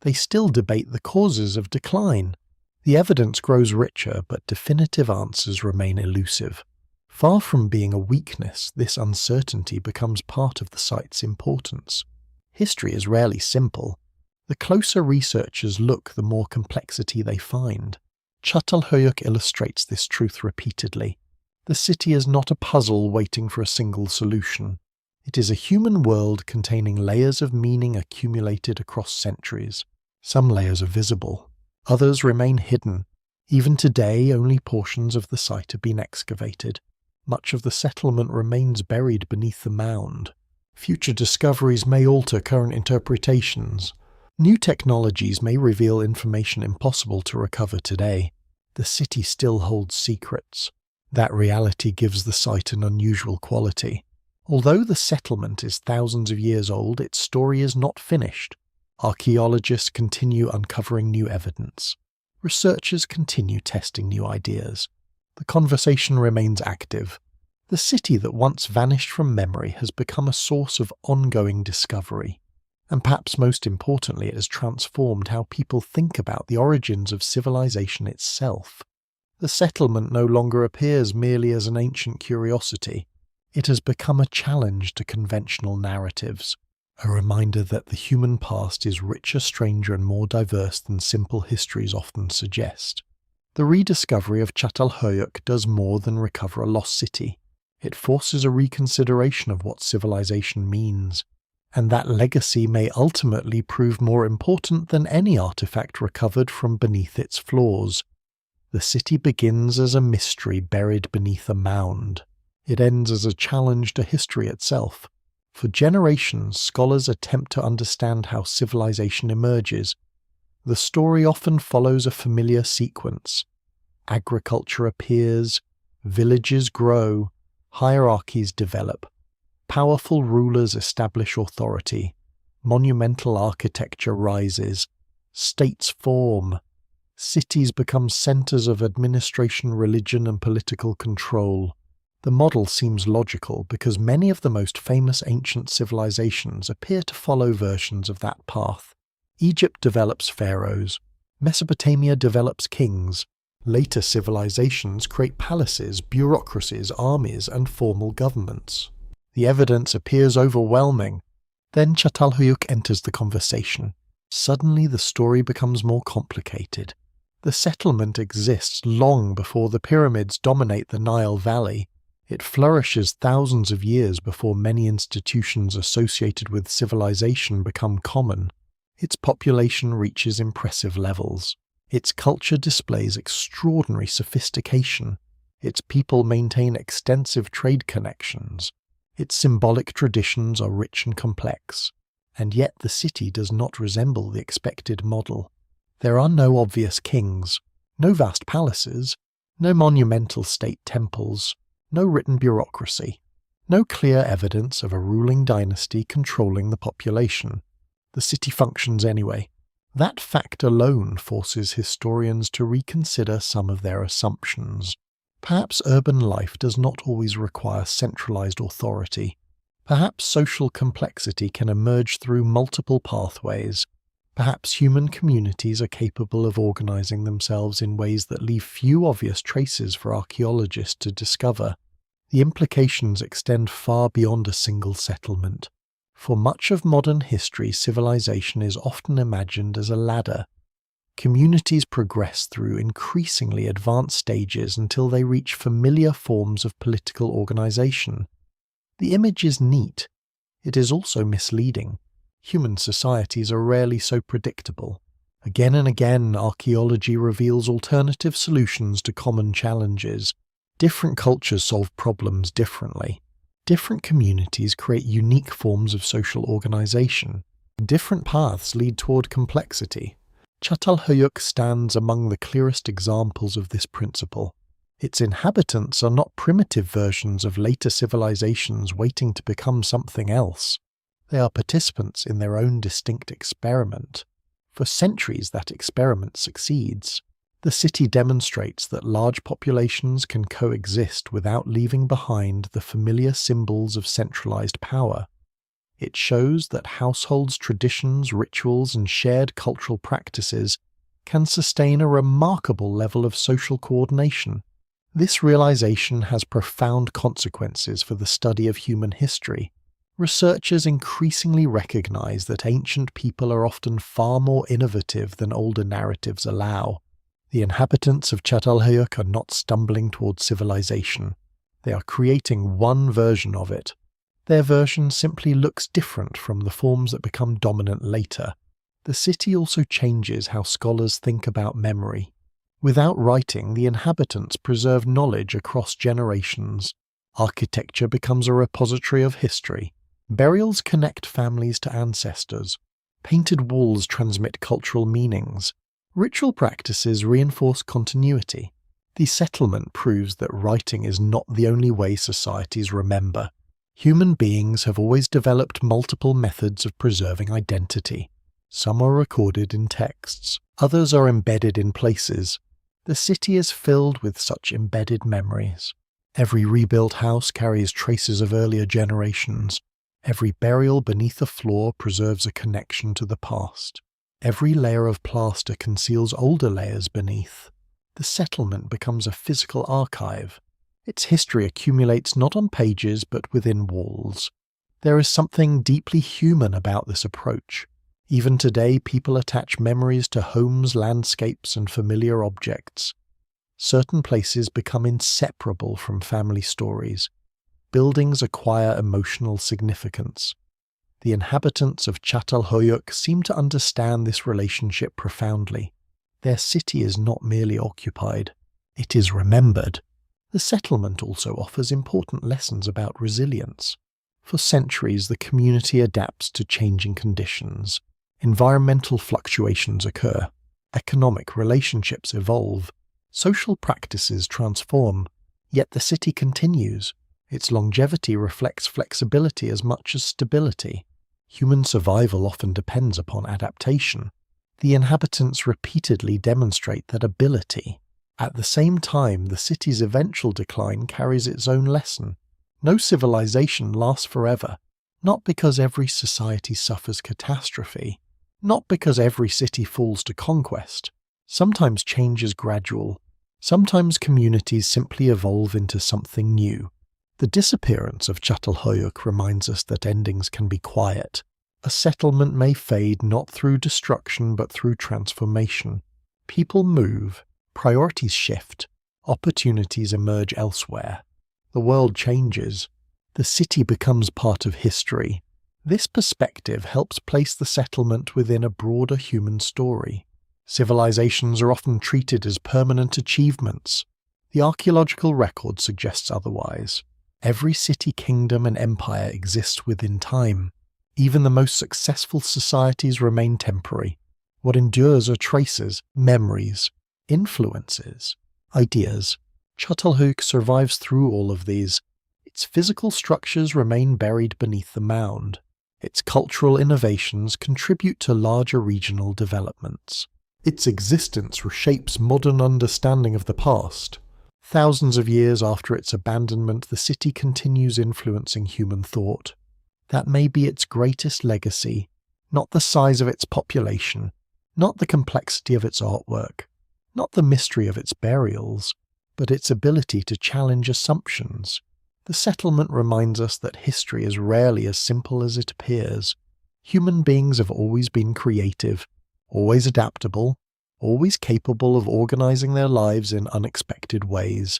They still debate the causes of decline. The evidence grows richer, but definitive answers remain elusive. Far from being a weakness, this uncertainty becomes part of the site's importance. History is rarely simple. The closer researchers look, the more complexity they find. Çatalhöyük illustrates this truth repeatedly. The city is not a puzzle waiting for a single solution. It is a human world containing layers of meaning accumulated across centuries. Some layers are visible. Others remain hidden. Even today, only portions of the site have been excavated. Much of the settlement remains buried beneath the mound. Future discoveries may alter current interpretations. New technologies may reveal information impossible to recover today. The city still holds secrets. That reality gives the site an unusual quality. Although the settlement is thousands of years old, its story is not finished. Archaeologists continue uncovering new evidence. Researchers continue testing new ideas. The conversation remains active. The city that once vanished from memory has become a source of ongoing discovery. And perhaps most importantly, it has transformed how people think about the origins of civilization itself. The settlement no longer appears merely as an ancient curiosity. It has become a challenge to conventional narratives, a reminder that the human past is richer, stranger, and more diverse than simple histories often suggest. The rediscovery of Çatalhöyük does more than recover a lost city. It forces a reconsideration of what civilization means, and that legacy may ultimately prove more important than any artifact recovered from beneath its floors. The city begins as a mystery buried beneath a mound. It ends as a challenge to history itself. For generations, scholars attempt to understand how civilization emerges. The story often follows a familiar sequence. Agriculture appears, villages grow, hierarchies develop. Powerful rulers establish authority. Monumental architecture rises. States form. Cities become centers of administration, religion, and political control. The model seems logical because many of the most famous ancient civilizations appear to follow versions of that path. Egypt develops pharaohs. Mesopotamia develops kings. Later civilizations create palaces, bureaucracies, armies, and formal governments. The evidence appears overwhelming. Then Çatalhöyük enters the conversation. Suddenly the story becomes more complicated. The settlement exists long before the pyramids dominate the Nile Valley. It flourishes thousands of years before many institutions associated with civilization become common. Its population reaches impressive levels. Its culture displays extraordinary sophistication. Its people maintain extensive trade connections. Its symbolic traditions are rich and complex. And yet the city does not resemble the expected model. There are no obvious kings, no vast palaces, no monumental state temples, no written bureaucracy, no clear evidence of a ruling dynasty controlling the population. The city functions anyway. That fact alone forces historians to reconsider some of their assumptions. Perhaps urban life does not always require centralized authority. Perhaps social complexity can emerge through multiple pathways. Perhaps human communities are capable of organizing themselves in ways that leave few obvious traces for archaeologists to discover. The implications extend far beyond a single settlement. For much of modern history, civilization is often imagined as a ladder. Communities progress through increasingly advanced stages until they reach familiar forms of political organization. The image is neat. It is also misleading. Human societies are rarely so predictable. Again and again, archaeology reveals alternative solutions to common challenges. Different cultures solve problems differently. Different communities create unique forms of social organization. Different paths lead toward complexity. Çatalhöyük stands among the clearest examples of this principle. Its inhabitants are not primitive versions of later civilizations waiting to become something else. They are participants in their own distinct experiment. For centuries that experiment succeeds. The city demonstrates that large populations can coexist without leaving behind the familiar symbols of centralized power. It shows that households' traditions, rituals, and shared cultural practices can sustain a remarkable level of social coordination. This realization has profound consequences for the study of human history. Researchers increasingly recognize that ancient people are often far more innovative than older narratives allow. The inhabitants of Çatalhöyük are not stumbling towards civilization. They are creating one version of it. Their version simply looks different from the forms that become dominant later. The city also changes how scholars think about memory. Without writing, the inhabitants preserve knowledge across generations. Architecture becomes a repository of history. Burials connect families to ancestors. Painted walls transmit cultural meanings. Ritual practices reinforce continuity. The settlement proves that writing is not the only way societies remember. Human beings have always developed multiple methods of preserving identity. Some are recorded in texts, others are embedded in places. The city is filled with such embedded memories. Every rebuilt house carries traces of earlier generations. Every burial beneath the floor preserves a connection to the past. Every layer of plaster conceals older layers beneath. The settlement becomes a physical archive. Its history accumulates not on pages but within walls. There is something deeply human about this approach. Even today, people attach memories to homes, landscapes, and familiar objects. Certain places become inseparable from family stories. Buildings acquire emotional significance. The inhabitants of Çatalhöyük seem to understand this relationship profoundly. Their city is not merely occupied, it is remembered. The settlement also offers important lessons about resilience. For centuries, the community adapts to changing conditions. Environmental fluctuations occur. Economic relationships evolve. Social practices transform. Yet the city continues. Its longevity reflects flexibility as much as stability. Human survival often depends upon adaptation. The inhabitants repeatedly demonstrate that ability. At the same time, the city's eventual decline carries its own lesson. No civilization lasts forever, not because every society suffers catastrophe, Not because every city falls to conquest. Sometimes change is gradual. Sometimes communities simply evolve into something new. The disappearance of Çatalhöyük reminds us that endings can be quiet. A settlement may fade not through destruction but through transformation. People move, priorities shift, opportunities emerge elsewhere. The world changes. The city becomes part of history. This perspective helps place the settlement within a broader human story. Civilizations are often treated as permanent achievements. The archaeological record suggests otherwise. Every city, kingdom, and empire exists within time. Even the most successful societies remain temporary. What endures are traces, memories, influences, ideas. Çatalhöyük survives through all of these. Its physical structures remain buried beneath the mound. Its cultural innovations contribute to larger regional developments. Its existence reshapes modern understanding of the past. Thousands of years after its abandonment, the city continues influencing human thought. That may be its greatest legacy, not the size of its population, not the complexity of its artwork, not the mystery of its burials, but its ability to challenge assumptions. The settlement reminds us that history is rarely as simple as it appears. Human beings have always been creative, always adaptable, always capable of organizing their lives in unexpected ways.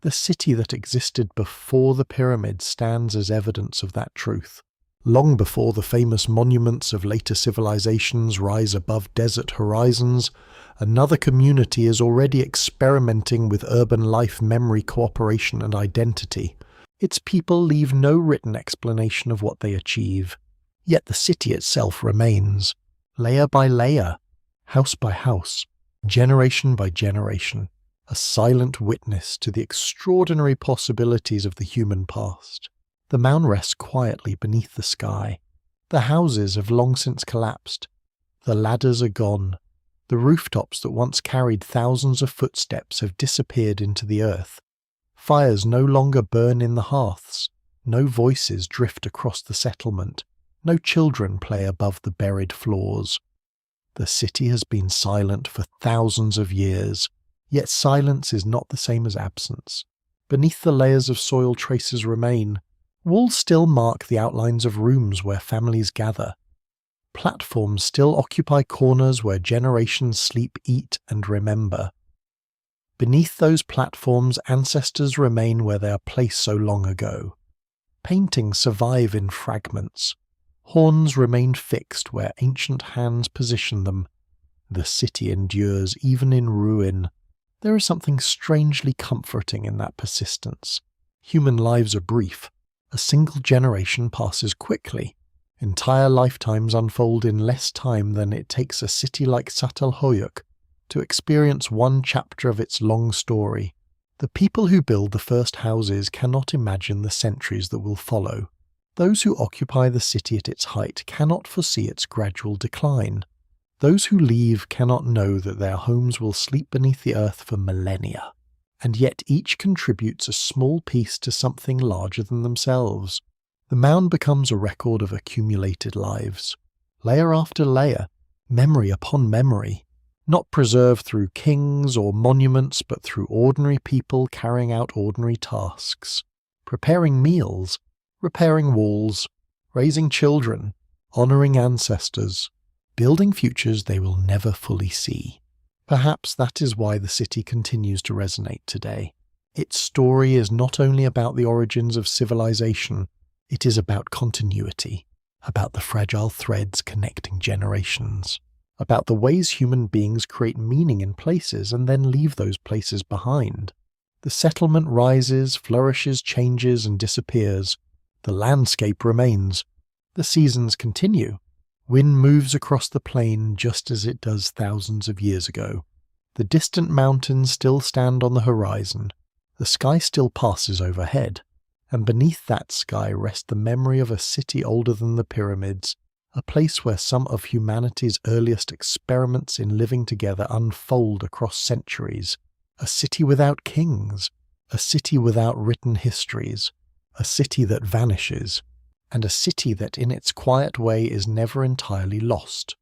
The city that existed before the pyramids stands as evidence of that truth. Long before the famous monuments of later civilizations rise above desert horizons, another community is already experimenting with urban life, memory, cooperation, and identity. Its people leave no written explanation of what they achieve. Yet the city itself remains, layer by layer, house by house, generation by generation, a silent witness to the extraordinary possibilities of the human past. The mound rests quietly beneath the sky. The houses have long since collapsed. The ladders are gone. The rooftops that once carried thousands of footsteps have disappeared into the earth. Fires no longer burn in the hearths. No voices drift across the settlement. No children play above the buried floors. The city has been silent for thousands of years, yet silence is not the same as absence. Beneath the layers of soil, traces remain. Walls still mark the outlines of rooms where families gather. Platforms still occupy corners where generations sleep, eat, and remember. Beneath those platforms, ancestors remain where they are placed so long ago. Paintings survive in fragments. Horns remain fixed where ancient hands position them. The city endures even in ruin. There is something strangely comforting in that persistence. Human lives are brief. A single generation passes quickly. Entire lifetimes unfold in less time than it takes a city like Çatalhöyük to experience one chapter of its long story. The people who build the first houses cannot imagine the centuries that will follow. Those who occupy the city at its height cannot foresee its gradual decline. Those who leave cannot know that their homes will sleep beneath the earth for millennia. And yet each contributes a small piece to something larger than themselves. The mound becomes a record of accumulated lives. Layer after layer, memory upon memory, not preserved through kings or monuments but through ordinary people carrying out ordinary tasks, preparing meals, repairing walls, raising children, honoring ancestors, building futures they will never fully see. Perhaps that is why the city continues to resonate today. Its story is not only about the origins of civilization, it is about continuity, about the fragile threads connecting generations, about the ways human beings create meaning in places and then leave those places behind. The settlement rises, flourishes, changes, and disappears. The landscape remains. The seasons continue. Wind moves across the plain just as it does thousands of years ago. The distant mountains still stand on the horizon. The sky still passes overhead. And beneath that sky rests the memory of a city older than the pyramids, a place where some of humanity's earliest experiments in living together unfold across centuries. A city without kings. A city without written histories. A city that vanishes. And a city that in its quiet way is never entirely lost.